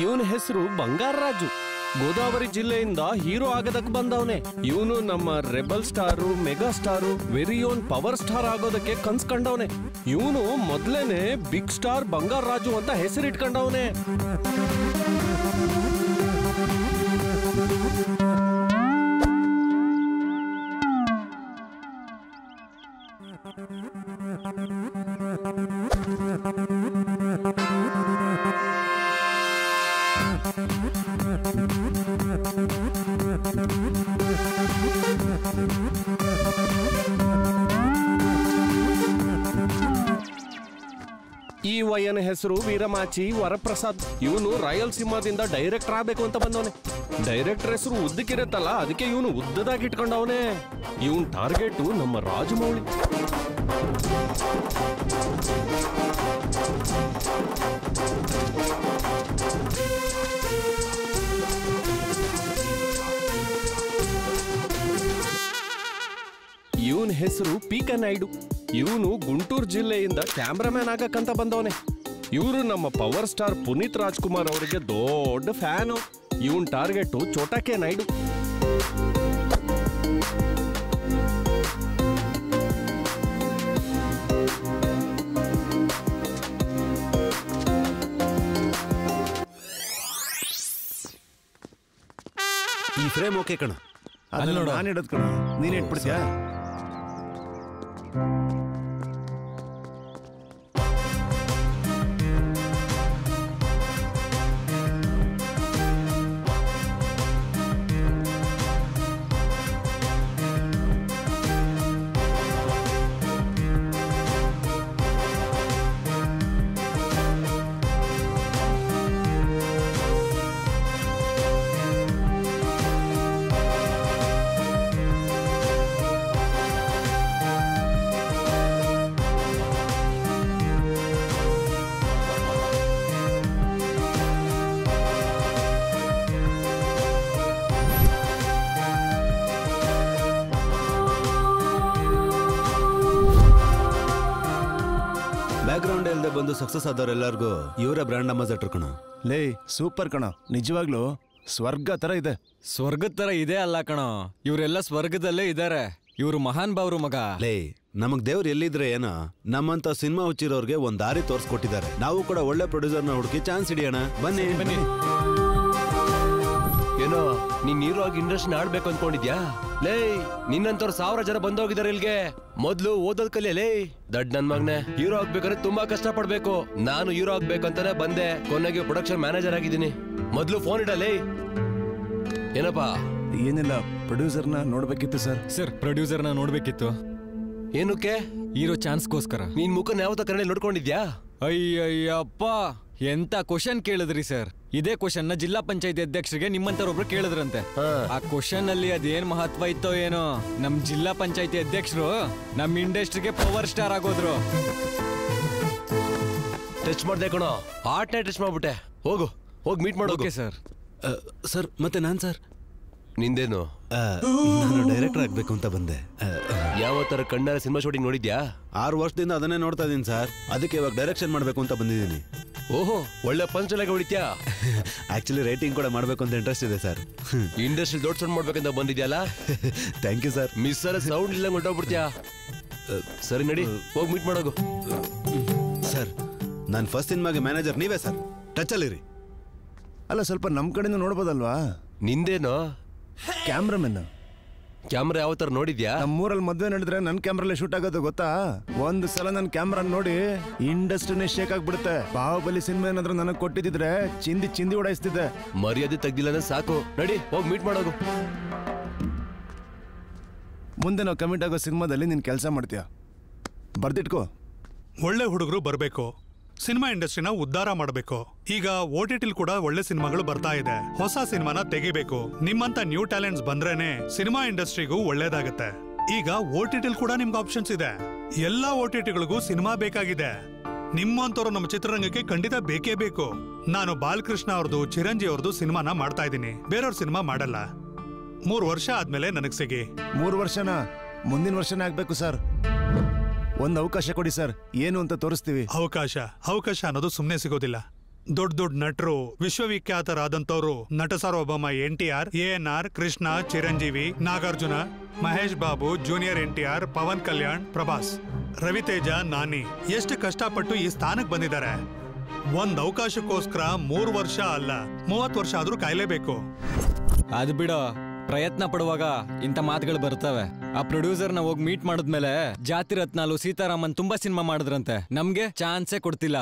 ಇವನ ಹೆಸರು ಬಂಗಾರ ರಾಜು. ಗೋದಾವರಿ ಜಿಲ್ಲೆಯಿಂದ ಹೀರೋ ಆಗೋದಕ್ಕೆ ಬಂದವನೇ. ಇವನು ನಮ್ಮ rebel star, mega star, very own power star ಆಗೋದಕ್ಕೆ ಕನ್ಸ್ಕೊಂಡವನೆ. ಇವನು ಮೊದ್ಲೇನೆ ಬಿಗ್ ಸ್ಟಾರ್ ಬಂಗಾರ ರಾಜು ಅಂತ ಹೆಸರಿಟ್ಕೊಂಡವನೆ. ಈ ವಯ್ಯನ ಹೆಸರು ವೀರಮಾಚಿ ವರಪ್ರಸಾದ್. ಇವನು ರಾಯಲಸೀಮಾದಿಂದ ಡೈರೆಕ್ಟರ್ ಆಗ್ಬೇಕು ಅಂತ ಬಂದವನೆ. ಡೈರೆಕ್ಟರ್ ಹೆಸರು ಉದ್ದಕ್ಕಿರತ್ತಲ್ಲ, ಅದಕ್ಕೆ ಇವನು ಉದ್ದದಾಗಿ ಇಟ್ಕೊಂಡವನೇ. ಇವನ್ ಟಾರ್ಗೆಟ್ ನಮ್ಮ ರಾಜಮೌಳಿ. ಇವನ್ ಹೆಸರು ಪೀಕ ನಾಯ್ಡು. ಇವನು ಗುಂಟೂರು ಜಿಲ್ಲೆಯಿಂದ ಕ್ಯಾಮ್ರಾಮ್ಯಾನ್ ಆಗಕ್ಕಂತ ಬಂದವನೆ. ಇವರು ನಮ್ಮ ಪವರ್ ಸ್ಟಾರ್ ಪುನೀತ್ ರಾಜ್ಕುಮಾರ್ ಅವರಿಗೆ ದೊಡ್ಡ ಫ್ಯಾನು. ಇವನ್ ಟಾರ್ಗೆಟ್ ಚೋಟಾಕೆ ನಾಯ್ಡು. ಈ ಫ್ರೇಮ್ ಓಕೆ ಕಣ, ನಾನು ಇಡೋದು ಕಣ, ನೀನ್ ಇಟ್ಬಿಡ್ತೀಯಾ? ಬ್ಯಾಕ್ಗ್ರೌಂಡ್ ಇಲ್ಲದೆ ಬಂದು ಸಕ್ಸಸ್ ಆದವರೆಲ್ಲರಿಗೂ ಇವರ ಬ್ರ್ಯಾಂಡ್ ಅಂಬಾಸಿಡರ್ ಕಣ. ಲೇ ಸೂಪರ್ ಕಣ, ನಿಜವಾಗ್ಲೂ ಸ್ವರ್ಗ ತರ ಇದೆ. ಸ್ವರ್ಗದ ತರ ಇದೆ ಅಲ್ಲ ಕಣ, ಇವರೆಲ್ಲ ಸ್ವರ್ಗದಲ್ಲೇ ಇದಾರೆ. ಇವರು ಮಹಾನ್ ಭಾವರು ಮಗ. ಲೇ ನಮಗ್ ದೇವ್ರು ಎಲ್ಲಿದ್ರೆ ಏನೋ, ನಮ್ಮಂತ ಸಿನಿಮಾ ಹುಚ್ಚಿರೋರ್ಗೆ ಒಂದ್ ದಾರಿ ತೋರ್ಸ್ಕೊಟ್ಟಿದ್ದಾರೆ. ನಾವು ಕೂಡ ಒಳ್ಳೆ ಪ್ರೊಡ್ಯೂಸರ್ನ ಹುಡುಕಿ ಚಾನ್ಸ್ ಹಿಡಿಯೋಣ ಬನ್ನಿ. ಬನ್ನಿ. ಏನೋ ನೀನ್ ಹೀರೋ ಆಗಿ ಇಂಡಸ್ಟ್ರಿ ಆಡ್ಬೇಕು ಅನ್ಕೊಂಡಿದ್ಯಾ? ಲೇ ನಿನ್ನಂತವ್ರು 1000 ಜನ ಬಂದೋಗಿದಾರೆ ಇಲ್ಗೆ. ಮೊದ್ಲು ಓದೋದ್ ಕಲಿಯಲೇ. ದಡ್ ನನ್ ಮಗನೆ, ಹೀರೋ ಆಗ್ಬೇಕಾದ್ರೆ ತುಂಬಾ ಕಷ್ಟ ಪಡ್ಬೇಕು. ನಾನು ಹೀರೋ ಆಗ್ಬೇಕಂತಾನೆ ಬಂದೆ, ಕೊನೆಗೆ ಪ್ರೊಡಕ್ಷನ್ ಮ್ಯಾನೇಜರ್ ಆಗಿದ್ದೀನಿ. ಮೊದ್ಲು ಫೋನ್ ಇಡಲೇ. ಏನಪ್ಪಾ? ಏನಿಲ್ಲ, ಪ್ರೊಡ್ಯೂಸರ್ನ ನೋಡ್ಬೇಕಿತ್ತು ಸರ್. ಸರ್ ಪ್ರೊಡ್ಯೂಸರ್ನ ನೋಡ್ಬೇಕಿತ್ತು. ಏನಕ್ಕೆ? ಹೀರೋ ಚಾನ್ಸ್ಗೋಸ್ಕರ. ನೀನ್ ಮುಖನ ಯಾವತ್ತ ಕನ್ನಡ ನೋಡ್ಕೊಂಡಿದ್ಯಾ? ಅಯ್ಯಯ್ಯಪ್ಪ, ಎಂತ ಕ್ವಶನ್ ಕೇಳಿದ್ರಿ ಸರ್. ಇದೇ ಕ್ವಶನ್ ನ ಜಿಲ್ಲಾ ಪಂಚಾಯತಿ ಅಧ್ಯಕ್ಷರಿಗೆ ನಿಮ್ಮಂತರೊಬ್ರು ಕೇಳಿದ್ರಂತೆ. ಆ ಕ್ವಶನ್ ಅಲ್ಲಿ ಅದೇನ್ ಮಹತ್ವ ಇತ್ತೋ ಏನೋ, ನಮ್ ಜಿಲ್ಲಾ ಪಂಚಾಯತಿ ಅಧ್ಯಕ್ಷರು ನಮ್ ಇಂಡಸ್ಟ್ರಿಗೆ ಪವರ್ ಸ್ಟಾರ್ ಆಗೋದ್ರು. ಟಚ್ ಮಾಡ್ದೆ ಕಣೋ, ಆರ್ಟ್ನೇ ಟಚ್ ಮಾಡ್ಬಿಟ್ಟೆ. ಹೋಗು, ಹೋಗಿ ಮೀಟ್ ಮಾಡೋಕೆ. ಸರ್ ಸರ್ ಮತ್ತೆ ನಾನ್ ಸರ್, ನಿಂದೇನು? ನಾನು ಡೈರೆಕ್ಟರ್ ಆಗ್ಬೇಕು ಅಂತ ಬಂದೆ. ಯಾವ ತರ ಕಣ್ಣಾರ ಸಿನಿಮಾ ಶೂಟಿಂಗ್ ನೋಡಿದ್ಯಾ? 6 ವರ್ಷದಿಂದ ಅದನ್ನೇ ನೋಡ್ತಾ ಇದೀನಿ ಸರ್. ಅದಕ್ಕೆ ಇವಾಗ ಡೈರೆಕ್ಷನ್ ಮಾಡ್ಬೇಕು ಅಂತ ಬಂದಿದ್ದೀನಿ. ಓಹೋ, ಒಳ್ಳೆ ಪಂಚಲಾಗಿ ಹೊಡಿತ್ಯಾ? ಆಕ್ಚುಲಿ ರೈಟಿಂಗ್ ಕೂಡ ಮಾಡ್ಬೇಕು ಅಂತ ಇಂಟ್ರೆಸ್ಟ್ ಇದೆ ಸರ್. ಇಂಡಸ್ಟ್ರಿ ದೊಡ್ಡ ಸೌಂಡ್ ಮಾಡ್ಬೇಕಂತ ಬಂದಿದ್ಯಲ್ಲ? Thank you sir. Miss sound ಇಲ್ಲ ಹೊಟ್ಟೋಗ್ಬಿಡ್ತೀಯಾ? ಸರಿ ನಡಿ, ಹೋಗಿ ಮೀಟ್ ಮಾಡೋಗು. ಸರ್ ನನ್ನ ಫಸ್ಟ್ ಸಿನಿಮಾಗೆ ಮ್ಯಾನೇಜರ್ ನೀವೇ ಸರ್, ಟಚ್ ಅಲ್ಲಿರಿ. ಅಲ್ಲ ಸ್ವಲ್ಪ ನಮ್ ಕಡೆಯಿಂದ ನೋಡ್ಬೋದಲ್ವಾ? ನಿಂದೇನೋ? ಕ್ಯಾಮ್ರಾಮನ್. ಕ್ಯಾಮ್ರಾ ಯಾವ ತರ ನೋಡಿದ್ಯಾ? ನಮ್ಮೂರಲ್ಲಿ ಮದ್ವೆ ನಡೆದ್ರೆ ನನ್ ಕ್ಯಾಮ್ರಲ್ಲೇ ಶೂಟ್ ಆಗೋದು ಗೊತ್ತಾ? ಒಂದ್ ಸಲ ನನ್ ಕ್ಯಾಮ್ರಾ ನೋಡಿ ಇಂಡಸ್ಟ್ರಿನೇ ಶೇಕ್ ಆಗ್ಬಿಡುತ್ತೆ. ಬಾಹುಬಲಿ ಸಿನಿಮಾ ಏನಾದ್ರೂ ನನಗ್ ಕೊಟ್ಟಿದ್ರೆ ಚಿಂದಿ ಚಿಂದಿ ಉಡಾಯಿಸ್ತಿದ್ದೆ. ಮರ್ಯಾದೆ ತೆಗ್ದಿಲ್ಲ ಅಂದ್ರೆ ಸಾಕು, ನಡಿ ಹೋಗಿ ಮೀಟ್ ಮಾಡೋಗು. ಮುಂದೆ ನಾವು ಕಮಿಟ್ ಆಗೋ ಸಿನಿಮಾದಲ್ಲಿ ನೀನ್ ಕೆಲಸ ಮಾಡ್ತೀಯ, ಬರ್ದಿಟ್ಕೋ. ಒಳ್ಳೆ ಹುಡುಗರು ಬರಬೇಕು, ಸಿನಿಮಾ ಇಂಡಸ್ಟ್ರಿನ ಉದ್ಧಾರ ಮಾಡಬೇಕು. ಈಗ OTT ಕೂಡ ಒಳ್ಳೆ ಸಿನಿಮಾಗಳು ಬರ್ತಾ ಇದೆ. ಹೊಸ ಸಿನಿಮಾನ ತೆಗಿಬೇಕು. ನಿಮ್ಮಂತ ನ್ಯೂ ಟ್ಯಾಲೆಂಟ್ಸ್ ಬಂದ್ರೇನೆ ಸಿನಿಮಾ ಇಂಡಸ್ಟ್ರಿಗೂ ಒಳ್ಳೇದಾಗತ್ತೆ. ಈಗ OTT ಕೂಡ ನಿಮ್ಗೆ ಆಪ್ಷನ್ಸ್ ಇದೆ. ಎಲ್ಲಾ OTTಗಳಿಗೂ ಸಿನಿಮಾ ಬೇಕಾಗಿದೆ. ನಿಮ್ಮಂತವ್ರು ನಮ್ಮ ಚಿತ್ರರಂಗಕ್ಕೆ ಖಂಡಿತ ಬೇಕೇ ಬೇಕು. ನಾನು ಬಾಲಕೃಷ್ಣ ಅವ್ರದ್ದು, ಚಿರಂಜೀವಿ ಅವ್ರದ್ದು ಸಿನಿಮಾನ ಮಾಡ್ತಾ ಇದ್ದೀನಿ, ಬೇರೆಯವ್ರ ಸಿನಿಮಾ ಮಾಡಲ್ಲ. 3 ವರ್ಷ ಆದ್ಮೇಲೆ ನನಗ್ ಸಿಗಿ. 3 ವರ್ಷನಾ? ಮುಂದಿನ ವರ್ಷನೇ ಆಗ್ಬೇಕು ಸರ್. ಒಂದು ಅವಕಾಶ ಕೊಡಿ ಸರ್, ಏನು ಅಂತ ತೋರಿಸ್ತೀವಿ. ಅವಕಾಶ ಅನ್ನೋದು ಸುಮ್ಮನೆ ಸಿಗೋದಿಲ್ಲ. ದೊಡ್ಡ ದೊಡ್ಡ ನಟರು ವಿಶ್ವವಿಖ್ಯಾತರಾದಂತವ್ರು ನಟ ಸಾರ್ವಭೌಮ NTR, ANR, Krishna, Chiranjeevi, Nagarjuna, Mahesh Babu, junior NTR, Pawan Kalyan, Prabhas, Ravi Teja, Nani ಎಷ್ಟು ಕಷ್ಟಪಟ್ಟು ಈ ಸ್ಥಾನಕ್ಕೆ ಬಂದಿದ್ದಾರೆ. ಒಂದ್ ಅವಕಾಶಕ್ಕೋಸ್ಕರ 3 ವರ್ಷ ಅಲ್ಲ 30 ವರ್ಷ ಆದ್ರೂ ಕಾಯ್ಲೇಬೇಕು. ಅದು ಬಿಡೋ, ಪ್ರಯತ್ನ ಪಡುವಾಗ ಇಂಥ ಮಾತುಗಳು ಬರ್ತವೆ. ಆ ಪ್ರೊಡ್ಯೂಸರ್ನ ಹೋಗಿ ಮೀಟ್ ಮಾಡಿದ್ಮೇಲೆ ಜಾತಿ ರತ್ನಾಲು, ಸೀತಾರಾಮನ್ ತುಂಬಾ ಸಿನಿಮಾ ಮಾಡಿದ್ರಂತೆ, ನಮ್ಗೆ ಚಾನ್ಸೇ ಕೊಡ್ತಿಲ್ಲ.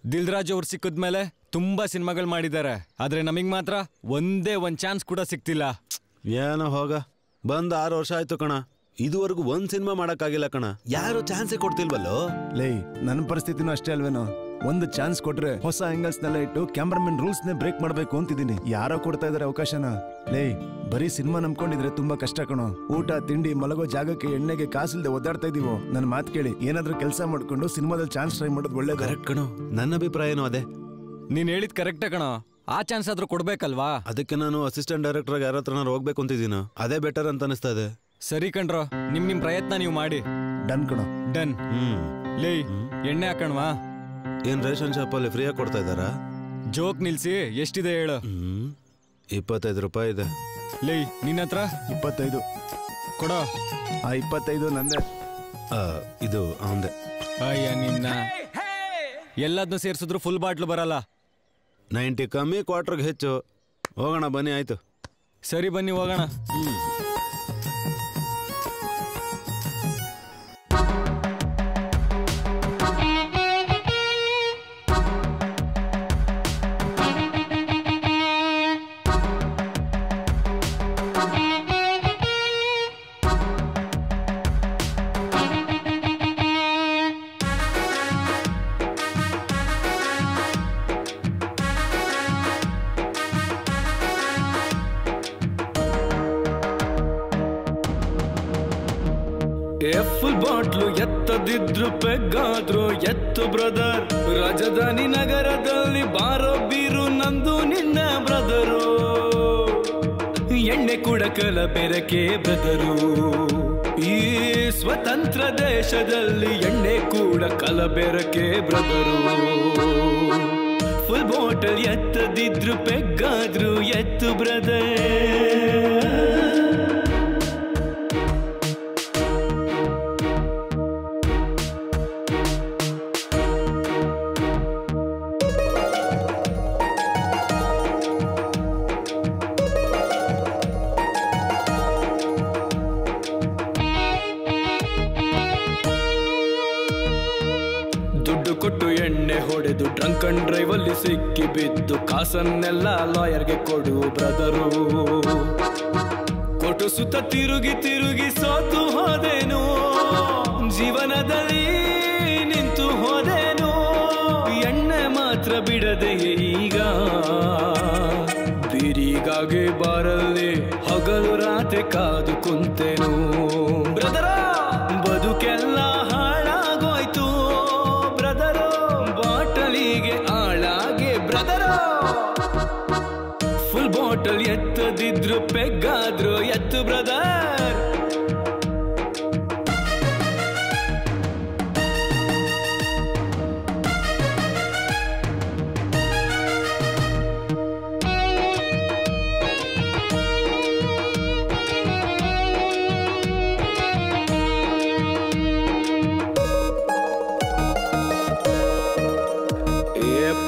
ದಿಲ್ ರಾಜು ಅವ್ರು ಸಿಕ್ಕಿದ್ಮೇಲೆ ತುಂಬಾ ಸಿನಿಮಾಗಳು ಮಾಡಿದ್ದಾರೆ, ಆದ್ರೆ ನಮಗ್ ಮಾತ್ರ ಒಂದೇ ಒಂದ್ ಚಾನ್ಸ್ ಕೂಡ ಸಿಕ್ತಿಲ್ಲ. ಏನೋ ಹೋಗ, ಬಂದ್ 6 ವರ್ಷ ಆಯ್ತು ಕಣ, ಇದುವರೆಗೂ ಒಂದ್ ಸಿನಿಮಾ ಮಾಡಕ್ಕಾಗಿಲ್ಲ ಕಣ. ಯಾರು ಚಾನ್ಸೇ ಕೊಡ್ತಿಲ್ವಲ್ಲೋ. ಲೇ, ನನ್ನ ಪರಿಸ್ಥಿತಿನೂ ಅಷ್ಟೇ ಅಲ್ವೇನೋ. ಒಂದು ಚಾನ್ಸ್ ಕೊಟ್ರೆ ಹೊಸ ಆಂಗಲ್ಸ್ ನೆಲ್ಲ ಇಟ್ಟು ಕ್ಯಾಮ್ರಾಮನ್ ರೂಲ್ಸ್ ನೇ ಬ್ರೇಕ್ ಮಾಡ್ಬೇಕು ಅಂತಿದ್ದೀನಿ. ಯಾರೋ ಕೊಡ್ತಾ ಇದಾರೆ ಅವಕಾಶನ. ಲೇ, ಬರೀ ಸಿನಿಮಾ ನಂಬ್ಕೊಂಡಿದ್ರೆ ತುಂಬಾ ಕಷ್ಟ ಕಣೋ. ಊಟ ತಿಂಡಿ ಮಲಗೋ ಜಾಗಕ್ಕೆ ಎಣ್ಣೆಗೆ ಕಾಸಿಲ್ದೆ ಒದ್ದಾಡ್ತಾ ಇದೀವೋ. ನನ್ನ ಮಾತು ಕೇಳಿ ಏನಾದ್ರೂ ಕೆಲಸ ಮಾಡ್ಕೊಂಡು ಸಿನಿಮಾದಲ್ಲಿ ಚಾನ್ಸ್ ಟ್ರೈ ಮಾಡೋದು ಒಳ್ಳೇದು. ಕರೆಕ್ಟ್ ಕಣೋ, ನನ್ನ ಅಭಿಪ್ರಾಯನೂ ಅದೇ. ನೀನ್ ಹೇಳಿದ್ ಕರೆಕ್ಟೇ ಕಣೋ, ಆ ಚಾನ್ಸ್ ಆದ್ರೂ ಕೊಡ್ಬೇಕಲ್ವಾ. ಅದಕ್ಕೆ ನಾನು ಅಸಿಸ್ಟೆಂಟ್ ಡೈರೆಕ್ಟರ್ ಯಾರ ಹತ್ರ ಹೋಗ್ಬೇಕು ಅಂತಿದ್ದೀನ. ಅದೇ ಬೆಟರ್ ಅಂತ ಅನಿಸ್ತಾ ಇದೆ. ಸರಿ ಕಣ್ರೋ, ನಿಮ್ ಪ್ರಯತ್ನ ನೀವು ಮಾಡಿ. ಡನ್ ಕಣೋ. ಡನ್. ಲೇ, ಎಣ್ಣೆ ಹಾಕಣ್ವಾ? ಏನ್ ರೇಷನ್ ಶಾಪ್ ಅಲ್ಲಿ ಫ್ರೀಯಾಗಿ ಕೊಡ್ತಾ ಇದ್ದಾರಾ? ಜೋಕ್ ನಿಲ್ಸಿ, ಎಷ್ಟಿದೆ ಹೇಳು? 25 ರೂಪಾಯಿ ಇದೆ. ಲೇ, ನಿನ್ನ ಹತ್ರ 25 ಕೊಡೋ. ಆ 25 ನಂದೆ. ಇದು ಅವಂದೆ. ಅಯ್ಯ ನಿನ್ನ, ಎಲ್ಲದನ್ನೂ ಸೇರ್ಸಿದ್ರು ಫುಲ್ ಬಾಟ್ಲು ಬರಲ್ಲ. 90 ಕಮ್ಮಿ, ಕ್ವಾರ್ಟರ್ಗೆ ಹೆಚ್ಚು. ಹೋಗೋಣ ಬನ್ನಿ. ಆಯ್ತು, ಸರಿ ಬನ್ನಿ ಹೋಗೋಣ. ಫುಲ್ ಬಾಟ್ಲು ಎತ್ತದಿದ್ರು ಪೆಗ್ಗಾದ್ರು ಎತ್ತು ಬ್ರದರ್. ರಾಜಧಾನಿ ನಗರದಲ್ಲಿ ಬಾರೋ ಬೀರು ನಂದು ನಿನ್ನ ಬ್ರದರು. ಎಣ್ಣೆ ಕೂಡ ಕಲಬೆರಕೆ ಬ್ರದರು. ಈ ಸ್ವತಂತ್ರ ದೇಶದಲ್ಲಿ ಎಣ್ಣೆ ಕೂಡ ಕಲಬೆರಕೆ ಬ್ರದರು. ಫುಲ್ ಬಾಟಲ್ ಎತ್ತದಿದ್ರು ಪೆಗ್ಗಾದ್ರು ಎತ್ತು ಬ್ರದರ್. ಕೊಟ್ಟು ಎಣ್ಣೆ ಹೊಡೆದು ಡ್ರಂಕ್ ಅಂಡ್ ಡ್ರೈವ್ ಅಲ್ಲಿ ಸಿಕ್ಕಿ ಬಿದ್ದು ಕಾಸನ್ನೆಲ್ಲ ಲಾಯರ್ಗೆ ಕೊಡು ಬ್ರದರು. ಕೊಟ್ಟು ಸುತ್ತ ತಿರುಗಿ ತಿರುಗಿ ಸೋತು ಹೋದೇನು, ಜೀವನದಲ್ಲಿ ನಿಂತು ಹೋದೇನು. ಎಣ್ಣೆ ಮಾತ್ರ ಬಿಡದೆ ಈಗ ಬೀರಿಗಾಗಿ ಬಾರಲ್ಲಿ ಹಗಲು ರಾತ್ರಿ ಕಾದು ಕುಂತೇನು ಬ್ರದರ. ಬದುಕೆಲ್ಲ ಹಾಳಾಗೋಯ್ತು ಬ್ರದರೋ, ಬಾಟಲಿಗೆ ಆಳಾಗೆ ಬ್ರದರೋ. ಫುಲ್ ಬಾಟಲ್ ಎತ್ತದಿದ್ರು ಪೆಗ್ಗಾದ್ರು ಎತ್ತು ಬ್ರದರ್.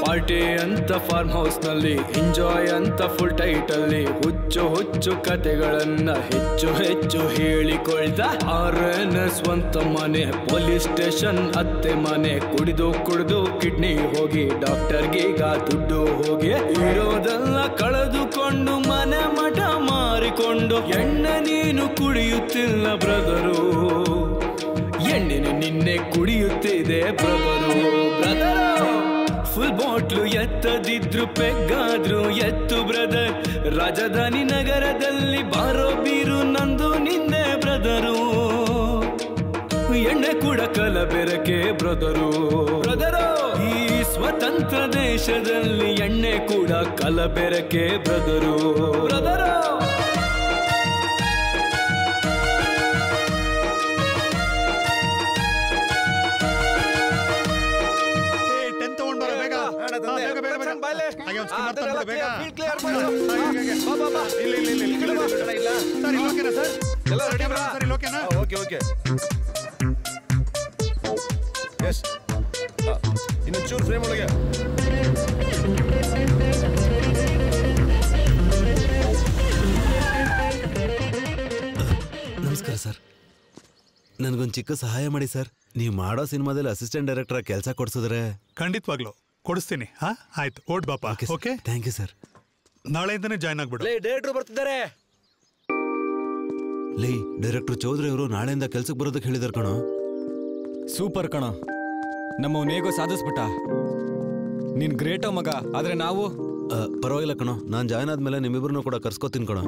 ಪಾರ್ಟಿ ಅಂತ ಫಾರ್ಮ್ ಹೌಸ್ ನಲ್ಲಿ, ಎಂಜಾಯ್ ಅಂತ ಫುಲ್ ಟೈಟ್ ಅಲ್ಲಿ, ಹುಚ್ಚು ಹುಚ್ಚು ಕತೆಗಳನ್ನ ಹೆಚ್ಚು ಹೆಚ್ಚು ಹೇಳಿಕೊಳ್ತಾ. RN ಸ್ವಂತ ಮನೆ, ಪೊಲೀಸ್ ಸ್ಟೇಷನ್ ಅತ್ತೆ ಮನೆ, ಕುಡಿದು ಕುಡಿದು ಕಿಡ್ನಿ ಹೋಗಿ ಡಾಕ್ಟರ್ಗೀಗ ದುಡ್ಡು ಹೋಗಿ, ಇರೋದೆಲ್ಲ ಕಳೆದುಕೊಂಡು ಮನೆ ಮಠ ಮಾರಿಕೊಂಡು. ಎಣ್ಣೆ ನೀನು ಕುಡಿಯುತ್ತಿಲ್ಲ ಬ್ರದರು, ಎಣ್ಣೆನು ನಿನ್ನೆ ಕುಡಿಯುತ್ತಿದೆ ಬ್ರದರು. ಬ್ರದರು ಫುಲ್ ಬಾಟ್ಲು ಎತ್ತದಿದ್ರು ಪೆಗ್ಗಾದ್ರು ಎತ್ತು ಬ್ರದರ್. ರಾಜಧಾನಿ ನಗರದಲ್ಲಿ ಬಾರೋ ಬೀರು ನಂದು ನಿಂದೆ ಬ್ರದರು. ಎಣ್ಣೆ ಕೂಡ ಕಲಬೆರಕೆ ಬ್ರದರು. ಬ್ರದರು ಈ ಸ್ವತಂತ್ರ ದೇಶದಲ್ಲಿ ಎಣ್ಣೆ ಕೂಡ ಕಲಬೆರಕೆ ಬ್ರದರು. ಬ್ರದರು ಹಾಗೆ ಒಂದು ಸ್ಕಿಮ್ಮರ್ ತಂದ್ಬಿಡು ಬೇಗ. ಕ್ಲಿಯರ್ ಮಾಡು. ಬಾ ಬಾ ಬಾ. ಇಲ್ಲ ಸರ್ ಇಲ್ಲಿ ಓಕೆನಾ ಸರ್? ಎಲ್ಲ ರೆಡಿ ಬಾ. ಸರ್ ಇಲ್ಲಿ ಓಕೆನಾ? ಓಕೆ ಎಸ್ ಇನ್ನೊಂದು ಚೂರು ಫ್ರೇಮ್ ಒಳಗೆ. ನಮಸ್ಕಾರ ಸರ್, ನನಗೊಂದು ಚಿಕ್ಕ ಸಹಾಯ ಮಾಡಿ ಸರ್. ನೀವು ಮಾಡೋ ಸಿನಿಮಾದಲ್ಲಿ ಅಸಿಸ್ಟೆಂಟ್ ಡೈರೆಕ್ಟರ್ ಕೆಲಸ ಕೊಡ್ಸಿದ್ರೆ. ಖಂಡಿತವಾಗ್ಲು ಕೊಡಿಸ್ತೀನಿ. ಆಯ್ತು, ಓಟ್ ಬಾಪ. Okay, thank you sir. ನಾಳೆಯಿಂದನೇ ಜಾಯ್ನ್ ಆಗ್ಬಿಡು. ಡೈರೆಕ್ಟರ್ ಬರ್ತಿದ್ದಾರೆ. ಲೇ, ಡೈರೆಕ್ಟರ್ ಚೌಧರಿ ಅವರು ನಾಳೆಯಿಂದ ಕೆಲ್ಸಕ್ಕೆ ಬರೋದಕ್ಕೆ ಹೇಳಿದಾರೆ ಕಣೋ. ಸೂಪರ್ ಕಣ, ನಮ್ಮವನೇಗೋ ಸಾಧಿಸ್ಬಿಟ್ಟ. ನೀನ್ ಗ್ರೇಟೋ ಮಗ. ಆದ್ರೆ ನಾವು ಪರವಾಗಿಲ್ಲ ಕಣೋ, ನಾನು ಜಾಯ್ನ್ ಆದ್ಮೇಲೆ ನಿಮ್ಮಿಬ್ರನ್ನೂ ಕೂಡ ಕರ್ಸ್ಕೊತೀನಿ ಕಣೋ.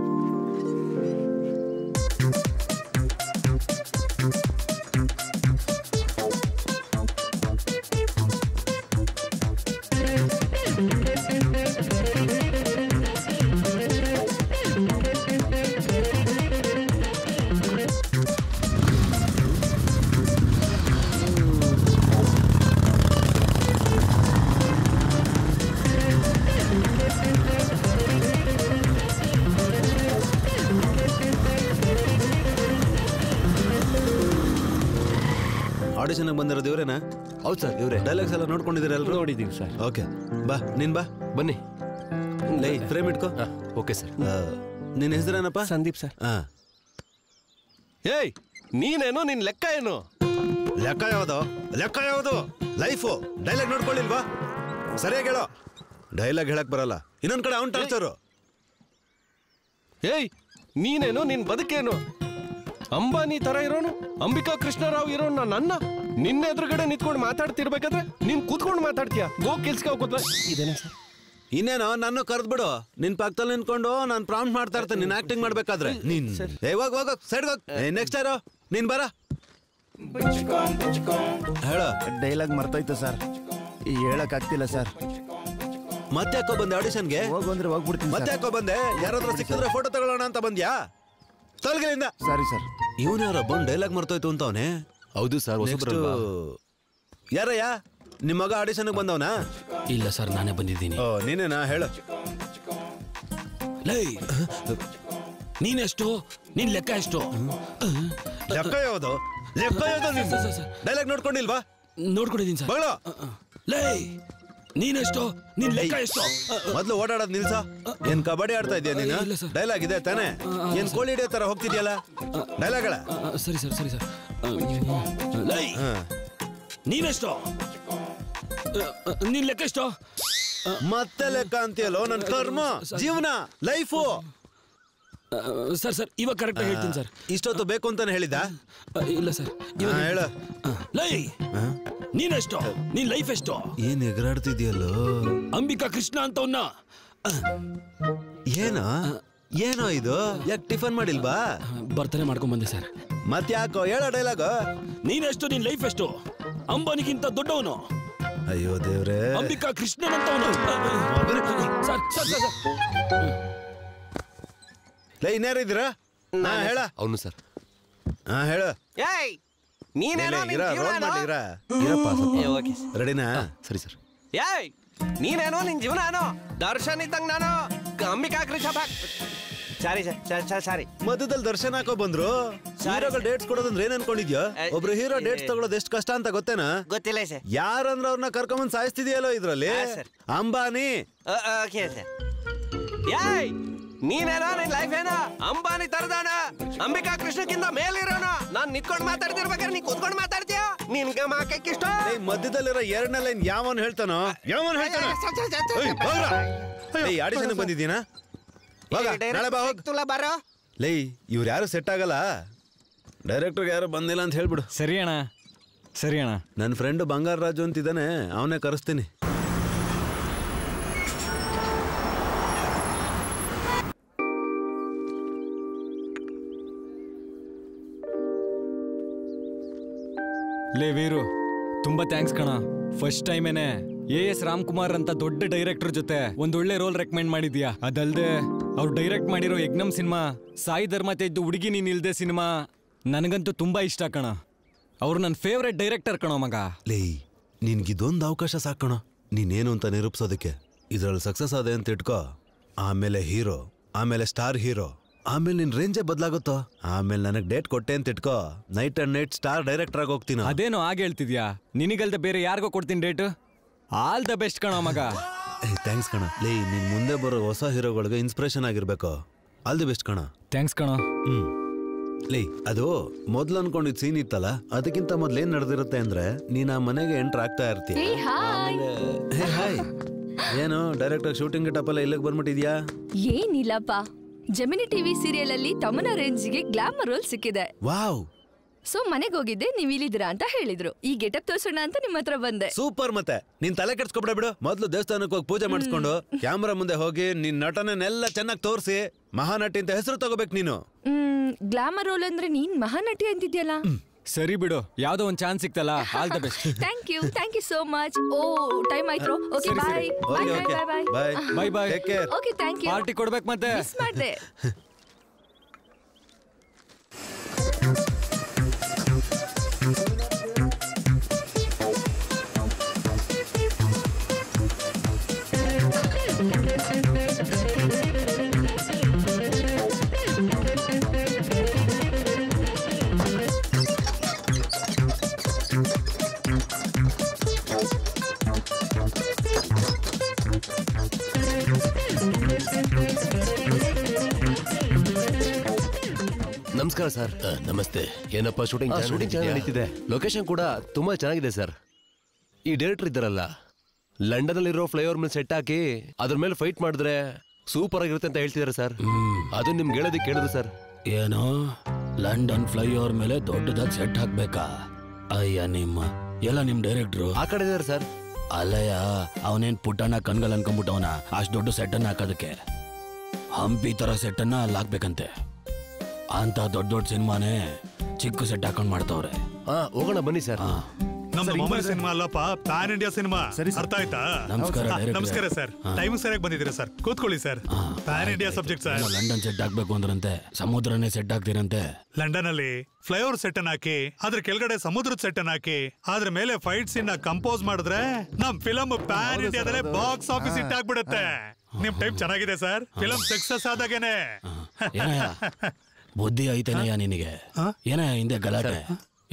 ಆಡಿಷನ್ ಬಂದಿರೋದು ಇವ್ರೇನಾ? ಹೌದು ಸರ್, ಇವರೇ. ಡೈಲಾಗ್ಸ್ ಎಲ್ಲ ನೋಡ್ಕೊಂಡಿದ್ದೀರಾ ಎಲ್ಲರೂ? ನೋಡಿದ್ದೀವಿ ಸರ್. ಓಕೆ, ಬಾ ನೀನ್ ಬಾ. ಬನ್ನಿ. ಲೈ, ಫ್ರೇಮ್ ಇಟ್ಕೋ. Okay sir. ನಿನ್ನ ಹೆಸರೇನಪ್ಪ? ಸಂದೀಪ್ ಸರ್. ಏಯ್, ನೀನೇನು? ನಿನ್ ಲೆಕ್ಕ ಏನು? ಲೆಕ್ಕ ಯಾವುದು? ಲೈಫು. ಡೈಲಾಗ್ ನೋಡ್ಕೊಳ್ಳಿಲ್ವಾ? ಸರಿಯಾಗಿ ಹೇಳೋ. ಡೈಲಾಗ್ ಹೇಳಕ್ ಬರಲ್ಲ. ಇನ್ನೊಂದ್ ಕಡೆ ಅವ್ನು ಟಾರ್ಚರು. ಏಯ್, ನೀನೇನು? ನಿನ್ ಬದುಕೇನು? ಅಂಬಾನಿ ತರ ಇರೋನು, ಅಂಬಿಕಾ ಕೃಷ್ಣರಾವ್ ಇರೋನು ನನ್ನ ನಿನ್ನ ಎದುರುಗಡೆ ನಿಂತ್ಕೊಂಡು ಮಾತಾಡ್ತಿರ್ಬೇಕಾದ್ರೆ ನೀನ್ ಕೂತ್ಕೊಂಡು ಮಾತಾಡ್ತೀಯ. ಗೋ ಕೆಲ್ಸಕ್ಕೆ ಹೋಗೋದ್ವ ಇದೇನಾ ಸರ್? ಇನ್ನೇನೋ ನನ್ನ ಕರೆದ್ಬಿಡು. ನಿನ್ ಪಕ್ಕದಲ್ಲಿ ನಿಂತ್ಕೊಂಡು ನಾನು ಪ್ರಾಂಪ್ಟ್ ಮಾಡ್ತಾ ಇರ್ತೇನೆ ನೀನ್ ಆಕ್ಟಿಂಗ್ ಮಾಡ್ಬೇಕಾದ್ರೆ. ನೀನ್ ಹೋಗ ಸೈಡ್ ಹೋಗ್. ನೆಕ್ಸ್ಟ್ ಯಾರೋ? ನೀನ್ ಬರ. ಹೇಳ. ಡೈಲಾಗ್ ಮರ್ತೋಯ್ತು ಸರ್, ಹೇಳಕ್ ಆಗ್ತಿಲ್ಲ ಸರ್. ಮತ್ತೆ ಯಾಕೋ ಬಂದೆ ಆಡಿಷನ್ಗೆ? ಹೋಗಂದ್ರೆ ಹೋಗ್ಬಿಡ್ತೀನಿ. ಮತ್ತೆ ಯಾಕೋ ಬಂದೆ? ಯಾರಾದ್ರೂ ಸಿಕ್ಕಿದ್ರೆ ಫೋಟೋ ತಗೊಳ್ಳೋಣ ಅಂತ ಬಂದ್ಯಾ? ತೊಲಗಿಲಿಂದ. Sorry sir. ಇವನ್ ಯಾರ ಬಂದ್ ಡೈಲಾಗ್ ಮರ್ತೋಯ್ತು ಅಂತ ಅವನೇ? ಹೌದು ಸರ್. ಯಾರಯ್ಯ? ನಿಮ್ ಮಗ ಆಡಿಷನ್ಗೆ ಬಂದವನಾ? ಇಲ್ಲ ಸರ್, ನಾನೇ ಬಂದಿದ್ದೀನಿ. ಓ, ನೀನೇನಾ? ಹೇಳು. ಲೈ, ನೀನೆಷ್ಟು? ನಿನ್ ಲೆಕ್ಕ ಎಷ್ಟು? ಲೆಕ್ಕ ಯಾವುದು? ಡೈಲಾಗ್ ನೋಡ್ಕೊಂಡಿಲ್ವಾ? ನೋಡ್ಕೊಂಡಿದ್ದೀನಿ ಸರ್. ಬಗಳು. ಲೈ, ನೀನೆಷ್ಟು? ನಿನ್ ಲೆಕ್ಕ ಎಷ್ಟು? ಮೊದ್ಲು ಓಡಾಡೋದ್ ನಿಲ್ಸ. ಏನ್ ಕಬಡ್ಡಿ ಆಡ್ತಾ ಇದೆಯಾ ನೀನು? ಇಲ್ಲ ಸರ್. ಡೈಲಾಗ್ ಇದೆ ತಾನೇ? ಏನ್ ಕೋಳಿ ಹಿಡಿಯೋ ತರ ಹೋಗ್ತಿದ್ಯಲ್ಲ ಡೈಲಾಗ್ಗಳ? ಸರಿ ಸರ್. ಲೈ, ನೀನೆಷ್ಟು? ನಿನ್ ಲೆಕ್ಕ ಎಷ್ಟು? ಮತ್ತೆ ಲೆಕ್ಕ ಅಂತೀಯಲ್ಲೋ? ನನ್ ಕರ್ಮ, ಜೀವನ, ಲೈಫು. ಸರ್ ಇವಾಗ ಕರೆಕ್ಟ್ ಆಗಿ ಹೇಳ್ತೀನಿ ಸರ್. ಇಷ್ಟೊತ್ತು ಬೇಕು ಅಂತಾನೆ ಹೇಳಿದ? ಇಲ್ಲ ಸರ್. ಹೇಳ. ಲೈ, ನೀನೆಷ್ಟು? ನಿನ್ ಲೈಫ್ ಎಷ್ಟು? ಏನ್ ಎಗರಾಡ್ತಿದ್ಯಲ್ಲೋ? ಅಂಬಿಕಾ ಕೃಷ್ಣ ಅಂತವನ್ನ. ಏನೋ ಇದು? ಯಾಕೆ ಟಿಫನ್ ಮಾಡಿಲ್ವಾ? ಬರ್ತಾನೆ ಮಾಡ್ಕೊಂಡ್ ಬಂದೆ ಸರ್. ಮತ್ ಯಾಕೋ? ಹೇಳೋ ಡೈಲಾಗ್. ನೀನೆಷ್ಟು? ನಿನ್ ಲೈಫ್ ಎಷ್ಟು? ಅಂಬಾನಿಗಿಂತ ದೊಡ್ಡವನು. ಅಯ್ಯೋ ದೇವ್ರೆ. ಅಂಬಿಕಾ ಕೃಷ್ಣನ್ ಅಂತವನು. ಸರ್ ಲೈ, ಇನ್ಯಾರಿದ್ದೀರಾ? ಹೇಳ. ಅವನು ಸರ್. ಹೇಳ. ರೆಡಿನಾ? ಸರಿ ಸರ್. ಏಯ್, ನೀನೇನೋ? ನಿನ್ ಜೀವನ ಏನೋ? ದರ್ಶನ್ ಇದ್ದಂಗ ನಾನು ಅಂಬಿಕಾ ಕೃಷ್ಣ. ಸಾರಿ. ಮಧ್ಯದಲ್ಲಿ ದರ್ಶನ ಹಾಕೋ ಬಂದ್ರು. ಹೀರೋಗಳು ಡೇಟ್ಸ್ ಕೊಡೋದಂದ್ರೆ ಏನ್ ಅನ್ಕೊಂಡಿದ್ಯೋ? ಒಬ್ರು ಹೀರೋ ಡೇಟ್ಸ್ ತಗೊಳೋದು ಎಷ್ಟು ಕಷ್ಟ ಅಂತ ಗೊತ್ತೇನಾ? ಗೊತ್ತಿಲ್ಲ ಸರ್. ಯಾರಂದ್ರೆ ಅವ್ರನ್ನ ಕರ್ಕೊಂಬಂದ್ ಸಾಯಿಸ್ತಿದ್ಯಲ್ಲೋ ಇದ್ರಲ್ಲಿ. ಅಂಬಾನಿ. ಏಯ್, ನೀನೇನೋ? ನಿನ್ ಲೈಫ್ ಏನೋ? ಅಂಬಾನಿ ತರದಾನ, ಅಂಬಿಕಾ ಕೃಷ್ಣಕ್ಕಿಂತ ಮೇಲಿರೋಣ. ನಾನ್ ನಿಂತ್ಕೊಂಡು ಮಾತಾಡ್ತಿರ್ಬೇಕಾದ್ರೆ ನೀ ಕೂತ್ಕೊಂಡು ಮಾತಾಡ್ತೀಯ. ನಿನ್ಗೆ ಮಾಕಕ್ಕೆ ಇಷ್ಟ? ಮಧ್ಯದಲ್ಲಿರೋ ಎರಡನೇ ಲೈನ್ ಯಾವನ್ ಹೇಳ್ತಾನೋ? ಆಡಿಷನ್ ಬಂದಿದ್ದೀನಾ? ಬಾರೋ. ಲೈ, ಇವ್ರು ಯಾರು ಸೆಟ್ ಆಗಲ್ಲ. ಡೈರೆಕ್ಟರ್ಗೆ ಯಾರು ಬಂದಿಲ್ಲ ಅಂತ ಹೇಳ್ಬಿಡು. ಸರಿ ಅಣ್ಣ. ನನ್ನ ಫ್ರೆಂಡ್ ಬಂಗಾರ ರಾಜು ಅಂತಿದ್ದಾನೆ, ಅವನೇ ಕರೆಸ್ತೀನಿ. ಲೇ ವೀರು, ತುಂಬಾ ಥ್ಯಾಂಕ್ಸ್ ಕಣ. ಫಸ್ಟ್ ಟೈಮೇನೆ AS ರಾಮ್ಕುಮಾರ್ ಅಂತ ದೊಡ್ಡ ಡೈರೆಕ್ಟರ್ ಜೊತೆ ಒಂದೊಳ್ಳೆ ರೋಲ್ ರೆಕಮೆಂಡ್ ಮಾಡಿದ್ಯಾ. ಅದಲ್ದೆ ಅವ್ರು ಡೈರೆಕ್ಟ್ ಮಾಡಿರೋ ಯಜ್ಞಂ ಸಿನಿಮಾ, ಸಾಯಿ ಧರ್ಮ ತೆಗೆದು ಹುಡುಗಿ ನೀನ್ ಇಲ್ದೆ ಸಿನಿಮಾ ನನಗಂತೂ ತುಂಬಾ ಇಷ್ಟ ಕಣ. ಅವ್ರು ನನ್ನ ಫೇವ್ರೆಟ್ ಡೈರೆಕ್ಟರ್ ಕಣೋ ಮಗ. ಲೇ, ನಿನ್ಗಿದೊಂದು ಅವಕಾಶ ಸಾಕಣ, ನೀನೇನು ಅಂತ ನಿರೂಪಿಸೋದಕ್ಕೆ. ಇದ್ರಲ್ಲಿ ಸಕ್ಸಸ್ ಆದೆ ಅಂತ ಇಟ್ಕೋ, ಆಮೇಲೆ ಹೀರೋ, ಆಮೇಲೆ ಸ್ಟಾರ್ ಹೀರೋ, ಆಮೇಲೆ ನಿನ್ ರೇಂಜೇ ಬದಲಾಗುತ್ತೋ. ಆಮೇಲೆ ನನಗೆ ಡೇಟ್ ಕೊಟ್ಟೆ ಅಂತ ಇಟ್ಕೋ, night and night star director ಆಗಿ ಹೋಗ್ತೀನಿ. ಅದೇನೋ ಆಗ ಹೇಳ್ತಿದ್ಯಾ, ನಿನಗಲ್ದೆ ಬೇರೆ ಯಾರಿಗೋ ಕೊಡ್ತೀನಿ ಡೇಟ್. ಆಲ್ ದ ಬೆಸ್ಟ್ ಕಣೋ ಮಗ. ಥ್ಯಾಂಕ್ಸ್ ಕಣ. ಲೇ, ನೀನ್ ಮುಂದೆ ಬರೋ ಹೊಸ ಹೀರೋಗಳಿಗೆ ಇನ್ಸ್ಪಿರೇಷನ್ ಆಗಿರ್ಬೇಕು. ಆಲ್ ದಿ ಬೆಸ್ಟ್ ಕಣ. ಥ್ಯಾಂಕ್ಸ್ ಕಣೋ. ಲೇ, ಅದು ಮೊದ್ಲು ಅನ್ಕೊಂಡಿದ್ ಸೀನ್ ಇತ್ತಲ್ಲ, ಅದಕ್ಕಿಂತ ಮೊದ್ಲು ಏನ್ ನಡೆದಿರುತ್ತೆ ಅಂದ್ರೆ, ನೀನ್ ಆ ಮನೆಗೆ ಎಂಟರ್ ಆಗ್ತಾ ಇರ್ತೀಯ. ಹಾಯ್, ಏನು ಡೈರೆಕ್ಟ್ ಶೂಟಿಂಗ್ ಗೆಟಪ್ ಎಲ್ಲ ಇಲ್ಲಿಗೆ ಬಂದ್ಬಿಟ್ಟಿದ್ಯಾ? ಏನಿಲ್ಲಪ್ಪ, ಜೆಮಿನಿ ಟಿವಿ ಸೀರಿಯಲ್ ಅಲ್ಲಿ ತಮನ ರೇಂಜ್ಗೆ ಗ್ಲಾಮರ್ ರೋಲ್ ಸಿಕ್ಕಿದೆ. ವಾವ್. ಸೊ ಮನೆಗೆ ಹೋಗಿದ್ದೆ, ನೀವ್ ಇಲ್ಲಿದ್ದೀರಾ ಅಂತ ಹೇಳಿದ್ರು. ಈ ಗೆಟಪ್ ತೋರ್ಸೋಣ ಅಂತ ನಿಮ್ಮ ಹತ್ರ ಬಂದೆ. ಸೂಪರ್. ಮತ್ತೆ ನೀನ್ ತಲೆ ಕೆಡ್ಸ್ಕೊಬಿಡ ಬಿಡು. ಮೊದ್ಲು ದೇವಸ್ಥಾನಕ್ಕೆ ಹೋಗಿ ಪೂಜೆ ಮಾಡಿಸ್ಕೊಂಡು ಕ್ಯಾಮ್ರಾ ಮುಂದೆ ಹೋಗಿ ನಿನ್ ನಟನೆಲ್ಲ ಚೆನ್ನಾಗಿ ತೋರಿಸಿ ಮಹಾನಟಿ ಅಂತ ಹೆಸರು ತಗೋಬೇಕು ನೀನು. ಗ್ಲಾಮರ್ ರೋಲ್ ಅಂದ್ರೆ ನೀನ್ ಮಹಾನಟಿ ಅಂತಿದ್ಯಲ್ಲ. ಸರಿ ಬಿಡು, ಯಾವ್ದೋ ಒಂದ್ ಚಾನ್ಸ್ ಸಿಕ್ತಲ್ಲ. All the best. Thank you so much. ಓ ಟೈಮ್ ಆಯ್ತು. Okay bye bye bye. Take care. Okay thank you. Party ಕೊಡ್ಬೇಕು ಮತ್ತೆ. ಮಿಸ್ ಮಾಡ್ದೆ. ನಮಸ್ಕಾರ ಸರ್. ನಮಸ್ತೆ. ಏನಪ್ಪ ಶೂಟಿಂಗ್ ಚೆನ್ನಾಗಿ ನಡೀತಿದೆ. ಲೊಕೇಶನ್ ಕೂಡ ತುಂಬಾ ಚೆನ್ನಾಗಿದೆ ಸರ್. ಈ ಡೈರೆಕ್ಟರ್ ಇದ್ದಾರಲ್ಲ, ಲಂಡನ್ ಅಲ್ಲಿರೋ ಫ್ಲೈಓವರ್ ಮೇಲೆ ಸೆಟ್ ಹಾಕಿ ಅದ್ರ ಮೇಲೆ ಫೈಟ್ ಮಾಡಿದ್ರೆ ಸೂಪರ್ ಆಗಿರುತ್ತೆ ಅಂತ ಹೇಳ್ತಿದ್ದಾರೆ ಸರ್. ಅದು ನಿಮ್ಗೆ ಹೇಳೋದಕ್ಕೆ ಕೇಳಿದ್ರು ಸರ್. ಏನೋ ಲಂಡನ್ ಫ್ಲೈಓವರ್ ಮೇಲೆ ದೊಡ್ಡದಾಗಿ ಸೆಟ್ ಹಾಕ್ಬೇಕಾ? ಅಯ್ಯ ನಿಮ್ಮ ಎಲ್ಲ ನಿಮ್ ಡೈರೆಕ್ಟ್ರು ಆ ಕಡೆ ಇದಾರೆ ಸರ್. ಅಲ್ಲಯ್ಯ, ಅವನೇನ್ ಪುಟ್ಟಣ್ಣ ಕಣ್ಗಲ್ ಅನ್ಕೊಂಡ್ಬಿಟ್ಟವನ ಅಷ್ಟು ದೊಡ್ಡ ಸೆಟ್ ಅನ್ನ ಹಾಕೋದಕ್ಕೆ. ಹಂಪಿ ತರ ಸೆಟ್ ಅನ್ನ ಅಲ್ಲಿ ಹಾಕ್ಬೇಕಂತೆ. ಅಂತ ದೊಡ್ಡ ದೊಡ್ಡ ಸಿನಿಮಾನೇ ಚಿಕ್ಕ ಸೆಟ್ ಹಾಕೊಂಡ್ ಮಾಡ್ತಾವ್ರೆ. ಹೋಗೋಣ ಬನ್ನಿ ಸರ್. ನಮ್ಮ ಮೊಬೈಲ್ ಸಿನಿಮಾ ಅಲ್ಲಪ್ಪ, ಪ್ಯಾನ್ ಇಂಡಿಯಾ ಸಿನಿಮಾ. ಅರ್ಥ ಆಯ್ತಾ? ನಮಸ್ಕಾರ ಸರ್. ಟೈಮ್ ಸರಿಯಾಗಿ ಬಂದಿದ್ದೀರಾ ಸರ್. ಕೂತ್ಕೊಳ್ಳಿ sir. PAN India subject sir. London set ಹಾಕ್ಬೇಕು ಅಂದ್ರಂತೆ, ಸಮುದ್ರನೇ ಸೆಟ್ ಹಾಕ್ತಿರಂತೆ. ಲಂಡನ್ ಅಲ್ಲಿ ಫ್ಲೈಓವರ್ ಸೆಟ್ ಅನ್ನ ಹಾಕಿ, ಅದ್ರ ಕೆಳಗಡೆ ಸಮುದ್ರದ ಸೆಟ್ ಅನ್ನ ಹಾಕಿ, ಅದ್ರ ಮೇಲೆ ಫೈಟ್ ಸೀನ್ ಕಂಪೋಸ್ ಮಾಡಿದ್ರೆ ನಮ್ ಫಿಲಂ ಪ್ಯಾನ್ ಇಂಡಿಯಾದಲ್ಲೇ ಬಾಕ್ಸ್ ಆಫೀಸ್ ಹಿಟ್ ಆಗ್ಬಿಡುತ್ತೆ. ನಿಮ್ ಟೈಮ್ ಚೆನ್ನಾಗಿದೆ ಸರ್. Film success ಆದಾಗೇನೆ. ಬುದ್ಧಿ ಐತೇನಯ್ಯ ನಿನಗೆ? ಏನಯ್ಯ ಹಿಂದೆ ಗಲಾಟೆ?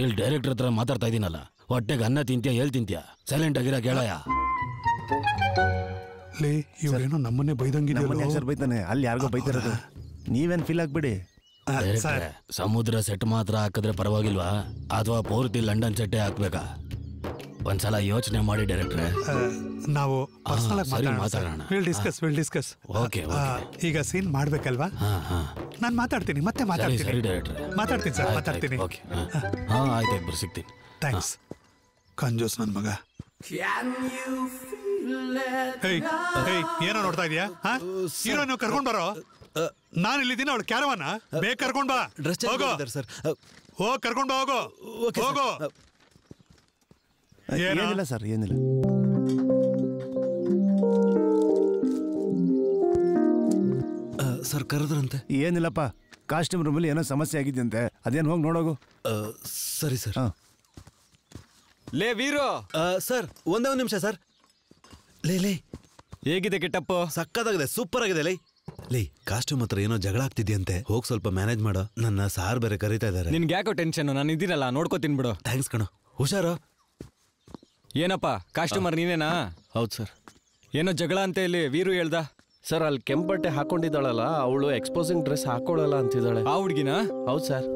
ಇಲ್ಲಿ ಡೈರೆಕ್ಟರ್ ಹತ್ರ ಮಾತಾಡ್ತಾ ಇದೀನಲ್ಲ, ಹೊಟ್ಟೆಗೆ ಅನ್ನ ತಿಂತ್ಯಾ ಹೇಳ್ ತಿಂತ್ಯಾ? ಸೈಲೆಂಟ್ ಆಗಿರ ಕೇಳಯ್ಯ. ಇವ್ರೇನೋ ನಮ್ಮನ್ನೇ ಬೈದಂಗಿದೆ ಸರ್. ಬೈತಾನೆ ಅಲ್ಲಿ, ಯಾರಿಗೋ ಬೈತಿರೋದು. ನೀವೇನ್ ಫೀಲ್ ಆಗ್ಬಿಡಿ. ಸಮುದ್ರ ಸೆಟ್ ಮಾತ್ರ ಹಾಕಿದ್ರೆ ಪರವಾಗಿಲ್ವಾ, ಅಥವಾ ಪೂರ್ತಿ ಲಂಡನ್ ಸೆಟ್ಟೇ ಹಾಕ್ಬೇಕಾ? ಒಂದ್ಸಲ ಯೋಚನೆ ಮಾಡಿ ಡೈರೆಕ್ಟ್ರೆ. ನಾವು ಮಾತಾಡೋಣ. ಡಿಸ್ಕಸ್. ಓಕೆ. ಈಗ ಸೀನ್ ಮಾಡ್ಬೇಕಲ್ವಾ? ನಾನು ಮಾತಾಡ್ತೀನಿ, ಮತ್ತೆ ಮಾತಾಡ್ತೀನಿ ಸರ್. ಮಾತಾಡ್ತೀನಿ. ಆಯ್ತು, ಇಬ್ರು ಸಿಗ್ತೀನಿ. ಥ್ಯಾಂಕ್ಸ್. ಕಂಜೂಸ್ ನನ್ ಮಗ. ಏನೋ ನೋಡ್ತಾ ಇದೀಯಾ? ಹೀರೋ ನೀವು ಕರ್ಕೊಂಡ್ ಬರೋ. ನಾನು ಇಲ್ಲಿದ್ದೀನಿ, ಅವಳು ಕ್ಯಾರವಾನ ಬೇಗ ಕರ್ಕೊಂಡ್ ಬಾ. ಹೋಗ್ ಕರ್ಕೊಂಡ್ ಬಾ. ಹೋಗೋ. ಏನಿಲ್ಲ ಸರ್, ಏನಿಲ್ಲ. ಸರ್ ಕರೆದ್ರಂತೆ. ಏನಿಲ್ಲಪ್ಪ, ಕಾಸ್ಟ್ಯೂಮ್ ರೂಮಲ್ಲಿ ಏನೋ ಸಮಸ್ಯೆ ಆಗಿದ್ದಂತೆ. ಅದೇನು ಹೋಗಿ ನೋಡೋಗು. ಸರಿ ಸರ್. ಲೇ ವೀರು. ಸರ್ ಒಂದೇ ಒಂದು ನಿಮಿಷ ಸರ್. ಲೇ ಹೇಗಿದೆ ಗೆಟಪ್? ಸಕ್ಕತ್ತಾಗಿದೆ, ಸೂಪರ್ ಆಗಿದೆ. ಲೇ ಕಾಸ್ಟ್ಯೂಮ್ ಹತ್ರ ಏನೋ ಜಗಳ ಆಗ್ತಿದ್ಯಂತೆ, ಹೋಗಿ ಸ್ವಲ್ಪ ಮ್ಯಾನೇಜ್ ಮಾಡೋ. ನನ್ನ ಸಾರ್ ಬೇರೆ ಕರೀತಾ ಇದಾರೆ. ನಿನ್ಗೆ ಯಾಕೋ ಟೆನ್ಷನ್? ನಾನು ಇದ್ದೀನಲ್ಲ, ನೋಡ್ಕೋತೀನಿ ಬಿಡು. ಥ್ಯಾಂಕ್ಸ್ ಕಣೋ. ಹುಷಾರು. ಏನಪ್ಪ ಕಾಸ್ಟ್ಯೂಮರ್ ನೀನೇನಾ? ಹೌದು ಸರ್. ಏನೋ ಜಗಳ ಅಂತ ಇಲ್ಲಿ ವೀರು ಹೇಳ್ದ ಸರ್. ಅಲ್ಲಿ ಕೆಂಪಟ್ಟೆ ಹಾಕೊಂಡಿದ್ದಾಳಲ್ಲ, ಅವಳು ಎಕ್ಸ್ಪೋಸಿಂಗ್ ಡ್ರೆಸ್ ಹಾಕೊಳ್ಳಲ್ಲ ಅಂತಿದ್ದಾಳೆ. ಆ ಹುಡ್ಗಿನ? ಹೌದು ಸರ್,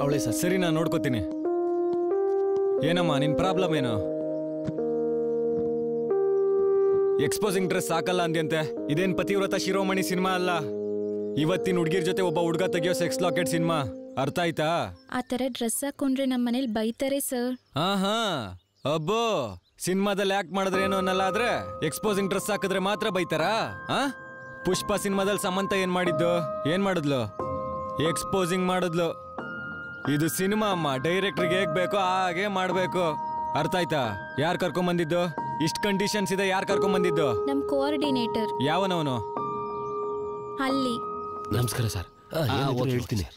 ಅವಳೇ ಸರ್. ಸರಿ, ನಾನು ನೋಡ್ಕೋತೀನಿ. ಏನಮ್ಮ ನಿನ್ ಪ್ರಾಬ್ಲಮ್ ಏನು? ಎಕ್ಸ್ಪೋಸಿಂಗ್ ಡ್ರೆಸ್ ಹಾಕಲ್ಲ ಅಂದ್ಯಂತೆ. ಇದೇನ್ ಪತಿವ್ರತ ಶಿರೋಮಣಿ ಸಿನಿಮಾ ಅಲ್ಲ. ಇವತ್ತಿನ ಹುಡ್ಗಿರ್ ಜೊತೆ ಒಬ್ಬ ಹುಡ್ಗ ತೆಗಿಯೋ ಸೆಕ್ಸ್ ಲಾಕೆಟ್ ಸಿನಿಮಾ. ಅರ್ಥ ಆಯ್ತಾ? ಆ ತರ ಡ್ರೆಸ್ ಹಾಕೊಂಡ್ರೆ ನಮ್ಮ ಮನೇಲಿ ಬೈತಾರೆ ಸರ್. ಅಬ್ಬೋ, ಸಿನಿಮಾದಲ್ಲಿ ಆಕ್ಟ್ ಮಾಡಿದ್ರೆ ಏನು ಅನ್ನಲ್ಲ, ಆದ್ರೆ ಎಕ್ಸ್ಪೋಸಿಂಗ್ ಡ್ರೆಸ್ ಹಾಕಿದ್ರೆ ಮಾತ್ರ ಬೈತಾರಾ? ಪುಷ್ಪ ಸಿನಿಮಾದಲ್ಲಿ ಸಮಂತ ಏನ್ ಮಾಡಿದ್ಲು? ಎಕ್ಸ್ಪೋಸಿಂಗ್ ಮಾಡಿದ್ಲು. ಇದು ಸಿನಿಮಾ ಅಮ್ಮ, ಡೈರೆಕ್ಟರ್ಗೆ ಹೇಗ್ ಬೇಕೋ ಹಾಗೆ ಮಾಡ್ಬೇಕು. ಅರ್ಥ ಆಯ್ತಾ? ಯಾರು ಕರ್ಕೊಂಡ್ ಬಂದಿದ್ದು? ಇಷ್ಟ ಕಂಡೀಷನ್ಸ್ ಇದೆ, ಯಾರು ಕರ್ಕೊಂಡ್ ಬಂದಿದ್ದು? ನಮ್ ಕೋಆರ್ಡಿನೇಟರ್. ಯಾವನವನು? ಅಲ್ಲಿ. ನಮಸ್ಕಾರ ಸರ್. ಹೇಳ್ತೀನಿ.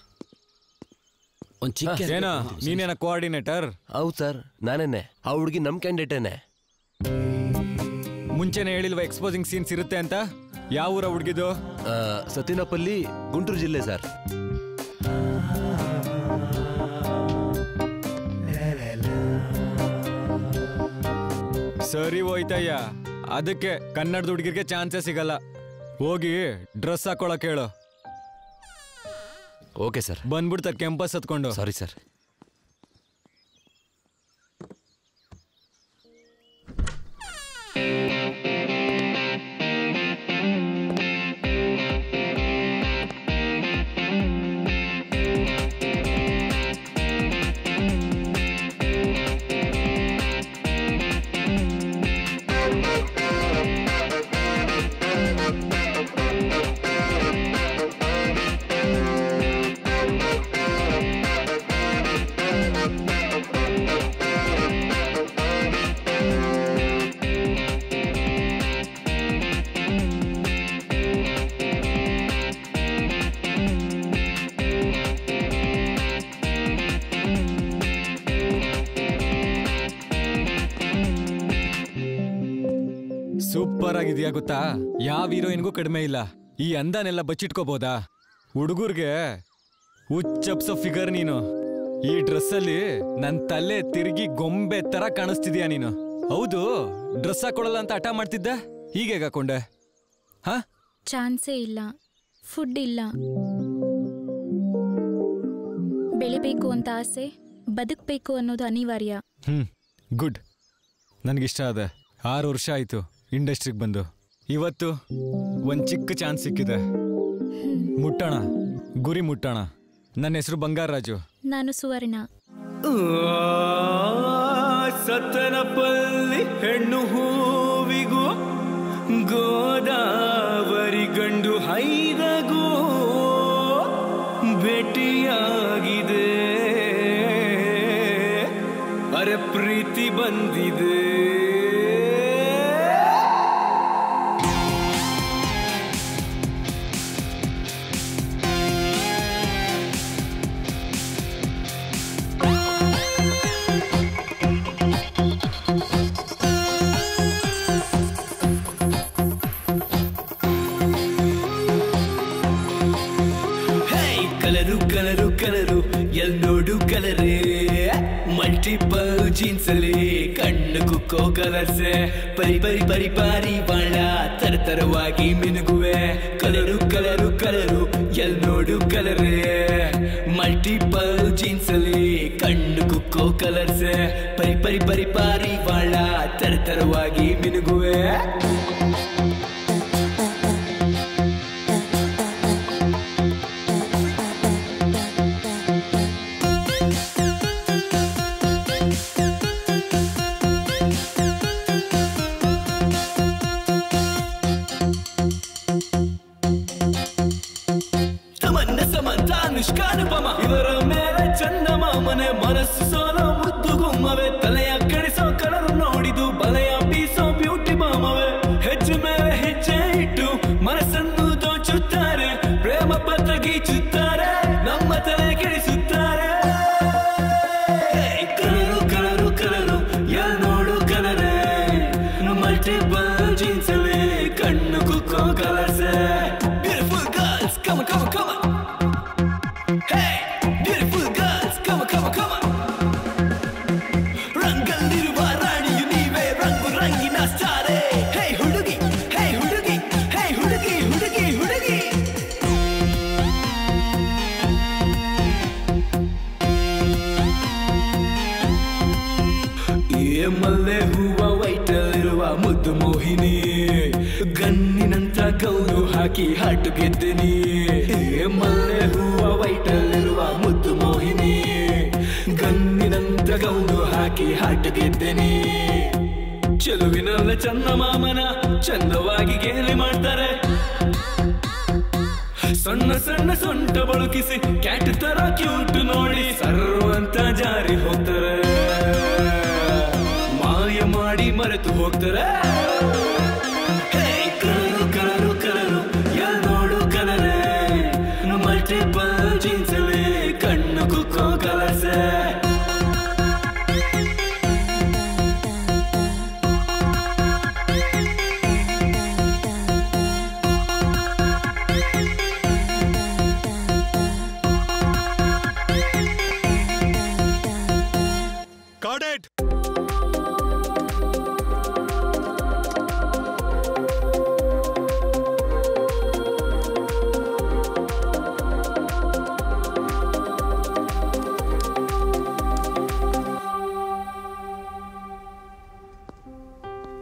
ಒಂದ್ ಚಿಕ್ಕ ಏನೋ ನೀನೇನ ಕೋಆರ್ಡಿನೇಟರ್? ಹೌದು ಸರ್, ನಾನೇನೆ. ಆ ಹುಡುಗಿ ನಮ್ ಕ್ಯಾಂಡಿಡೇಟೇನೆ. ಮುಂಚೆನೆ ಹೇಳಿಲ್ವಾ ಎಕ್ಸ್ಪೋಸಿಂಗ್ ಸೀನ್ಸ್ ಇರುತ್ತೆ ಅಂತ? ಯಾವ ಊರ ಹುಡುಗಿದು? ಸತಿನಪಲ್ಲಿ, ಗುಂಟೂರು ಜಿಲ್ಲೆ ಸರ್. ಸರಿ ಹೋಯ್ತಯ್ಯ, ಅದಕ್ಕೆ ಕನ್ನಡದ ಹುಡುಗಿರ್ಗೆ ಚಾನ್ಸೇ ಸಿಗಲ್ಲ. ಹೋಗಿ ಡ್ರೆಸ್ ಹಾಕೊಳಕ್ ಹೇಳು. Okay sir. ಬಂದ್ಬಿಡ್ತ ಕೆಂಪಸ್ ಹತ್ಕೊಂಡು. Sorry sir. ಸೂಪರ್ ಆಗಿದ್ಯಾ ಗೊತ್ತಾ? ಯಾವ ಹೀರೋಯಿನ್ಗೂ ಕಡಿಮೆ ಇಲ್ಲ. ಈ ಅಂದನೆಲ್ಲ ಬಚ್ಚಿಟ್ಕೋಬೋದಾ? ಹುಡುಗರ್ಗೆ ಹುಚ್ಚಪ್ಸೋ ಫಿಗರ್ ನೀನು. ಈ ಡ್ರೆಸ್ಸಲ್ಲಿ ನನ್ ತಲೆ ತಿರುಗಿ ಗೊಂಬೆ ತರ ಕಾಣಿಸ್ತಿದ್ಯಾ ನೀನು. ಹೌದು, ಡ್ರೆಸ್ ಹಾಕೊಳಲ್ಲ ಅಂತ ಹಠ ಮಾಡ್ತಿದ್ದ, ಹೀಗೆ ಹಾಕೊಂಡೆ? ಹಾ, ಚಾನ್ಸೇ ಇಲ್ಲ, ಫುಡ್ ಇಲ್ಲ. ಬೆಳಿಬೇಕು ಅಂತ ಆಸೆ, ಬದುಕಬೇಕು ಅನ್ನೋದು ಅನಿವಾರ್ಯ. ಗುಡ್. ನನಗಿಷ್ಟ ಅದ. 6 ವರ್ಷ ಆಯ್ತು ಇಂಡಸ್ಟ್ರಿಗೆ ಬಂದು. ಇವತ್ತು ಒಂದ್ ಚಿಕ್ಕ ಚಾನ್ಸ್ ಸಿಕ್ಕಿದೆ. ಮುಟ್ಟೋಣ, ಗುರಿ ಮುಟ್ಟೋಣ. ನನ್ನ ಹೆಸರು ಬಂಗಾರರಾಜು. ನಾನು ಸುವರ್ಣ. ಸತ್ತನಪಲ್ಲಿ ಹೆಣ್ಣು ಹೂವಿಗೂ ಗೋದಾವರಿ ಗಂಡು ಹೈದಗೂ ಭೇಟಿಯಾಗಿದೆ. ಅರೆ ಪ್ರೀತಿ ಬಂದಿದೆ. ಕಲರು ಎಲ್ ನೋಡು ಕಲರೇ, ಮಲ್ಟಿಪಲ್ ಜೀನ್ಸ್ ಅಲ್ಲಿ ಕಣ್ಣು ಕುಕ್ಕೋ ಕಲರ್ಸೆ. ಪರಿ ಪರಿ ಪರಿ ಪಾರಿ ಬಾಳ ತರತರವಾಗಿ ಮಿನುಗುವೆ. ಕಲರು ಕಲರು ಕಲರು ಎಲ್ ನೋಡು ಕಲರೇ, ಮಲ್ಟಿಪಲ್ ಜೀನ್ಸ್ ಅಲ್ಲಿ ಕಣ್ಣು ಕುಕ್ಕೋ ಕಲರ್ಸೆ. ಪರಿ ಪರಿ ಪರಿ ಪಾರಿ ಬಾಳ ತರತರವಾಗಿ ಮಿನುಗುವೆ. ಇವರ ಮೇಲೆ ಚಂದಮಾಮನೆ ಮನಸ್ಸು ಸೋಲೋ ಮುದ್ದು ಗುಮ್ಮವೆ. ತಲೆಯ ಕಡಿಸೋ ಕಲರು ನೋಡಿದು ಬಲೆಯ ಬೀಸೋ ಬ್ಯೂಟಿ ಮಾಮವೆ. ಹೆಜ್ಜೆ ಮೇಲೆ ಹೆಜ್ಜೆ ಇಟ್ಟು ಮನಸ್ಸನ್ನು ದೋಚುತ್ತಾರೆ, ಪ್ರೇಮ ಪತ್ರ ಗೀಚುತ್ತಾರೆ, ನಮ್ಮ ತಲೆ ಕೆಡಿಸುತ್ತಾರೆ. ಕಲರು ಕಲರು ಕಲರು ಎಲ್ ನೋಡು ಕಲರೇ, ಮಲ್ಟಿಪಲ್ ಜೀನ್ಸ್ ಅಲ್ಲಿ ಕಣ್ಣು ಕುಕ್ಕೋ ಕಲರ್ಸೆ. Beautiful girls come come come. ರಂಗಲ್ಲಿರುವ ರಾಣಿಯು ನೀವೇ, ರಂಗು ರಂಗಿನ ಸ್ಟಾರೇ. ಹೇ ಹುಡುಗಿ, ಹೇ ಹುಡುಗಿ, ಹೇ ಹುಡುಗಿ ಹುಡುಗಿ ಹುಡುಗಿ. ಏ ಮಲ್ಲೆ ಹೂವ ವೈಟಲ್ಲಿರುವ ಮುದ್ದು ಮೋಹಿನಿ, ಗನ್ನಿನಂತ ಗೌರು ಹಾಕಿ ಹಾಟು ಗೆದ್ದಿನಿ. ಏ ಮಲ್ಲೆ ಹೂವ ವೈಟಲ್ಲಿರುವ ಮುದ್ದು ಮೋಹಿನಿ, ಗನ್ನಿನಂತ ಗೌರು ಹಾಕಿ ಹಾಟು ಗೆದ್ದಿನಿ. ಚೆಲುವಿನಲ್ಲ ಚಂದಮಾಮನ ಚಂದವಾಗಿ ಗೇಲಿ ಮಾಡ್ತಾರೆ. ಸಣ್ಣ ಸಣ್ಣ ಸೊಂಟ ಬಳುಕಿಸಿ ಕ್ಯಾಟ್ ತರ ಕ್ಯೂಟ್ ನೋಡಿ ಸರ್ವಂತ ಜಾರಿ ಹೋಗ್ತಾರೆ. ಮಾಯ ಮಾಡಿ ಮರೆತು ಹೋಗ್ತಾರೆ. ಕಲರು ಕಲರು ಕಲರು ಎಲ್ ನೋಡು ಕಲರೇ, ಮಲ್ಟಿಪಲ್ ಜೀನ್ಸ್ ಅಲ್ಲಿ ಕಣ್ಣು ಕುಕ್ಕೋ ಕಲರ್ಸೆ.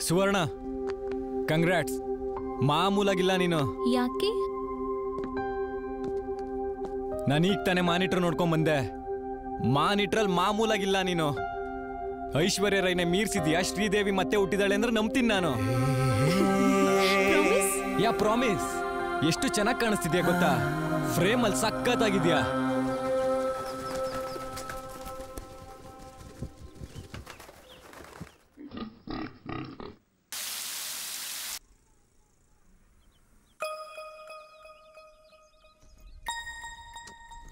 ಸುವರ್ಣ ಕಂಗ್ರಾಟ್ಸ್. ಮಾಮೂಲಾಗಿಲ್ಲ ನೀನು. ಯಾಕೆ? ನಾನೀಗ ತಾನೇ ಮಾನಿಟ್ರ್ ನೋಡ್ಕೊಂಡ್ ಬಂದೆ. ಮಾನಿಟ್ರಲ್ಲಿ ಮಾಮೂಲಾಗಿಲ್ಲ ನೀನು. ಐಶ್ವರ್ಯ ರೈನ ಮೀರ್ಸಿದ್ಯಾ. ಶ್ರೀದೇವಿ ಮತ್ತೆ ಹುಟ್ಟಿದಾಳೆ ಅಂದ್ರೆ ನಂಬ್ತೀನಿ ನಾನು. ಯಾ ಪ್ರಾಮಿಸ್. ಎಷ್ಟು ಚೆನ್ನಾಗಿ ಕಾಣಿಸ್ತಿದ್ಯಾ ಗೊತ್ತಾ? ಫ್ರೇಮ್ ಅಲ್ಲಿ ಸಖತ್ತಾಗಿದ್ಯಾ.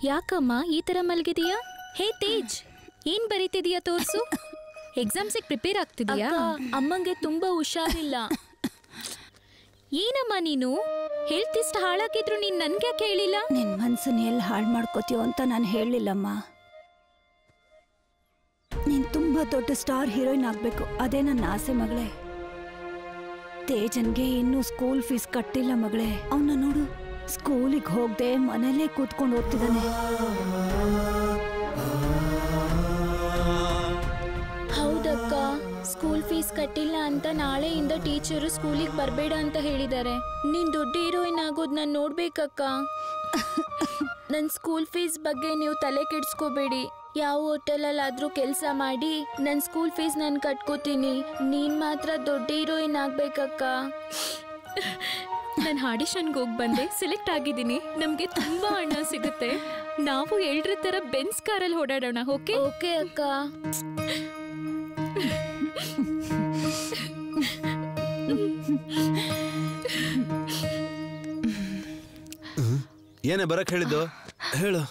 ಯಾಕಮ್ಮ ಈ ತರ ಮಲಗಿದೀಯಾ? ಹೇ ತೇಜ್, ಏನ್ ಬರೀತಿದೀಯಾ ತೋರ್ಸು. ಎಕ್ಸಾಮ್ಸಿಗೆ ಪ್ರಿಪೇರ್ ಆಗ್ತಿದೀಯಾ? ಅಮ್ಮಂಗೆ ತುಂಬಾ ಹುಷಾರಿಲ್ಲ. ಏನಮ್ಮ ನೀನು ಹೆಲ್ತ್ ಇಷ್ಟ ಹಾಳಾಗಿದ್ರು ನೀನ್ ನನ್ಗೆ ಯಾಕೆ ಹೇಳಿಲ್ಲ? ನಿನ್ ಮನ್ಸನ್ನ ಎಲ್ಲಿ ಹಾಳು ಮಾಡ್ಕೋತೀಯೋ ಅಂತ ನಾನು ಹೇಳಿಲ್ಲಮ್ಮ. ನೀನ್ ತುಂಬಾ ದೊಡ್ಡ ಸ್ಟಾರ್ ಹೀರೋಯಿನ್ ಆಗ್ಬೇಕು, ಅದೇ ನನ್ನ ಆಸೆ ಮಗಳೇ. ತೇಜನ್ಗೆ ಇನ್ನೂ ಸ್ಕೂಲ್ ಫೀಸ್ ಕಟ್ಟಿಲ್ಲ ಮಗಳೇ. ಅವನ್ನ ನೋಡು, ಸ್ಕೂಲಿಗೆ ಹೋಗದೆ ಮನೇಲೇ ಕೂತ್ಕೊಂಡು ಓದ್ತಿದ್ದಾನೆ. ಹೌದಕ್ಕ, ಸ್ಕೂಲ್ ಫೀಸ್ ಕಟ್ಟಿಲ್ಲ ಅಂತ ನಾಳೆಯಿಂದ ಟೀಚರು ಸ್ಕೂಲಿಗೆ ಬರಬೇಡ ಅಂತ ಹೇಳಿದ್ದಾರೆ. ನೀನ್ ದೊಡ್ಡ ಹೀರೋಯಿನ್ ಆಗೋದು ನಾನು ನೋಡ್ಬೇಕಕ್ಕ. ನನ್ನ ಸ್ಕೂಲ್ ಫೀಸ್ ಬಗ್ಗೆ ನೀವು ತಲೆ ಕೆಡ್ಸ್ಕೋಬೇಡಿ. ಯಾವ ಹೋಟೆಲಲ್ಲಾದ್ರೂ ಕೆಲಸ ಮಾಡಿ ನನ್ನ ಸ್ಕೂಲ್ ಫೀಸ್ ನಾನು ಕಟ್ಕೋತೀನಿ. ನೀನ್ ಮಾತ್ರ ದೊಡ್ಡ ಹೀರೋಯಿನ್ ಆಗ್ಬೇಕಕ್ಕ. ನಾನು ಆಡಿಷನ್ಗೆ ಹೋಗಿ ಬಂದೆ, ಸೆಲೆಕ್ಟ್ ಆಗಿದ್ದೀನಿ. ನಮ್ಗೆ ತುಂಬಾ ಹಣ ಸಿಗುತ್ತೆ. ನಾವು ಎಲ್ರ ತರ ಬೆನ್ಸ್ ಕಾರಲ್ಲಿ ಓಡಾಡೋಣ. ಓಕೆ? ಓಕೆ ಅಕ್ಕ. ಏನೇ ಬರಕ್ ಹೇಳಿದ್ದು? ಹೇಳು.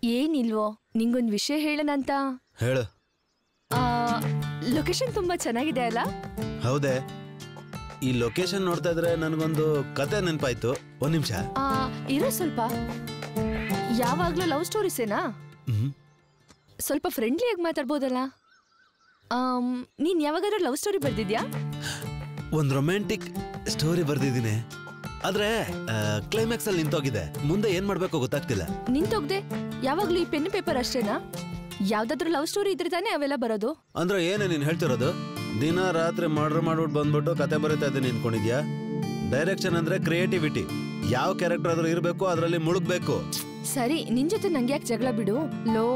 ಏನಿಲ್ವೋ, ನಿಂಗೊಂದು ವಿಷಯ ಹೇಳನಂತ. ಹೇಳು. ಲೊಕೇಶನ್ ತುಂಬಾ ಚೆನ್ನಾಗಿದೆ ಅಲ್ಲ? ಹೌದೇ? ಈ ಲೊಕೇಶನ್ ನೋಡ್ತಾ ಇದ್ರೆ ನನಗೊಂದು ಕತೆ ನೆನಪಾಯ್ತು. ಒಂದ್ ನಿಮಿಷ ಇರೋ. ಸ್ವಲ್ಪ ಯಾವಾಗ್ಲೂ ಲವ್ ಸ್ಟೋರೀಸೇನಾ? ಸ್ವಲ್ಪ ಫ್ರೆಂಡ್ಲಿಯಾಗಿ ಮಾತಾಡ್ಬೋದಲ್ಲ. ನೀನ್ ಯಾವಾಗಾದ್ರೂ ಲವ್ ಸ್ಟೋರಿ ಬರ್ದಿದ್ಯಾ? ಒಂದ್ ರೊಮ್ಯಾಂಟಿಕ್ ಸ್ಟೋರಿ ಬರ್ದಿದ್ದೀನಿ, ಆದ್ರೆ ಕ್ಲೈಮ್ಯಾಕ್ಸ್ ಅಲ್ಲಿ ನಿಂತೋಗಿದೆ. ಮುಂದೆ ಏನ್ ಮಾಡ್ಬೇಕು ಗೊತ್ತಾಗ್ತಿಲ್ಲ. ನಿಂತೋಗ್ದೆ? ಯಾವಾಗ್ಲೂ ಈ ಪೆನ್ ಪೇಪರ್ ಅಷ್ಟೇನಾ? ಯಾವ್ದಾದ್ರು ಲವ್ ಸ್ಟೋರಿ ಇದ್ರೆ ತಾನೇ ಅವೆಲ್ಲ ಬರೋದು. ಅಂದ್ರೆ ಏನೇ ನೀನ್ ಹೇಳ್ತಿರೋದು? ದಿನ ರಾತ್ರಿ ಮರ್ಡರ್ ಮಾಡ್ಬಿಟ್ಟು ಬಂದ್ಬಿಟ್ಟು ಕತೆ ಬರೀತಾ ಇದ್ದೀನಿ ಅನ್ಕೊಂಡಿದ್ಯಾ? ಡೈರೆಕ್ಷನ್ ಅಂದ್ರೆ ಕ್ರಿಯೇಟಿವಿಟಿ. ಯಾವ ಕ್ಯಾರೆಕ್ಟರ್ ಆದ್ರೂ ಇರ್ಬೇಕು, ಅದ್ರಲ್ಲಿ ಮುಳುಗ್ಬೇಕು. ಸರಿ, ನಿನ್ ಜೊತೆ ನಂಗೆ ಯಾಕೆ ಜಗಳ ಬಿಡು. ಲೋ,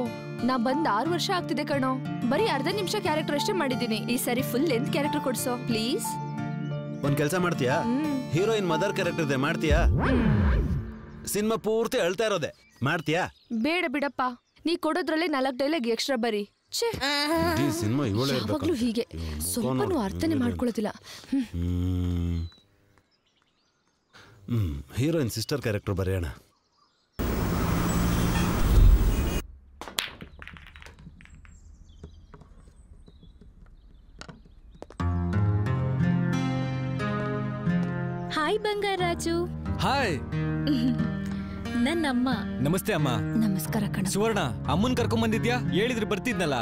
ನಾ ಬಂದ್ 6 ವರ್ಷ ಆಗ್ತಿದೆ ಕಣೋ. ಬರೀ ಅರ್ಧ ನಿಮಿಷ ಕ್ಯಾರೆಕ್ಟರ್ ಅಷ್ಟೇ ಮಾಡಿದ್ದೀನಿ. ಈ ಸರಿ ಫುಲ್ ಲೆಂತ್ ಕ್ಯಾರೆಕ್ಟರ್ ಕೊಡ್ಸೋ ಪ್ಲೀಸ್. ಒಂದ್ ಕೆಲ್ಸ ಮಾಡ್ತೀಯಾ? ಹೀರೋಯಿನ್ ಮದರ್ ಕ್ಯಾರೆಕ್ಟರ್ ಇದೆ, ಮಾಡ್ತೀಯಾ? ಸಿನಿಮಾ ಪೂರ್ತಿ ಅಳ್ತಾ ಇರೋದೆ, ಮಾಡ್ತೀಯಾ? ಬೇಡ ಬಿಡಪ್ಪ, ನೀ ಕೊಡೋದ್ರಲ್ಲೇ 4 ಡೈಲಾಗ್ ಎಕ್ಸ್ಟ್ರಾ ಬರೀ. ಯಾವಾಗ್ಲೂ ಹೀಗೆ, ಸ್ವಲ್ಪನೂ ಅರ್ಥನೇ ಮಾಡ್ಕೊಳ್ಳೋದಿಲ್ಲ. ಹೀರೋಯಿನ್ ಸಿಸ್ಟರ್ ಕ್ಯಾರೆಕ್ಟರ್ ಬರೆಯೋಣ. ಹಾಯ್ ಬಂಗಾರಾಜು. ಹಾಯ್. ನನ್ನಮ್ಮ. ನಮಸ್ತೆ ಅಮ್ಮ. ನಮಸ್ಕಾರ ಕಣ. ಸುವರ್ಣ, ಅಮ್ಮನ್ ಕರ್ಕೊಂಡ್ ಬಂದಿದ್ಯಾ? ಹೇಳಿದ್ರೆ ಬರ್ತಿದ್ನಲ್ಲ.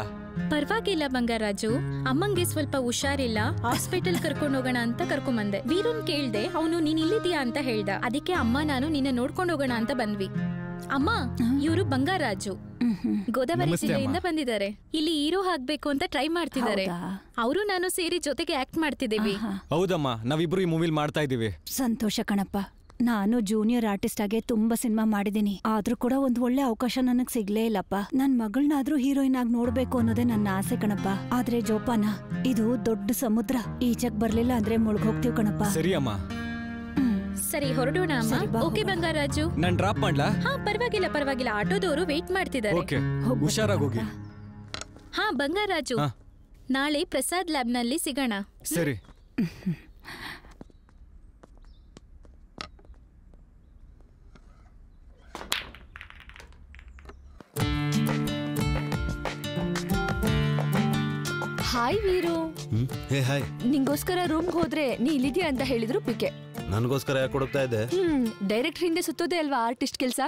ಪರವಾಗಿಲ್ಲ ಬಂಗಾರಾಜು, ಅಮ್ಮಂಗೆ ಸ್ವಲ್ಪ ಹುಷಾರಿಲ್ಲ, ಹಾಸ್ಪಿಟಲ್ ಕರ್ಕೊಂಡು ಹೋಗೋಣ ಅಂತ ಕರ್ಕೊಂಡ್ ಬಂದೆ. ವೀರನ್ ಕೇಳ್ದೆ, ಅವನು ನೀನ್ ಇಲ್ಲಿದ್ಯಾ ಅಂತ ಹೇಳ್ದ. ಅದಕ್ಕೆ ಅಮ್ಮ ನಾನು ನಿನ್ನ ನೋಡ್ಕೊಂಡು ಹೋಗೋಣ ಅಂತ ಬಂದ್ವಿ. ಅಮ್ಮ, ಇವರು ಬಂಗಾರಾಜು, ಗೋದಾವರಿ ಜಿಲ್ಲೆಯಿಂದ ಬಂದಿದ್ದಾರೆ. ಇಲ್ಲಿ ಹೀರೋ ಆಗ್ಬೇಕು ಅಂತ ಟ್ರೈ ಮಾಡ್ತಿದ್ದಾರೆ. ಅವರು ನಾನು ಸೇರಿ ಜೊತೆಗೆ ಆಕ್ಟ್ ಮಾಡ್ತಿದ್ದೀವಿ. ಹೌದಮ್ಮ, ನಾವಿಬ್ರು ಈ ಮೂವಿಲ್ ಮಾಡ್ತಾ ಇದೀವಿ. ಸಂತೋಷ ಕಣಪ್ಪ. ನಾನು ಜೂನಿಯರ್ ಆರ್ಟಿಸ್ಟ್ ಆಗಿ ತುಂಬಾ ಸಿನಿಮಾ ಮಾಡಿದೀನಿ, ಆದ್ರೂ ಕೂಡ ಒಂದ್ ಒಳ್ಳೆ ಅವಕಾಶ ನನಗ್ ಸಿಗ್ಲೇ ಇಲ್ಲಪ್ಪ. ನನ್ ಮಗಳನ್ನಾದ್ರೂ ಹೀರೋಯಿನ್ ಆಗಿ ನೋಡ್ಬೇಕು ಅನ್ನೋದೇ ನನ್ನ ಆಸೆ ಕಣಪ್ಪ. ಆದ್ರೆ ಜೋಪಾನ, ಇದು ದೊಡ್ಡ ಸಮುದ್ರ, ಈಚಕ್ ಬರ್ಲಿಲ್ಲ ಅಂದ್ರೆ ಮುಳುಗೋಗ್ತೀವಿ ಕಣಪ್ಪ. ಸರಿ ಅಮ್ಮ. ಸರಿ, ಹೊರಡೋಣ ಅಮ್ಮ. ಓಕೆ ಬಂಗಾರಾಜು, ನಾನ್ ಡ್ರಾಪ್ ಮಾಡ್ಲಾ? ಹಾ, ಪರವಾಗಿಲ್ಲ ಪರವಾಗಿಲ್ಲ, ಆಟೋದವರು ವೇಟ್ ಮಾಡ್ತಿದ್ದಾರೆ. ಓಕೆ, ಹುಷಾರಾಗಿ ಹೋಗಿ. ಹಾ ಬಂಗಾರಾಜು, ನಾಳೆ ಪ್ರಸಾದ್ ಲ್ಯಾಬ್ ನಲ್ಲಿ ಸಿಗೋಣ. ಸರಿ. ಹಾಯ್ ವೀರು. Hey hi. ನಿಂಗೋಸ್ಕರ ರೂಮ್ಗೆ ಹೋದ್ರೆ ನೀ ಇಲ್ಲಿದ್ಯಾ ಅಂತ ಹೇಳಿದ್ರು ಪಿಕೆ. ನನ್ಗೋಸ್ಕರ ಯಾಕೆ ಹುಡುಕ್ತಾ ಇದ್ದೆ? ಡೈರೆಕ್ಟರ್ ಹಿಂದೆ ಸುತ್ತೋದೇ ಅಲ್ವಾ ಆರ್ಟಿಸ್ಟ್ ಕೆಲ್ಸ.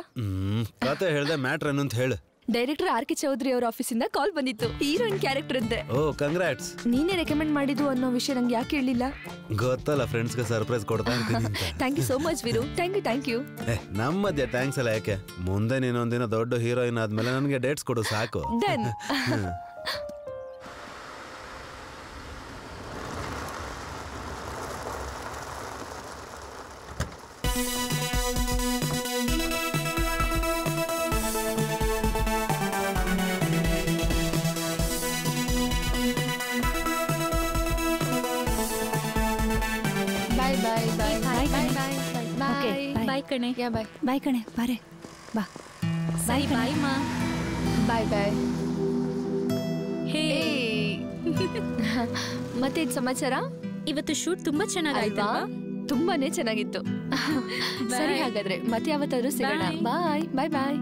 ಕತೆ ಹೇಳ್ದೆ, ಮ್ಯಾಟ್ರ್ ಏನು ಅಂತ ಹೇಳು. ಡೈರೆಕ್ಟರ್ ಆರ್ ಕೆ ಚೌಧರಿ ಅವ್ರ ಆಫೀಸಿಂದ ಕಾಲ್ ಬಂದಿತ್ತು, ಹೀರೋಯಿನ್ ಕ್ಯಾರೆಕ್ಟರ್ ಅಂತೆ. ಓ ಕಂಗ್ರಾಟ್ಸ್. ನೀನೇ ರೆಕಮೆಂಡ್ ಮಾಡಿದ್ದು ಅನ್ನೋ ವಿಷಯ ನಂಗೆ ಯಾಕೆ ಹೇಳಿಲ್ಲ? ಗೊತ್ತಲ್ಲ, ಫ್ರೆಂಡ್ಸ್ಗೆ ಸರ್ಪ್ರೈಸ್ ಕೊಡ್ತಾ ಇರ್ತೀನಿ ಅಂತ. Thank you so much Veeru. Thank you. ನಮ್ಮ ಮಧ್ಯೆ ಥ್ಯಾಂಕ್ಸ್ ಎಲ್ಲ ಯಾಕೆ? ಮುಂದೆ ನೀನೊಂದಿನ ದೊಡ್ಡ ಹೀರೋಯಿನ್ ಆದ್ಮೇಲೆ ನನಗೆ ಡೇಟ್ಸ್ ಕೊಡು ಸಾಕು. ಡನ್. ಬಾಯ್ ಕಣೆ. ಯಾ ಬಾಯ್. ಬಾಯ್ ಕಣೆ ಬಾರೆ ಬಾ. ಸರಿ ಬಾಯ್ ಮಾ. ಬಾಯ್ ಬಾಯ್. ಹೇ ಮತ್ತೆ ಸಮಾಚಾರ? ಇವತ್ತು ಶೂಟ್ ತುಂಬಾ ಚೆನ್ನಾಗಾಯ್ತಾ? ತುಂಬಾನೇ ಚೆನ್ನಾಗಿತ್ತು. ಸರಿ ಹಾಗಾದ್ರೆ ಮತ್ತೆ ಯಾವತ್ತಾದ್ರೂ ಸಿಗೋಣ. ಬಾಯ್ ಬಾಯ್ ಬಾಯ್.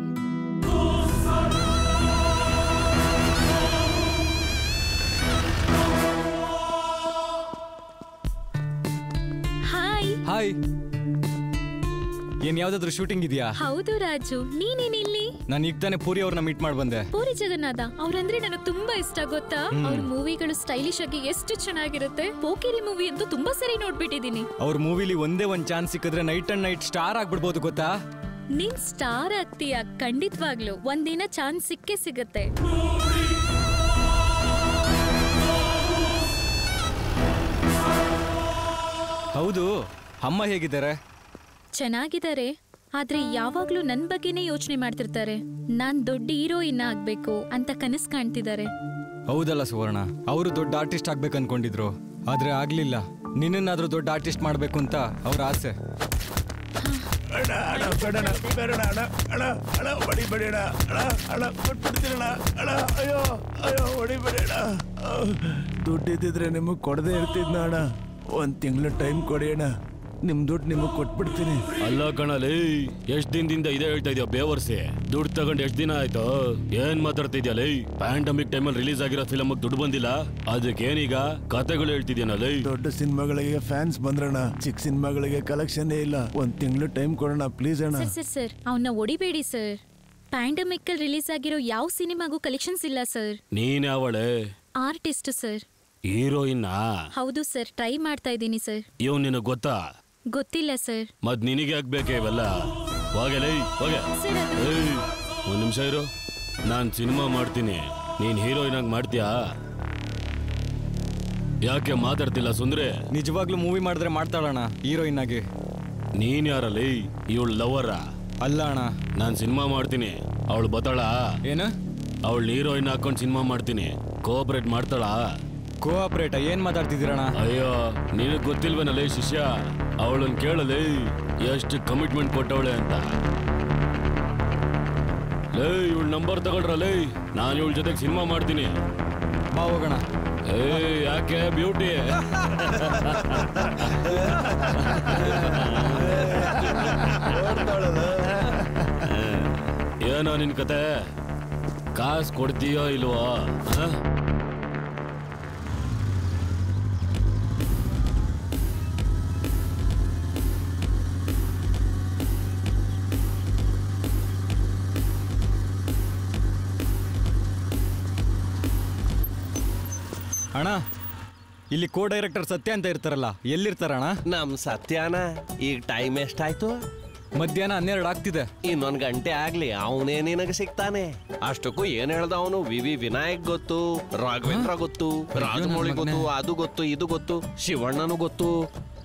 ಹಾಯ್. ಹಾಯ್. ಏನ್ ಯಾವ್ದಾದ್ರು ಶೂಟಿಂಗ್ ಇದೆಯಾ? ಹೌದು ರಾಜು, ನೀನೇನಿಲ್ಲಿ? ನಾನು ಈಗ ತಾನೇ ಪೂರಿ ಅವ್ರನ್ನ ಮೀಟ್ ಮಾಡಿ ಬಂದೆ. ಪೂರಿ ಜಗನ್ನಾಥ ಅವ್ರಂದ್ರೆ ನನಗೆ ತುಂಬಾ ಇಷ್ಟ ಗೊತ್ತಾ. ಅವ್ರ ಮೂವಿಗಳು ಸ್ಟೈಲಿಶ್ ಆಗಿ ಎಷ್ಟು ಚೆನ್ನಾಗಿರುತ್ತೆ. ಪೋಕಿರಿ ಮೂವಿ ಅಂತೂ ತುಂಬಾ ಸರಿ ನೋಡ್ಬಿಟ್ಟಿದೀನಿ. ಅವ್ರ ಮೂವಿಲಿ ಒಂದೇ ಒಂದ್ ಚಾನ್ಸ್ ಸಿಕ್ಕಿದ್ರೆ ನೈಟ್ ಅಂಡ್ ನೈಟ್ ಸ್ಟಾರ್ ಆಗ್ಬಿಡ್ಬೋದು ಗೊತ್ತಾ. ನೀನ್ ಸ್ಟಾರ್ ಆಗ್ತೀಯ ಖಂಡಿತವಾಗ್ಲು. ಒಂದಿನ ಚಾನ್ಸ್ ಸಿಕ್ಕೇ ಸಿಗತ್ತೆ. ಹೌದು, ಅಮ್ಮ ಹೇಗಿದ್ದಾರೆ? ಚೆನ್ನಾಗಿದ್ದಾರೆ, ಆದ್ರೆ ಯಾವಾಗ್ಲೂ ನನ್ ಬಗ್ಗೆನೇ ಯೋಚನೆ ಮಾಡ್ತಿರ್ತಾರೆ. ನಾನ್ ದೊಡ್ಡ ಹೀರೋಯಿನ್ ಆಗ್ಬೇಕು ಅಂತ ಕನಸು ಕಾಣ್ತಿದ್ದಾರೆ. ಹೌದಲ್ಲ ಸುವರ್ಣ, ಅವರು ದೊಡ್ಡ ಆರ್ಟಿಸ್ಟ್ ಆಗ್ಬೇಕು ಅನ್ಕೊಂಡಿದ್ರು, ಆದ್ರೆ ಆಗ್ಲಿಲ್ಲ. ನಿನ್ನನ್ನಾದ್ರೂ ದೊಡ್ಡ ಆರ್ಟಿಸ್ಟ್ ಮಾಡ್ಬೇಕು ಅಂತ ಅವ್ರ ಆಸೆ. ದುಡ್ಡಿದ್ರೆ ನಿಮಗ್ ಕೊಡದೆ ಇರ್ತಿದ್ನ ಅಣ್ಣ. ಒಂದ್ ತಿಂಗಳ ಟೈಮ್ ಕೊಡಿ ಅಣ್ಣ, ನಿಮ್ ದುಡ್ಡು ನಿಮಗ್ ಕೊಟ್ಬಿಡ್ತೀನಿ. ಅಲ್ಲ ಕಣಲೇ, ಎಷ್ಟ್ ದಿನದಿಂದ ಇದೇ ಹೇಳ್ತಾ ಇದೆಯಾ ಬೇವರ್ಸಿ? ದುಡ್ಡು ತಗೊಂಡ್ ಎಷ್ಟ್ ದಿನ ಆಯ್ತು? ಏನ್ ಮಾತಾಡ್ತಿದ್ಯಾ? ಪ್ಯಾಂಡಮಿಕ್ ಟೈಮಲ್ಲಿ ರಿಲೀಸ್ ಆಗಿರೋ ಫಿಲಮ್ ದುಡ್ಡು ಬಂದಿಲ್ಲ, ಅದಕ್ಕೇನೀಗ ಕತೆಗಳು ಹೇಳ್ತಿದ್ಯಾನಲೇ? ದೊಡ್ಡ ಸಿನಿಮಾಗಳಿಗೆ ಫ್ಯಾನ್ಸ್ ಬಂದ್ರಣ, ಚಿಕ್ಕ ಸಿನಿಮಾಗಳಿಗೆ ಕಲೆಕ್ಷನ್ ಇಲ್ಲ. ಒಂದ್ ತಿಂಗಳು ಟೈಮ್ ಕೊಡೋಣ ಪ್ಲೀಸ್ ಅಣ್ಣ. ಸರ್ ಅವನ್ನ ಹೊಡಿಬೇಡಿ ಸರ್. ಪ್ಯಾಂಡಮಿಕ್ ಅಲ್ಲಿ ರಿಲೀಸ್ ಆಗಿರೋ ಯಾವ ಸಿನಿಮಾಗೂ ಕಲೆಕ್ಷನ್ಸ್ ಇಲ್ಲ ಸರ್. ನೀನ್ ಯಾವಳೆ? Artist sir. ಹೀರೋಯಿನ್? ಹೌದು ಸರ್, ಟ್ರೈ ಮಾಡ್ತಾ ಇದ್ದೀನಿ ಸರ್. ಇವ್ ನಿನಗ್ ಗೊತ್ತಾ? ಗೊತ್ತಿಲ್ಲ ಸರ್. ಮತ್ ನಿನಗೆ ಆಗ್ಬೇಕೆ ಇವೆಲ್ಲ? ಹೋಗಲೇ ಹೋಗೆ. ಒಂದ್ ನಿಮಿಷ ಇರು, ನಾನ್ ಸಿನಿಮಾ ಮಾಡ್ತೀನಿ, ನೀನ್ ಹೀರೋಯಿನ್ ಆಗಿ ಮಾಡ್ತೀಯಾ? ಯಾಕೆ ಮಾತಾಡ್ತಿಲ್ಲ ಸುಂದ್ರೆ? ನಿಜವಾಗ್ಲೂ ಮೂವಿ ಮಾಡಿದ್ರೆ ಮಾಡ್ತಾಳಣ್ಣ ಹೀರೋಯಿನ್ ಆಗಿ. ನೀನ್ ಯಾರಲ್ಲಿ? ಇವಳು ಲವರ? ಅಲ್ಲ ಅಣ್ಣ, ನಾನ್ ಸಿನಿಮಾ ಮಾಡ್ತೀನಿ, ಅವಳು ಬತ್ತಾಳ? ಏನು? ಅವಳು ಹೀರೋಯಿನ್ ಹಾಕೊಂಡ್ ಸಿನಿಮಾ ಮಾಡ್ತೀನಿ, ಕೋಆಪರೇಟ್ ಮಾಡ್ತಾಳ? ಕೋಆಪರೇಟ? ಏನ್ ಮಾತಾಡ್ತಿದ್ದೀರಣ್ಣ? ಅಯ್ಯೋ, ನಿನಗ್ ಗೊತ್ತಿಲ್ವೇನಲ್ಲೇ ಶಿಷ್ಯ? ಅವಳನ್ ಕೇಳಲೇ ಎಷ್ಟು ಕಮಿಟ್ಮೆಂಟ್ ಕೊಟ್ಟವಳೆ ಅಂತ. ಲೇ, ಇವಳ ನಂಬರ್ ತಗೊಳ್ರಲೇ, ನಾನು ಇವಳ ಜೊತೆಗೆ ಸಿನಿಮಾ ಮಾಡ್ತೀನಿ. ಬಾ ಹೋಗೋಣ. ಏ ಯಾಕೆ ಬ್ಯೂಟಿ? ಏನೋ ನಿನ್ ಕತೆ? ಕಾಸು ಕೊಡ್ತೀಯೋ ಇಲ್ವೋ? ಅಣ್ಣ, ಇಲ್ಲಿ ಕೋ ಡೈರೆಕ್ಟರ್ ಸತ್ಯ ಅಂತ ಇರ್ತಾರಲ್ಲ, ಎಲ್ಲಿರ್ತಾರಣ್ಣ? ನಮ್ ಸತ್ಯಾನ ಈಗ ಟೈಮ್ ಎಷ್ಟಾಯ್ತು? ಮಧ್ಯಾಹ್ನ 12 ಆಗ್ತಿದೆ. ಇನ್ನೊಂದ್ ಗಂಟೆ ಆಗ್ಲಿ, ಅವನೇ ನಿನಗೆ ಸಿಗ್ತಾನೆ. ಅಷ್ಟಕ್ಕೂ ಏನ್ ಹೇಳ್ದ ಅವನು? ವಿ ವಿನಾಯಕ್ ಗೊತ್ತು, ರಾಘವೇಂದ್ರ ಗೊತ್ತು, ರಾಜಮೌಳಿ ಗೊತ್ತು, ಅದು ಗೊತ್ತು, ಇದು ಗೊತ್ತು, ಶಿವಣ್ಣನು ಗೊತ್ತು,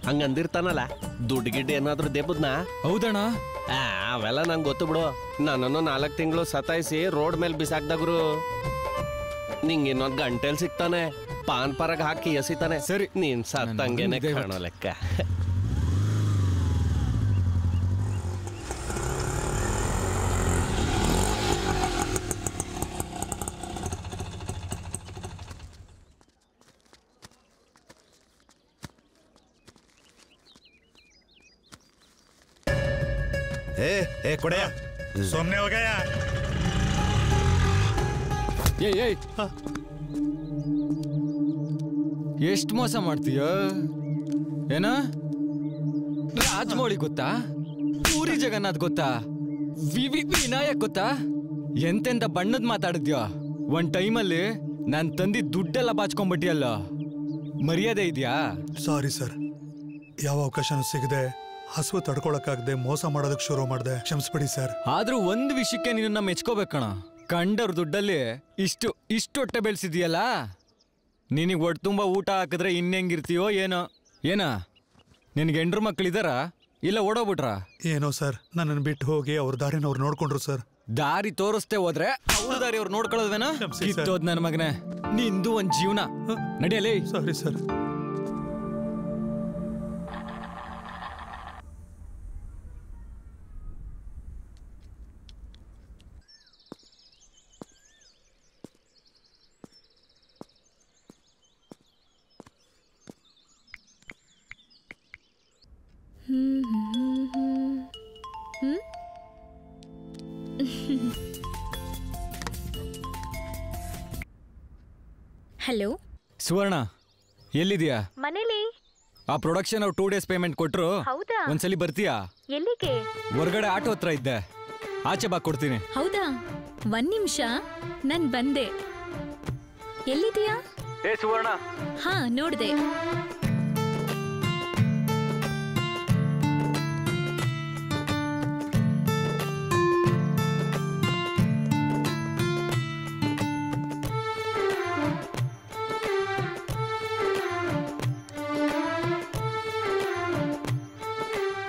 ಹಂಗಂದಿರ್ತಾನಲ್ಲ. ದುಡ್ಡು ಗಿಡ್ಡು ಏನಾದ್ರು ದೆಬ್ಬದ್ನ? ಹೌದಣ್ಣ. ಅವೆಲ್ಲ ನಂಗೆ ಗೊತ್ತು ಬಿಡು. ನನ್ನನ್ನು 4 ತಿಂಗಳು ಸತಾಯಿಸಿ ರೋಡ್ ಮೇಲೆ ಬಿಸಾಕ್ದಾಗ್ರು. ನಿಂಗೆ ಇನ್ನೊಂದ್ ಗಂಟೆಲ್ ಸಿಗ್ತಾನೆ, ಪಾನ್ ಪರಗ್ ಹಾಕಿ ಎಸಿತಾನೆ. ಸರಿ, ನೀನ್ ಸತ್ತಂಗೆನೆ ಕಾಣೋ ಲೆಕ್ಕ. ಏ ಕೊಡೆಯ, ಸುಮ್ನೆ ಹೋಗಯ್ಯ. ಏಯ್ ಎಷ್ಟ್ ಮೋಸ ಮಾಡ್ತೀಯ? ಏನ? ರಾಜಮೌಳಿ ಗೊತ್ತಾ? ಪೂರಿ ಜಗನ್ನಾಥ್ ಗೊತ್ತಾ? ವಿನಾಯಕ್ ಗೊತ್ತಾ? ಎಂತೆಂತ ಬಣ್ಣದ್ ಮಾತಾಡಿದ್ಯೋ. ಒಂದ್ ಟೈಮಲ್ಲಿ ನಾನ್ ತಂದಿದ್ ದುಡ್ಡೆಲ್ಲ ಬಾಚ್ಕೊಂಡ್ಬಿಟ್ಟಿಯಲ್ಲ, ಮರ್ಯಾದೆ ಇದೆಯಾ? ಸಾರಿ ಸರ್, ಯಾವ ಅವಕಾಶನೂ ಸಿಗದೆ, ಹಸುವು ತಡ್ಕೊಳಕ್ಕಾಗದೆ ಮೋಸ ಮಾಡೋದಕ್ಕೆ ಶುರು ಮಾಡ್ದೆ, ಕ್ಷಮಿಸ್ಬಿಡಿ ಸರ್. ಆದ್ರೂ ಒಂದ್ ವಿಷಯಕ್ಕೆ ನಿನ್ನ ಮೆಚ್ಕೋಬೇಕಣ. ಕಂಡವ್ರ ದುಡ್ಡಲ್ಲಿ ಇಷ್ಟು ಹೊಟ್ಟೆ ಬೆಳೆಸಿದ್ಯಲ್ಲ, ನಿನಗೆ ಒಟ್ಟು ತುಂಬ ಊಟ ಹಾಕಿದ್ರೆ ಇನ್ನೆಂಗಿರ್ತೀಯೋ ಏನೋ. ಏನ ನಿನಗೆ ಹೆಂಡ್ರು ಮಕ್ಕಳಿದಾರ ಇಲ್ಲ ಓಡೋಗ್ಬಿಟ್ರ? ಏನೋ ಸರ್, ನನ್ನನ್ನು ಬಿಟ್ಟು ಹೋಗಿ ಅವ್ರ ದಾರಿನ ಅವ್ರು ನೋಡ್ಕೊಂಡ್ರು ಸರ್. ದಾರಿ ತೋರಿಸ್ತೆ ಹೋದ್ರೆ ಅವ್ರ ದಾರಿ ಅವ್ರು ನೋಡ್ಕೊಳ್ಳೋದ್ವೇನ? ಕಿತ್ತೋದ್ ನನ್ನ ಮಗನೇ, ನಿಂದು ಒಂದ್ ಜೀವನ ನಡೆಯಲಿ. Sorry sir. ಹಲೋ ಸುವರ್ಣ, ಎಲ್ಲಿದ್ಯಾ? ಮನೇಲಿ. ಆ ಪ್ರೊಡಕ್ಷನ್ ಅವ್ರು 2 days ಪೇಮೆಂಟ್ ಕೊಟ್ರು. ಹೌದಾ? ಒಂದ್ಸಲಿ ಬರ್ತೀಯಾ? ಎಲ್ಲಿಗೆ? ಹೊರಗಡೆ ಆಟೋ ಹತ್ರ ಇದ್ದೆ, ಆಚೆ ಬಾ ಕೊಡ್ತೀನಿ. ಹೌದಾ, 1 ನಿಮಿಷ, ನಾನ್ ಬಂದೆ. ಎಲ್ಲಿದೀಯಾ? ಏ ಸುವರ್ಣ. ಹಾ, ನೋಡ್ದೆ.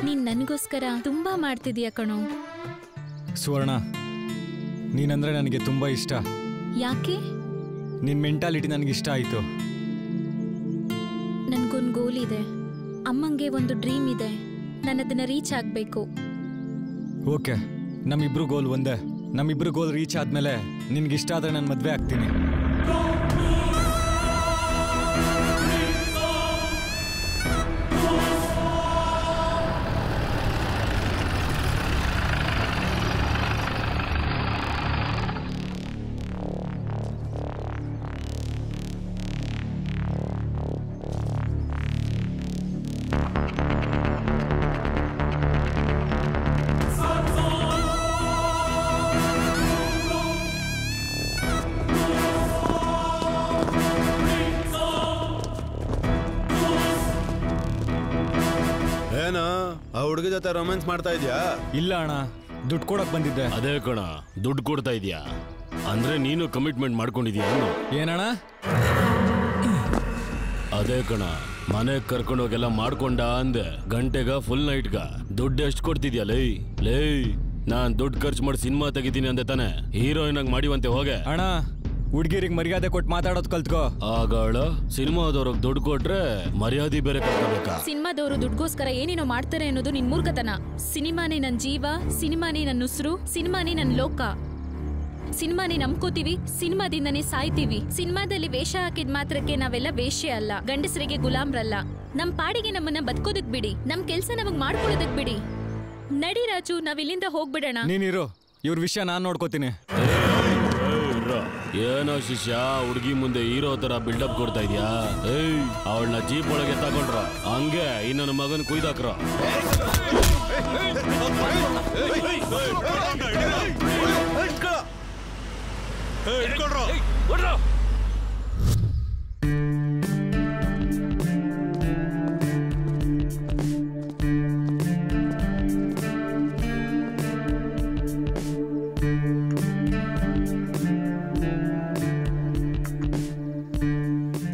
ನೀನ್ ನನ್ಗೋಸ್ಕರ ತುಂಬಾ ಮಾಡ್ತಿದೀಯ ಕಣೋ. ಸುವರ್ಣ, ನೀನಂದ್ರೆ ನನಗೆ ತುಂಬಾ ಇಷ್ಟ. ಯಾಕೆ? ನಿನ್ ಮೆಂಟಾಲಿಟಿ ನನಗೆ ಇಷ್ಟ ಆಯ್ತು. ನನ್ಗೊಂದು ಗೋಲ್ ಇದೆ, ಅಮ್ಮಂಗೆ ಒಂದು ಡ್ರೀಮ್ ಇದೆ, ನಾನು ಅದನ್ನ ರೀಚ್ ಆಗ್ಬೇಕು. ಓಕೆ, ನಮ್ಮಿಬ್ರು ಗೋಲ್ ಒಂದೇ. ನಮ್ಮಿಬ್ರು ಗೋಲ್ ರೀಚ್ ಆದ್ಮೇಲೆ ನಿನ್ಗಿಷ್ಟ ಆದ್ರೆ ನಾನು ಮದ್ವೆ ಆಗ್ತೀನಿ. ಏನೋ ಆ ಹುಡುಗಿ ಜೊತೆ ರೊಮ್ಯಾನ್ಸ್ ಮಾಡ್ತಾ ಇದ್ಯಾ? ಇಲ್ಲ ಅಣ್ಣ, ದುಡ್ಡು ಕೊಡಕ್ ಬಂದಿದ್ದೆ. ಅದೇ ಕಣ, ದುಡ್ಡು ಕೊಡ್ತಾ ಇದೀಯಾ ಅಂದ್ರೆ ನೀನು ಕಮಿಟ್ಮೆಂಟ್ ಮಾಡ್ಕೊಂಡಿದ್ಯಾ? ಏನಣ್ಣ? ಅದೇ ಕಣ, ಮನೆಗ್ ಕರ್ಕೊಂಡೋಗೆಲ್ಲ ಮಾಡ್ಕೊಂಡ ಅಂದೆ. ಗಂಟೆಗ ಫುಲ್ ನೈಟ್ಗ ದುಡ್ಡು ಎಷ್ಟು ಕೊಡ್ತಿದ್ಯಾ? ಲೈ ಲೈ, ನಾನ್ ದುಡ್ಡು ಖರ್ಚು ಮಾಡಿ ಸಿನಿಮಾ ತೆಗಿತೀನಿ ಅಂದೆ ತಾನೆ, ಹೀರೋಯಿನ್ ಆಗಿ ಮಾಡಿವಂತೆ ಹೋಗೆ. ಅಣ್ಣ, ಹುಡ್ಗಿರಿಗೆ ಮರ್ಯಾದೆ ಕೊಟ್ಟು ಮಾತಾಡೋದ್ ಕಲ್ತ್ಕೋ. ಆಗಳ ಸಿನಿಮಾದವ್ರಿಗೆ ದುಡ್ಡು ಕೊಟ್ರೆ ಮರ್ಯಾದೆ ಬೇರೆ ಕಟ್ಕೋಬೇಕಾ? ಸಿನಿಮಾದವರು ದುಡ್ಗೋಸ್ಕರ ಏನೇನೋ ಮಾಡ್ತಾರೆ ಅನ್ನೋದು ನಿನ್ ಮೂರ್ಖತನ. ಸಿನಿಮಾನೇ ನನ್ ಜೀವ, ಸಿನಿಮಾನೇ ನನ್ನ ಉಸಿರು, ಸಿನಿಮಾನೇ ನನ್ ಲೋಕ. ಸಿನಿಮಾನೇ ನಂಬ್ಕೋತೀವಿ, ಸಿನಿಮಾದಿಂದನೇ ಸಾಯ್ತೀವಿ. ಸಿನಿಮಾದಲ್ಲಿ ವೇಷ ಹಾಕಿದ್ ಮಾತ್ರಕ್ಕೆ ನಾವೆಲ್ಲ ವೇಷ್ಯ ಅಲ್ಲ, ಗಂಡಸರಿಗೆ ಗುಲಾಮ್ರಲ್ಲ. ನಮ್ ಪಾಡಿಗೆ ನಮ್ಮನ್ನ ಬದುಕೋದಕ್ ಬಿಡಿ, ನಮ್ ಕೆಲ್ಸ ನಮಗ್ ಮಾಡ್ಕೊಳ್ಳೋದಕ್ ಬಿಡಿ. ನಡಿ ರಾಜು, ನಾವಿಲ್ಲಿಂದ ಹೋಗ್ಬಿಡೋಣ. ನೀನಿರು, ಇವ್ರ ವಿಷಯ ನಾನ್ ನೋಡ್ಕೋತೀನಿ. ಏನೋ ಶಿಷ್ಯ, ಹುಡುಗಿ ಮುಂದೆ ಹೀರೋ ತರ ಬಿಲ್ಡಪ್ ಕೊಡ್ತಾ ಇದ್ಯಾ? ಏಯ್, ಅವಳನ್ನ ಜೀಪ್ ಒಳಗೆ ತಗೊಂಡ್ರ ಹಂಗೆ ಈ ನನ್ನ ಮಗನ್ ಕುಯ್ದಾಕ್ರ.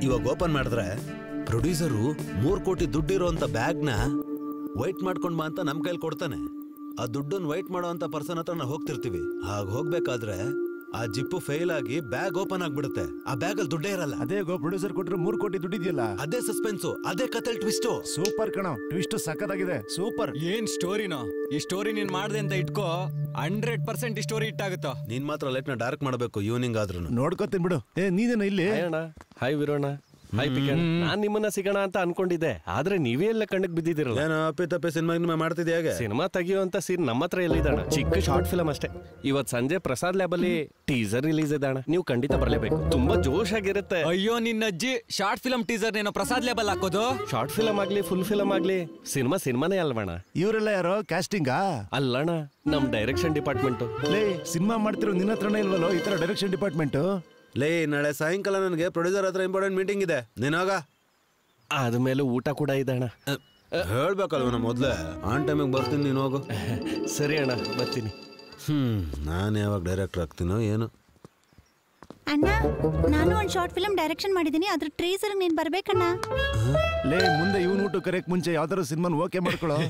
ಇವಾಗ ಓಪನ್ ಮಾಡಿದ್ರೆ ಪ್ರೊಡ್ಯೂಸರು 3 ಕೋಟಿ ದುಡ್ಡಿರೋಂತ ಬ್ಯಾಗ್ನ ವೈಟ್ ಮಾಡ್ಕೊಂಡ್ ಬಾ ಅಂತ ನಮ್ ಕೈಲಿ ಕೊಡ್ತಾನೆ. ಆ ದುಡ್ಡನ್ನು ವೈಟ್ ಮಾಡೋ ಅಂತ ಪರ್ಸನ್ ಹತ್ರ ನಾವು ಹೋಗ್ತಿರ್ತೀವಿ. ಹಾಗ ಹೋಗ್ಬೇಕಾದ್ರೆ ಆ ಜಿಪ್ಪು ಫೇಲ್ ಆಗಿ ಬ್ಯಾಗ್ ಓಪನ್ ಆಗ್ಬಿಡುತ್ತೆ. ಆ ಬ್ಯಾಗ್ ಅಲ್ಲಿ ದುಡ್ಡೇ ಇರಲ್ಲ. ಅದೇ ಪ್ರೊಡ್ಯೂಸರ್ ಕೊಟ್ರೆ 3 ಕೋಟಿ ದುಡ್ಡಿದ್ಯಲ್ಲ. ಅದೇ ಸಸ್ಪೆನ್ಸು, ಅದೇ ಕತೆ ಟ್ವಿಸ್ಟ್. ಸೂಪರ್ ಕಣೋ, ಟ್ವಿಸ್ಟ್ ಸಖತ್ತಾಗಿದೆ, ಸೂಪರ್. ಏನ್ ಸ್ಟೋರಿನೋ? ಈ ಸ್ಟೋರಿ ನೀನ್ ಮಾಡ್ದೆ ಅಂತ ಇಟ್ಕೋ, 100% ಈ ಸ್ಟೋರಿ ಇಟ್ಟಾಗುತ್ತೋ. ನೀನ್ ಮಾತ್ರ ಲೈಟ್ ನ ಡಾರ್ಕ್ ಮಾಡಬೇಕು, ಈವ್ನಿಂಗ್ ಆದ್ರೂ. ನೋಡ್ಕೊತೀನಿ ಬಿಡು. ನೀನೇನ ಇಲ್ಲಿ? ಹಾಯ್ ವಿರೋಣ. ಹಾಯ್ ಪಿಕಣ್. ನಾನ್ ನಿಮ್ಮನ್ನ ಸಿಗೋಣ ಅಂತ ಅನ್ಕೊಂಡಿದ್ದೆ, ಆದ್ರೆ ನೀವೇ ಎಲ್ಲ ಕಣ್ಣಕ್ ಬಿದ್ದಿದ್ದೀರಲ್ಲ. ಏನೋ ಅಪ್ಪಿ ಸಿನಿಮಾ ಮಾಡ್ತಿದ್ಯಾ? ಸಿನಿಮಾ ತೆಗಿಯುವಂತ ಸೀನ್ ನಮ್ಮ ಹತ್ರ ಎಲ್ಲಿದ್ದಾಣ? ಚಿಕ್ಕ ಶಾರ್ಟ್ ಫಿಲಮ್ ಅಷ್ಟೇ. ಇವತ್ ಸಂಜೆ ಪ್ರಸಾದ್ ಲ್ಯಾಬ್ ಅಲ್ಲಿ ಟೀಸರ್ ರಿಲೀಸ್ ಇದ್ದಾಣ, ನೀವು ಖಂಡಿತ ಬರ್ಲೇಬೇಕು. ತುಂಬಾ ಜೋಶ್ ಆಗಿರುತ್ತೆ. ಅಯ್ಯೋ ನಿನ್ನಜ್ಜಿ, ಶಾರ್ಟ್ ಫಿಲಮ್ ಟೀಸರ್ ಏನೋ ಪ್ರಸಾದ್ ಲ್ಯಾಬ್ ಹಾಕೋದು? ಶಾರ್ಟ್ ಫಿಲಮ್ ಆಗ್ಲಿ ಫುಲ್ ಫಿಲಮ್ ಆಗ್ಲಿ ಸಿನಿಮಾನೇ ಅಲ್ವಣ. ಇವರೆಲ್ಲ ಯಾರೋ ಕ್ಯಾಸ್ಟಿಂಗಾ? ಅಲ್ಲಣ್ಣ, ನಮ್ ಡೈರೆಕ್ಷನ್ ಡಿಪಾರ್ಟ್ಮೆಂಟ್. ಲೇ, ಸಿನಿಮಾ ಮಾಡ್ತಿರೋ ನಿನ್ನ ಹತ್ರನೇ ಇಲ್ವಲ್ಲೋ ಈ ತರ ಡೈರೆಕ್ಷನ್ ಡಿಪಾರ್ಟ್ಮೆಂಟ್? ಲೇ, ನಾಳೆ ಸಾಯಂಕಾಲ ನನಗೆ ಪ್ರೊಡ್ಯೂಸರ್ ಹತ್ರ ಇಂಪಾರ್ಟೆಂಟ್ ಮೀಟಿಂಗ್ ಇದೆ, ನೀನಾಗ. ಆದ್ಮೇಲೆ ಊಟ ಕೂಡ ಇದಣ್ಣ. ಹೇಳ್ಬೇಕಲ್ವ ನಾ ಮೊದ್ಲೇ. ಆನ್ ಟೈಮಿಗೆ ಬರ್ತೀನಿ, ನೀನು ಹೋಗು. ಸರಿ ಅಣ್ಣ, ಬರ್ತೀನಿ. ನಾನು ಯಾವಾಗ ಡೈರೆಕ್ಟರ್ ಆಗ್ತೀನೋ ಏನೋ. ಅಣ್ಣ, ನಾನು ಒಂದು ಶಾರ್ಟ್ ಫಿಲ್ಮ್ ಡೈರೆಕ್ಷನ್ ಮಾಡಿದ್ದೀನಿ, ಅದ್ರ ಟ್ರೇಸರ್ ನೀನ್ ಬರ್ಬೇಕಣ್ಣ. ಲೇ, ಮುಂದೆ ಇವನ್ ಊಟ ಕರೆಯಕ್ ಮುಂಚೆ ಯಾವ್ದಾರು ಸಿನಿಮಾನ ಓಕೆ ಮಾಡ್ಕೊಳ್ಳೋ.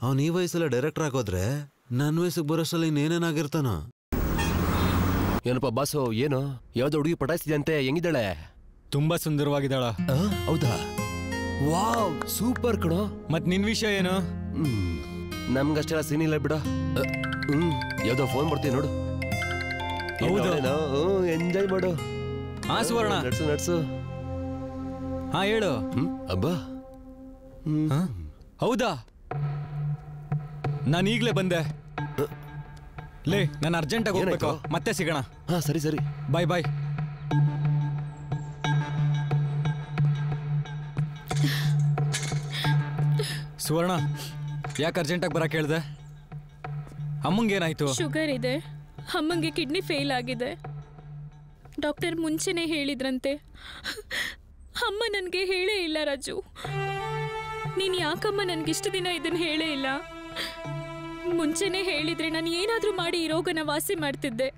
ಅವ್ನು ಈ ವಯಸ್ಸಲ್ಲ ಡೈರೆಕ್ಟರ್ ಆಗೋದ್ರೆ ನನ್ನ ವಯಸ್ಸಿಗೆ ಬರೋಷ್ಟಲ್ಲ ಇನ್ನೇನೇನಾಗಿರ್ತಾನೋ. ಏನಪ್ಪ ಬಾಸು, ಏನು ಯಾವ್ದೋ ಹುಡುಗಿ ಪಟಾಯಿಸಿದ್ಯಂತೆ? ಹೆಂಗಿದ್ದಾಳೆ? ತುಂಬಾ ಸುಂದರವಾಗಿದ್ದಾಳ. ಹೌದಾ? ವಾವ್, ಸೂಪರ್ ಕಣೋ. ಮತ್ ನಿನ್ ವಿಷಯ ಏನು? ನಮ್ಗಷ್ಟೆಲ್ಲ ಸೀನ್ ಇಲ್ಲ ಬಿಡ. ಯಾವ್ದೋ ಫೋನ್ ಬರ್ತೀವಿ ನೋಡು. ಎಂಜಾಯ್ ಮಾಡು. ಹಾ ಸುವರ್ಣ, ನಡ್ಸು. ಹಾ ಹೇಳು. ಅಬ್ಬಾ, ಹೌದಾ? ನಾನು ಈಗ್ಲೇ ಬಂದೆ. ಲೇ, ನಾನು ಅರ್ಜೆಂಟಾಗಿ ಹೋಗ್ಬೇಕು, ಮತ್ತೆ ಸಿಗೋಣ. ಹಾ ಸರಿ. ಬಾಯ್ ಬಾಯ್. ಸುವರ್ಣ ಯಾಕೆ ಅರ್ಜೆಂಟಾಗಿ ಬರಕ್ಕೆ ಹೇಳ್ದೆ? ಅಮ್ಮಂಗೇನಾಯ್ತು? ಶುಗರ್ ಇದೆ, ಅಮ್ಮಂಗೆ ಕಿಡ್ನಿ ಫೇಲ್ ಆಗಿದೆ. ಡಾಕ್ಟರ್ ಮುಂಚೆನೇ ಹೇಳಿದ್ರಂತೆ. ಅಮ್ಮ ನನಗೆ ಹೇಳೇ ಇಲ್ಲ ರಾಜು. ನೀನು ಯಾಕಮ್ಮ ನನಗಿಷ್ಟು ದಿನ ಇದನ್ನು ಹೇಳೇ ಇಲ್ಲ? ಮುಂಚೆನೇ ಹೇಳಿದ್ರೆ ನಾನು ಏನಾದರೂ ಮಾಡಿ ಈ ರೋಗನ ವಾಸಿ ಮಾಡ್ತಿದ್ದೆ.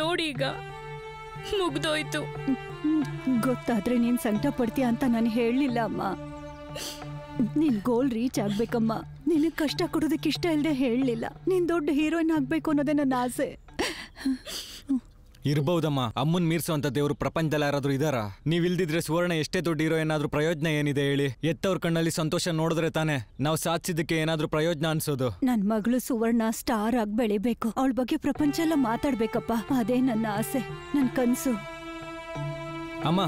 ನೋಡೀಗ ಮುಗ್ದೋಯ್ತು. ಗೊತ್ತಾದ್ರೆ ನೀನ್ ಸಂಕಟ ಪಡ್ತೀಯ ಅಂತ ನಾನು ಹೇಳಲಿಲ್ಲ ಅಮ್ಮ. ನಿನ್ ಗೋಲ್ ರೀಚ್ ಆಗ್ಬೇಕಮ್ಮ. ನಿನಗೆ ಕಷ್ಟ ಕೊಡೋದಕ್ಕೆ ಇಷ್ಟ ಇಲ್ಲದೆ ಹೇಳಲಿಲ್ಲ. ನೀನ್ ದೊಡ್ಡ ಹೀರೋಯಿನ್ ಆಗ್ಬೇಕು ಅನ್ನೋದೇ ನನ್ನ ಆಸೆ. ಇರ್ಬಹುದಮ್ಮ, ಅಮ್ಮನ್ ಮೀರ್ಸೋಂತ ದೇವ್ರು ಪ್ರಪಂಚದಲ್ಲಿ ಯಾರಾದ್ರೂ ಇದಾರ? ನೀವ್ ಇಲ್ದಿದ್ರೆ ಸುವರ್ಣ ಎಷ್ಟೇ ದೊಡ್ಡ ಹೀರೋ ಏನಾದ್ರೂ ಪ್ರಯೋಜನ ಏನಿದೆ ಹೇಳಿ? ಎತ್ತವ್ರ ಕಣ್ಣಲ್ಲಿ ಸಂತೋಷ ನೋಡಿದ್ರೆ ತಾನೆ ನಾವು ಸಾಧಿಸಿದ್ದಕ್ಕೆ ಏನಾದ್ರೂ ಪ್ರಯೋಜನ ಅನ್ಸೋದು. ನನ್ ಮಗಳು ಸುವರ್ಣ ಸ್ಟಾರ್ ಆಗಿ ಬೆಳಿಬೇಕು, ಅವಳ ಬಗ್ಗೆ ಪ್ರಪಂಚ ಎಲ್ಲ ಮಾತಾಡ್ಬೇಕಪ್ಪ. ಅದೇ ನನ್ನ ಆಸೆ, ನನ್ ಕನ್ಸು. ಅಮ್ಮ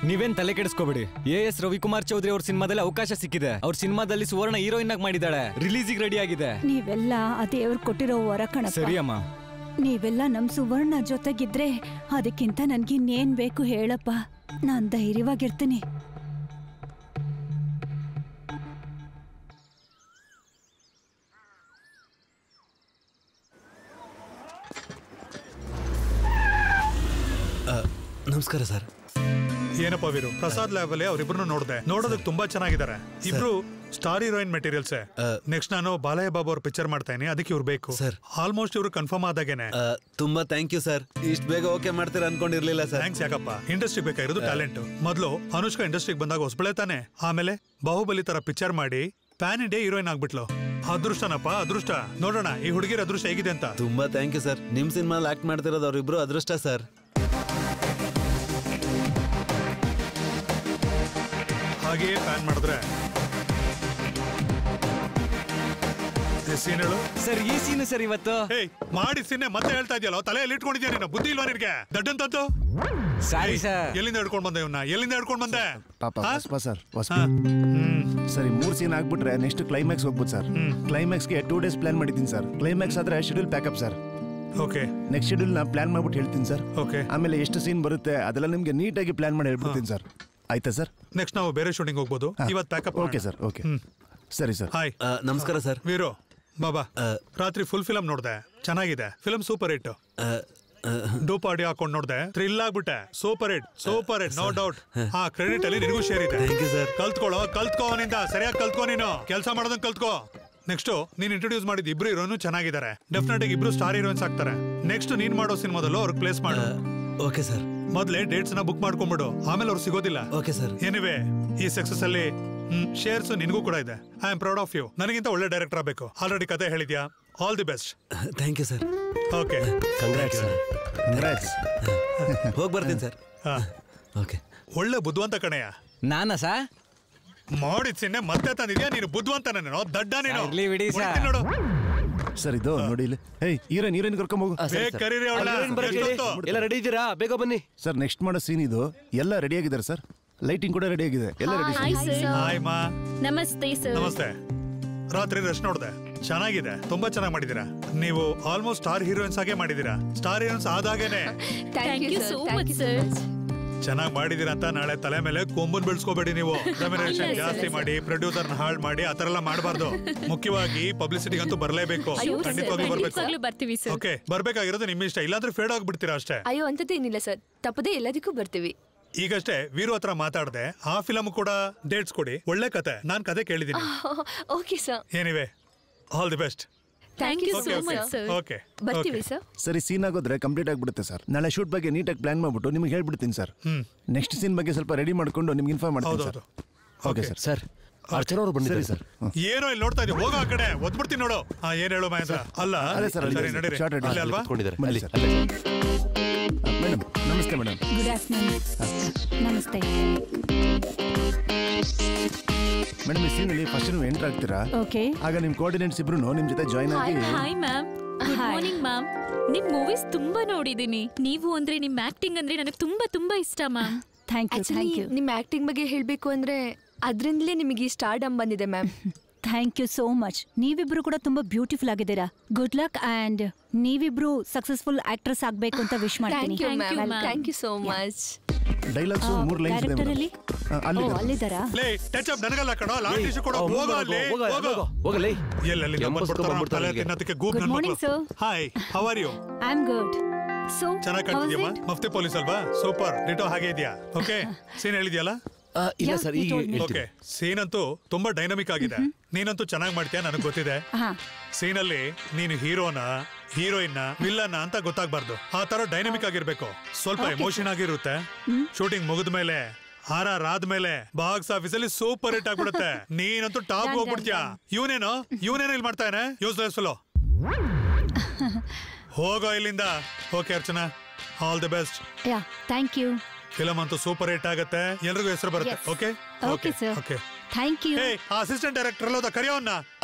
ನೀವೇನ್ ತಲೆ ಕೆಡಿಸ್ಕೋಬೇಡಿ. AS ರವಿಕುಮಾರ್ ಚೌಧರಿ ಅವ್ರ ಸಿನಿಮಾದಲ್ಲಿ ಅವಕಾಶ ಸಿಕ್ಕಿದೆ. ಅವ್ರ ಸಿನಿಮಾದಲ್ಲಿ ಸುವರ್ಣ ಹೀರೋಯಿನ್ ಆಗಿ ಮಾಡಿದಾಳೆ. ರಿಲೀಸಿಗೆ ರೆಡಿ ಆಗಿದೆ. ನೀವೆಲ್ಲ ಆ ದೇವ್ರು ಕೊಟ್ಟಿರೋ ವರ ಕಣಪ್ಪ. ಸರಿ ಅಮ್ಮ. ನೀವೆಲ್ಲ ನಮ್ ಸುವರ್ಣ ಜೊತೆಗಿದ್ರೆ ಅದಕ್ಕಿಂತ ನನ್ಗಿನ್ನೇನ್ ಬೇಕು ಹೇಳಪ್ಪ. ನಾನ್ ಧೈರ್ಯವಾಗಿರ್ತೀನಿ. ನಮಸ್ಕಾರ ಸರ್. ಏನಪ್ಪ ವೀರು, ಪ್ರಸಾದ್ ಲ್ಯಾಬ್ ಅಲ್ಲಿ ಅವ್ರಿಬ್ರು ನೋಡಿದೆ. ನೋಡೋದಕ್ಕೆ ತುಂಬಾ ಚೆನ್ನಾಗಿದ್ದಾರೆ. ಇಬ್ರು ಸ್ಟಾರ್ ಹೀರೋಯಿನ್ ಮೆಟೀರಿಯಲ್ಸ್. ನೆಕ್ಸ್ಟ್ ನಾನು ಬಾಲಯ್ಯ ಬಾಬು ಅವ್ರ ಪಿಕ್ಚರ್ ಮಾಡ್ತಾ ಇದೀನಿ, ಅದಕ್ಕೆ ಇವ್ರು ಬೇಕು ಸರ್. ಆಲ್ಮೋಸ್ಟ್ ಇವ್ರು ಕನ್ಫರ್ಮ್ ಆದಾಗೇನೆ. ತುಂಬಾ ಥ್ಯಾಂಕ್ ಯು ಸರ್. ಇಷ್ಟು ಬೇಗ ಓಕೆ ಮಾಡ್ತೀರಾ ಅನ್ಕೊಂಡಿರ್ಲಿಲ್ಲ ಸರ್. ಥ್ಯಾಂಕ್ಸ್. ಯಾಕಪ್ಪ, ಇಂಡಸ್ಟ್ರಿ ಬೇಕಾಗಿರೋದು ಟ್ಯಾಲೆಂಟ್. ಮೊದಲು ಅನುಷ್ಕಾ ಇಂಡಸ್ಟ್ರಿಗೆ ಬಂದಾಗ ಹೊಸಬಳೆ ತಾನೆ. ಆಮೇಲೆ ಬಾಹುಬಲಿ ತರ ಪಿಕ್ಚರ್ ಮಾಡಿ ಪ್ಯಾನ್ ಇಂಡಿಯಾ ಹೀರೋಯಿನ್ ಆಗ್ಬಿಟ್ಲು. ಅದೃಷ್ಟನಪ್ಪ, ಅದೃಷ್ಟ. ನೋಡೋಣ ಈ ಹುಡುಗಿರ ಅದೃಷ್ಟ ಹೇಗಿದೆ ಅಂತ. ತುಂಬಾ ಥ್ಯಾಂಕ್ ಯು ಸರ್. ನಿಮ್ ಸಿನಿಮಾ ಆಕ್ಟ್ ಮಾಡ್ತಿರೋದು ಅವ್ರಿಬ್ರು ಅದೃಷ್ಟ ಸರ್. ಹಾಗೆಯೇ ಪ್ಯಾನ್ ಮಾಡಿದ್ರೆ ಸೀನ್ ಹೇಳು ಸರ್. ಈ ಸೀನು ಸರ್ ಇವತ್ತು ಮಾಡಿ ಸೀನೆ ಮತ್ತೆ ಹೇಳ್ತಾ ಇದೆಯಲ್ಲ, ತಲೆಯಲ್ಲಿ ಇಟ್ಕೊಂಡಿದ್ಯಾ ನೀನು? ಬುದ್ಧಿ ಇಲ್ವಾ ನಿನ್ಗೆ? ದಡ್ಡಂತದ್ದು. Sorry sir. ಎಲ್ಲಿಂದ ಹಿಡ್ಕೊಂಡ್ ಬಂದೆ ಇವನ್ನ? ಎಲ್ಲಿಂದ ಹಿಡ್ಕೊಂಡ್ ಬಂದೆ? ಸರ್ ಸರಿ, 3 ಸೀನ್ ಆಗ್ಬಿಟ್ರೆ ನೆಕ್ಸ್ಟ್ ಕ್ಲೈಮ್ಯಾಕ್ಸ್ ಹೋಗ್ಬೋದು ಸರ್. ಕ್ಲೈಮ್ಯಾಕ್ಸ್ಗೆ 2 ಡೇಸ್ ಪ್ಲಾನ್ ಮಾಡಿದ್ದೀನಿ ಸರ್. ಕ್ಲೈಮ್ಯಾಕ್ಸ್ ಆದ್ರೆ schedule pack up sir. Okay, next schedule ನಾ ಪ್ಲಾನ್ ಮಾಡ್ಬಿಟ್ಟು ಹೇಳ್ತೀನಿ ಸರ್. ಓಕೆ, ಆಮೇಲೆ ಎಷ್ಟು ಸೀನ್ ಬರುತ್ತೆ ಅದೆಲ್ಲ ನಿಮ್ಗೆ ನೀಟಾಗಿ ಪ್ಲಾನ್ ಮಾಡಿ ಹೇಳ್ಬಿಡ್ತೀನಿ ಸರ್. ಆಯ್ತಾ ಸರ್? ನೆಕ್ಸ್ಟ್ ನಾವು ಬೇರೆ ಶೂಟಿಂಗ್ ಹೋಗ್ಬೋದು. ಇವತ್ತು ಪ್ಯಾಕಪ್. Okay sir. ಓಕೆ ಸರಿ ಸರ್. ಹಾಯ್, ನಮಸ್ಕಾರ ಸರ್. ವೀರು ಬಾಬಾ, ರಾತ್ರಿ ಫುಲ್ ಫಿಲಮ್ ನೋಡ್ದೆ, ಚೆನ್ನಾಗಿದೆ film, super hit. Dupe audio ಹಾಕೊಂಡು ನೋಡ್ದೆ, ಥ್ರಿಲ್ ಆಗ್ಬಿಟ್ಟೆ. Super hit, super hit, no doubt. ಆ ಕ್ರೆಡಿಟ್ ಅಲ್ಲಿ ನಿನಗೂ ಶೇರ್ ಇದೆ. ಕಲ್ತ್ಕೋ ಅವನಿಂದ, ಸರಿಯಾಗಿ ಕಲ್ತ್ಕೋ. ನೀನು ಕೆಲಸ ಮಾಡೋದನ್ನ ಕಲ್ತ್ಕೋ. ನೆಕ್ಸ್ಟ್ ನೀನ್ ಇಂಟ್ರೊಡ್ಯೂಸ್ ಮಾಡಿದ ಇಬ್ರು ಹೀರೋನು ಚೆನ್ನಾಗಿದ್ದಾರೆ. ಡೆಫಿನೆಟ್ ಆಗಿ ಇಬ್ರು ಸ್ಟಾರ್ ಹೀರೋಯಿನ್ಸ್ ಆಗ್ತಾರೆ. ನೆಕ್ಸ್ಟ್ ನೀನ್ ಮಾಡೋ ಸಿನಿಮಾದಲ್ಲೂ ಅವ್ರಿಗೆ ಪ್ಲೇಸ್ ಮಾಡು. Okay sir. ಮೊದ್ಲೇ ಡೇಟ್ಸ್ ನ ಬುಕ್ ಮಾಡ್ಕೊಂಡ್ಬಿಡು, ಆಮೇಲೆ ಅವ್ರು ಸಿಗೋದಿಲ್ಲ. Okay sir. ಎನಿವೆ, ಈ ಸಕ್ಸಸ್ ಅಲ್ಲಿ ಶೇರ್ಸ್ ನಿನಗೂ ಕೂಡ ಇದೆ. I am proud of you. ನನಗಿಂತ ಒಳ್ಳೆ ಡೈರೆಕ್ಟರ್ ಆಗಬೇಕು. ಆಲ್ರೆಡಿ ಕತೆ ಹೇಳಿದ್ಯಾ. All the best. Thank you sir. Okay, congrats sir. Congrats. ಹೋಗಿ ಬರ್ತೀನಿ ಸರ್. ಓಕೆ. ಒಳ್ಳೆ ಬುದ್ಧಿವಂತ ಕಣಯ್ಯ. ನಾನಾ ಸಾ ಮಾಡಿದ ಸಿನ್ನೆ ಮತ್ತೆ ತಂದಿದ್ಯಾ ನೀನು? ಬುದ್ಧಿವಂತ ನಾನು, ದಡ್ಡ ನೀನು. ನೋಡು ಸರ್, ಇದು ನೋಡಿ ಇಲ್ಲಿ. ಹೀರೋಯಿನ್ ಕರ್ಕೊಂಡ್ ಹೋಗು. ಎಲ್ಲ ರೆಡಿ ಇದ್ದೀರಾ? ಬೇಗ ಬನ್ನಿ ಸರ್. ನೆಕ್ಸ್ಟ್ ಮಾಡೋ ಸೀನ್ ಇದು. ಎಲ್ಲ ರೆಡಿ ಆಗಿದ್ದಾರೆ ಸರ್. ಲೈಟಿಂಗ್ ಕೂಡ ರೆಡಿ ಆಗಿದೆ. ಎಲ್ಲ ರೆಡಿ. ಹಾಯ್ ಮಾ. ನಮಸ್ತೆ ಸರ್. ನಮಸ್ತೆ. ರಾತ್ರಿ ರೆಸ್ಟ್ ನೋಡ್ದೆ, ಚೆನ್ನಾಗಿದೆ, ತುಂಬಾ ಚೆನ್ನಾಗಿ ಮಾಡಿದೀರಾ. ನೀವು ಆಲ್ಮೋಸ್ಟ್ ಸ್ಟಾರ್ ಹೀರೋಯಿನ್ಸ್ ಆಗೇ ಮಾಡಿದೀರಾ. ಸ್ಟಾರ್ ಹೀರೋಯಿನ್ಸ್ ಆದಾಗೇನೆ. Thank you so much sir. ಚೆನ್ನಾಗಿ ಮಾಡಿದೀರಾ ಅಂತ ನಾಳೆ ತಲೆ ಮೇಲೆ ಕೊಂಬನ್ ಬೆಳೆಸ್ಕೋಬೇಡಿ ನೀವು. ರೆಮ್ಯುನರೇಷನ್ ಜಾಸ್ತಿ ಮಾಡಿ, ಪ್ರೊಡ್ಯೂಸರ್ ಹಾಳು ಮಾಡಿ ಆತರ ಎಲ್ಲ ಮಾಡಬಾರ್ದು. ಮುಖ್ಯವಾಗಿ ಪಬ್ಲಿಸಿಟಿಗಂತೂ ಬರಲೇಬೇಕು. ಖಂಡಿತವಾಗಿ ಬರ್ಬೇಕು. ಓಕೆ, ಬರ್ಬೇಕಾಗಿರೋದು ನಿಮ್ಮ ಇಷ್ಟ. ಇಲ್ಲಾಂದ್ರೆ ಫೇಡ್ ಆಗ್ಬಿಡ್ತೀರಾ ಅಷ್ಟೇ. ಅಯ್ಯೋ ಅಂತದೇನಿಲ್ಲ ಸರ್, ತಪ್ಪದೇ ಎಲ್ಲದಕ್ಕೂ ಬರ್ತೀವಿ. ಈಗಷ್ಟೇ ವೀರು ಹತ್ರ ಮಾತಾಡ್ದೆ. ಆ ಫಿಲಮ್ ಕೂಡ ಡೇಟ್ಸ್ ಕೊಡಿ. ಒಳ್ಳೆ ಕತೆ, ನಾನ್ ಕತೆ ಕೇಳಿದೀನಿ. Okay sir. Anyway, all the best. Thank you so much sir. Okay, ಬರ್ತೀವಿ ಸರ್. ಸರಿ, ಸೀನ್ ಆಗೋದ್ರೆ ಕಂಪ್ಲೀಟ್ ಆಗ್ಬಿಡುತ್ತೆ ಸರ್. ನಾಳೆ ಶೂಟ್ ಬಗ್ಗೆ ನೀಟಾಗಿ ಪ್ಲಾನ್ ಮಾಡ್ಬಿಟ್ಟು ನಿಮ್ಗೆ ಹೇಳ್ಬಿಡ್ತೀನಿ ಸರ್. ನೆಕ್ಸ್ಟ್ ಸೀನ್ ಬಗ್ಗೆ ಸ್ವಲ್ಪ ರೆಡಿ ಮಾಡ್ಕೊಂಡು ನಿಮ್ಗೆ ಇನ್ಫಾರ್ಮ್ ಮಾಡ್ತೀನಿ sir. Okay sir. Sir, Archana ಅವರು ಬಂದಿದ್ದಾರೆ ಸರ್. ಏನೋ ಇಲ್ಲಿ ನೋಡ್ತಾ ಇದ್ದೀವಿ, ಹೋಗೋ ಆ ಕಡೆ. ಒದ್ಬಿಡ್ತೀನಿ ನೋಡು. ಏನ್ ಹೇಳು ಮಹೇಂದ್ರ? ಅಲ್ಲ ಸರಿ, ನಡೀರಿ. ಅಲ್ವಾ? ಮೇಡಮ್ ನಮಸ್ತೆ. Madam good afternoon. ನಮಸ್ತೆ ಮೇಡಮ್. ಈ ಸೀನ್ ಅಲ್ಲಿ ಫಸ್ಟ್ ನೀವು ಎಂಟರ್ ಆಗ್ತೀರಾ. ಓಕೆ. ಆಗ ನಿಮ್ ಕೋಆರ್ಡಿನೇಟ್ಸ್ ಇಬ್ರು ನಿಮ್ ಜೊತೆ ಜಾಯ್ನ್ ಆಗಿ. Hi ma'am. Good morning ma'am. ನಿಮ್ ಮೂವೀಸ್ ತುಂಬಾ ನೋಡಿದೀನಿ. ನೀವು ಅಂದ್ರೆ ನಿಮ್ ಆಕ್ಟಿಂಗ್ ಅಂದ್ರೆ ನನಗೆ ತುಂಬಾ ಇಷ್ಟ ಮ್ಯಾಮ್. Thank you. ನಿಮ್ ಆಕ್ಟಿಂಗ್ ಬಗ್ಗೆ ಹೇಳ್ಬೇಕು ಅಂದ್ರೆ ಅದ್ರಿಂದಲೇ ನಿಮಗೆ ಈ ಸ್ಟಾರ್ಡಮ್ ಬಂದಿದೆ ma'am. Thank you so much. ನೀವಿಬ್ರು ಕೂಡ ತುಂಬಾ ಬ್ಯೂಟಿಫುಲ್ ಆಗಿದ್ದೀರಾ. ಗುಡ್ ಲಕ್ ಅಂಡ್ ನೀವಿಬ್ರು ಸಕ್ಸಸ್ಫುಲ್ ಆಕ್ಟ್ರೆಸ್ ಆಗ್ಬೇಕು ಅಂತ ವಿಶ್ ಮಾಡ್ತೀನಿ. Thank you so much. Dialogues 3 lines ಇದೆ ಕ್ಯಾರೆಕ್ಟರ್ ಅಲ್ಲಿ ಅಲ್ಲಿ ಅಲ್ಲಿದ್ದಾರಾ? ಲೇ ಟಚ್ ಅಪ್ ನನಗಲ್ಲ ಕಣೋ ಲಾಂಗ್ ಟಿಶ್ಯೂ ಕೊಡು ಹೋಗೋ ಅಲ್ಲಿ ಹೋಗಲೇ ಎಲ್ಲೆಲ್ಲಿ ಬಂದ್ಬಿಡ್ತಾರೋ ತಲೆ ತಿನ್ನೋದಕ್ಕೆ ಗೂಗ್ Good ನನ್ನ morning, ಮಕ್ಕಳು sir. Hi how are you I am good. So ಚೆನ್ನಾಗಿ ಕಾಣ್ತಿದ್ಯಮ್ಮ ಮಫ್ತಿ ಪೊಲೀಸ್ ಅಲ್ವಾ ಸೂಪರ್ ಡಿಟೋ ಹಾಗೆ ಇದೆಯಾ ಓಕೆ ಸೀನ್ ಹೇಳಿದ್ಯಲ್ಲ ಇಲ್ಲ ಸರ್ ಈಗ ಓಕೆ ಸೀನ್ ಅಂತೂ ತುಂಬಾ ಡೈನಮಿಕ್ ಆಗಿದೆ ನೀನಂತೂ ಚೆನ್ನಾಗಿ ಮಾಡ್ತೀಯ ನನಗೆ ಗೊತ್ತಿದೆ ಸೀನ್ ಅಲ್ಲಿ ನೀನು ಹೀರೋನ ಹೀರೋಯಿನ್ ವಿಲ್ಲನ್ ಅಂತ ಗೊತ್ತಾಗ್ಬಾರ್ದು ಆ ತರ ಡೈನಮಿಕ್ ಆಗಿರ್ಬೇಕು ಸ್ವಲ್ಪ ಎಮೋಷನ್ ಆಗಿರುತ್ತೆ ಶೂಟಿಂಗ್ ಮುಗಿದ ಮೇಲೆ RR ಆದ್ಮೇಲೆ ಬಾಕ್ಸ್ ಆಫೀಸ್ ಅಲ್ಲಿ ಸೂಪರ್ ಹಿಟ್ ಆಗ್ಬಿಡುತ್ತೆ ನೀನಂತೂ ಟಾಪ್ ಹೋಗ್ಬಿಡ್ತೀಯ ಇವನೇನೋ ಇಲ್ಲಿ ಮಾಡ್ತಾನೆ ಯೂಸ್ಲೆಸ್ ಫೆಲೋ ಹೋಗೋ ಇಲ್ಲಿಂದ okay Archana all the best ಯಾ ಥ್ಯಾಂಕ್ ಯು. ಫಿಲಂ ಅಂತೂ ಸೂಪರ್ ಹಿಟ್ ಆಗುತ್ತೆ ಎಲ್ರಿಗೂ ಹೆಸರು ಬರುತ್ತೆ okay okay sir okay thank you. Assistant director ಅಲ್ಲೋದ ಕರಿಯೋನ್ನ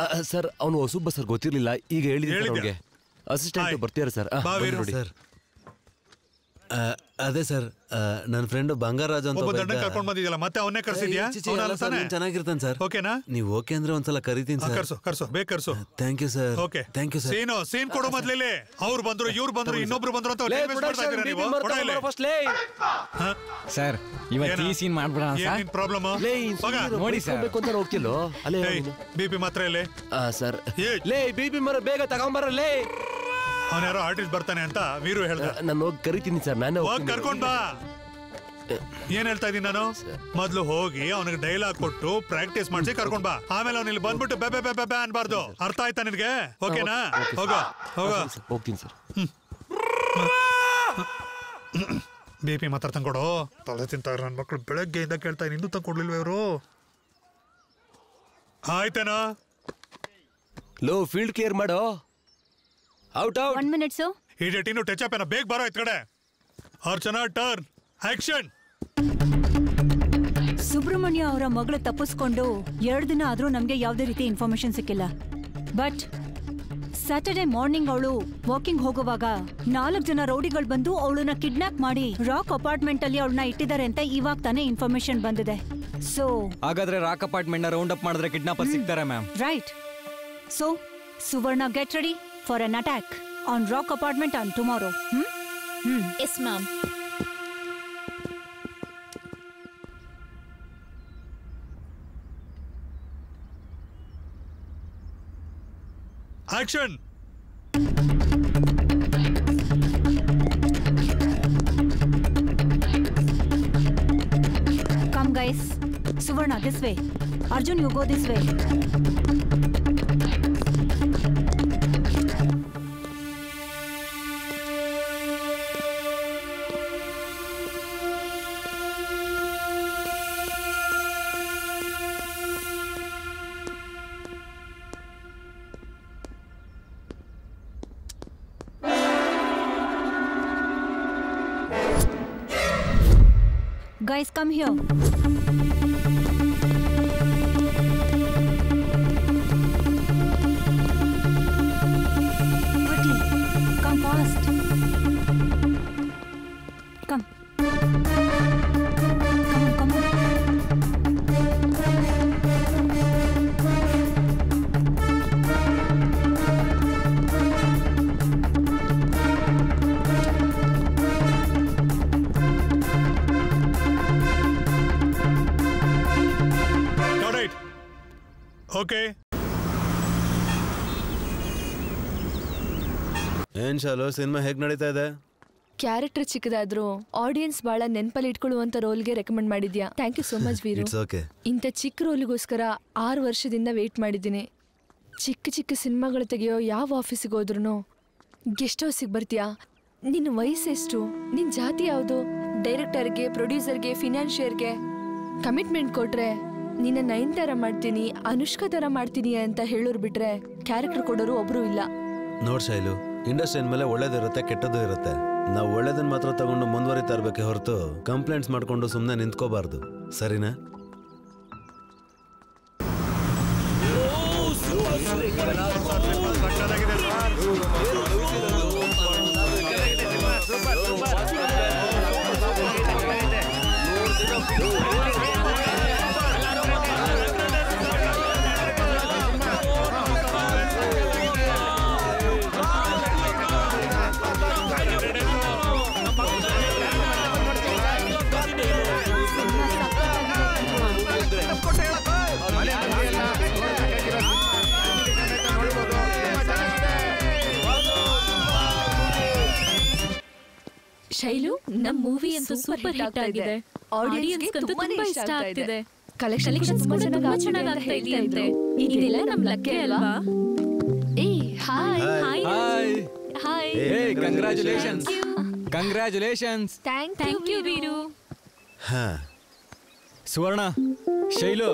ಸರ್ ಅವನು ಹೊಸಬ್ಬ ಸರ್ ಗೊತ್ತಿರ್ಲಿಲ್ಲ ಈಗ ಹೇಳಿದ್ರೆ ಅಸಿಸ್ಟೆಂಟ್ ಬರ್ತೀರಾ ಸರ್ ನೋಡಿ ಸರ್ ಅದೇ ಸರ್ ನನ್ನ ಫ್ರೆಂಡ್ ಬಂಗಾರಾಜ್ ಅಂತ ಒಬ್ಬ ದಂಡ ಕರ್ಕೊಂಡು ಬಂದಿದ್ಯಲ್ಲ ಮತ್ತೆ ಅವನ್ನೇ ಕರ್ಸಿದ್ಯಾ ಚೆನ್ನಾಗಿರ್ತಾನೆ ಸರ್ ಓಕೆನಾ ನೀವು ಓಕೆ ಅಂದ್ರೆ ಒಂದ್ಸಲ ಕರಿತೀನಿ ಸರ್ ಕರ್ಸು ಬೇಗ ಕರ್ಸು thank you sir okay thank you sir scene ಕೊಡು ಮೊದ್ಲೇ ಅವ್ರು ಬಂದ್ರು ಇವ್ರು ಬಂದ್ರು ಇನ್ನೊಬ್ರು ಬಂದ್ರು ಅಂತ ಸರ್ ಇವತ್ತು ಈ ಸೀನ್ ಮಾಡ್ಬಿಡೋಣ ಸರ್. ಪ್ರಾಬ್ಲಮ್ ನೋಡಿ ಸರ್ ಹೋಗ್ತಿಲ್ಲೋ ಅಲ್ಲೇ ಬಿಪಿ ಮಾತ್ರ ಇಲ್ಲೇ ಸರ್ ಲೇ ಬಿಪಿ ಮರ ಬೇಗ ತಗೊಂಬರಲ್ಲೇ ಅವನ್ಯಾರೋ ಆರ್ಟಿಸ್ಟ್ ಬರ್ತಾನೆ ಅಂತ ವೀರು ಹೇಳ್ದ ನಾನು ಹೋಗಿ ಕರಿತೀನಿ ಸರ್ ನಾನು ಕರ್ಕೊಂಡ್ ಬಾ ಏನ್ ಹೇಳ್ತಾ ಇದೀನಿ ನಾನು ಮೊದ್ಲು ಹೋಗಿ ಅವನಿಗೆ ಡೈಲಾಗ್ ಕೊಟ್ಟು ಪ್ರಾಕ್ಟೀಸ್ ಮಾಡಿಸಿ ಕರ್ಕೊಂಡ್ ಬಾ ಆಮೇಲೆ ಅವ್ನು ಇಲ್ಲಿ ಬಂದ್ಬಿಟ್ಟು ಬೆ ಬೆ ಬೆ ಅನ್ಬಾರ್ದು ಅರ್ಥ ಆಯ್ತಾ ನಿನ್ಗೆ ಓಕೆನಾ ಹೋಗೋ ಹೋಗ್ತೀನಿ ಸರ್ ಬಿಪಿ ಮಾತ್ರ ತಂದ್ಕೊಡು ತಲೆ ತಿಂತಾರೆ ನನ್ನ ಮಕ್ಕಳು ಬೆಳಗ್ಗೆಯಿಂದ ಕೇಳ್ತಾ ಇನ್ನೂ ತಂದ್ಕೊಡ್ಲಿಲ್ವ ಇವರು ಆಯ್ತೇನಾ ಲೋ ಫೀಲ್ಡ್ ಕ್ಲಿಯರ್ ಮಾಡೋ ಔಟ್ 1 minute ಸರ್ ಇಡಿಯಟ್ ಇನ್ನು ಟಚ್ ಅಪ್ ಏನ ಬೇಗ ಬರೋ ಇತ್ ಕಡೆ ಅರ್ಚನಾ ಟರ್ನ್ ಆಕ್ಷನ್. ಸುಬ್ರಹ್ಮಣ್ಯ ಅವರ ಮಗಳು ತಪ್ಪಿಸ್ಕೊಂಡು 2 ದಿನ ಆದ್ರೂ ನಮ್ಗೆ ಯಾವುದೇ ರೀತಿ ಇನ್ಫಾರ್ಮೇಶನ್ ಸಿಕ್ಕಿಲ್ಲ. ಬಟ್ ಸ್ಯಾಟರ್ಡೆ ಮಾರ್ನಿಂಗ್ ಅವಳು ವಾಕಿಂಗ್ ಹೋಗುವಾಗ 4 ಜನ ರೌಡಿಗಳು ಬಂದು ಅವಳನ್ನ ಕಿಡ್ನಾಪ್ ಮಾಡಿ ರಾಕ್ ಅಪಾರ್ಟ್ಮೆಂಟ್ ಅಲ್ಲಿ ಅವಳನ್ನ ಇಟ್ಟಿದ್ದಾರೆ ಅಂತ ಇವಾಗ ತಾನೇ ಇನ್ಫಾರ್ಮೇಶನ್ ಬಂದಿದೆ. ಸೊ ಹಾಗಾದ್ರೆ ರಾಕ್ ಅಪಾರ್ಟ್ಮೆಂಟ್ ನ ರೌಂಡ್ ಅಪ್ ಮಾಡಿದ್ರೆ ಕಿಡ್ನಾಪರ್ ಸಿಗ್ತಾರೆ ma'am. Right. So Suvarna get ready for an attack on rock apartment on tomorrow. Yes ma'am. Action. Come guys. Suvarna, this way. Arjun, you go this way. Guys, come here. Quickly, come fast. Come. Come on. Okay. ಏನ್ ಶಾಲು, cinema ಹೇಗ್ ನಡೀತಾ ಇದೆ? Character ಚಿಕ್ಕದಾದ್ರೂ audience ಬಹಳ ನೆನಪಲ್ಲಿ ಇಟ್ಕೊಳ್ಳುವಂತ ರೋಲ್ಗೆ recommend ಮಾಡಿದ್ಯಾ. Thank you so much Veeru. ಇಂಥ ಚಿಕ್ಕ ರೋಲ್ಗೋಸ್ಕರ 6 ವರ್ಷದಿಂದ ವೇಟ್ ಮಾಡಿದ್ದೀನಿ. ಚಿಕ್ಕ ಚಿಕ್ಕ ಸಿನಿಮಾಗಳು ತೆಗೆಯೋ ಯಾವ ಆಫೀಸಿಗೆ ಹೋದ್ರೂ ಗೆಸ್ಟ್ ಹೌಸಿಗೆ ಬರ್ತೀಯಾ? ನಿನ್ನ ವಯಸ್ಸೆಷ್ಟು, ನಿನ್ನ ಜಾತಿ ಯಾವುದು? ಡೈರೆಕ್ಟರ್ಗೆ, ಪ್ರೊಡ್ಯೂಸರ್ಗೆ, ಫಿನಾನ್ಷಿಯರ್ಗೆ ಕಮಿಟ್ಮೆಂಟ್ ಕೊಟ್ರೆ ನಿನ್ನ ನಯನತಾರ ಮಾಡ್ತೀನಿ, ಅನುಷ್ಕಾ ತರ ಮಾಡ್ತೀನಿ ಅಂತ ಹೇಳೋರು ಬಿಟ್ರೆ ಕ್ಯಾರೆಕ್ಟರ್ ಕೊಡೋರು ಒಬ್ರು ಇಲ್ಲ. ನೋಡ್ ಶೈಲು, ಇಂಡಸ್ಟ್ರಿ ಮೇಲೆ ಒಳ್ಳೇದಿರುತ್ತೆ, ಕೆಟ್ಟದ್ದು ಇರುತ್ತೆ. ನಾವು ಒಳ್ಳೇದನ್ನ ಮಾತ್ರ ತಗೊಂಡು ಮುಂದುವರಿತಾ ಇರ್ಬೇಕೆ ಹೊರತು ಕಂಪ್ಲೇಂಟ್ಸ್ ಮಾಡ್ಕೊಂಡು ಸುಮ್ಮನೆ ನಿಂತ್ಕೋಬಾರ್ದು, ಸರಿನಾ? ಶೈಲು, ನಮ್ ಮೂವಿ ಅಂತೂ ಸೂಪರ್ ಹಿಟ್ ಆಗಿದೆ. ಆಡಿಯನ್ಸ್ ತುಂಬಾ ಇಷ್ಟ ಆಗ್ತಿದೆ. ಕಲೆಕ್ಷನ್ಸ್ ಕೂಡ ತುಂಬಾ ಚೆನ್ನಾಗಿ ಆಗ್ತಾ ಇದೆಯಂತೆ. ಇದೆಲ್ಲ ನಮ್ ಲಕ್ಕೆ ಅಲ್ವಾ? ಏ ಹಾಯ್ ಹಾಯ್ ಹಾಯ್. ಏ congratulations. Congratulations. Thank you Veeru. Suvarna, Shailu,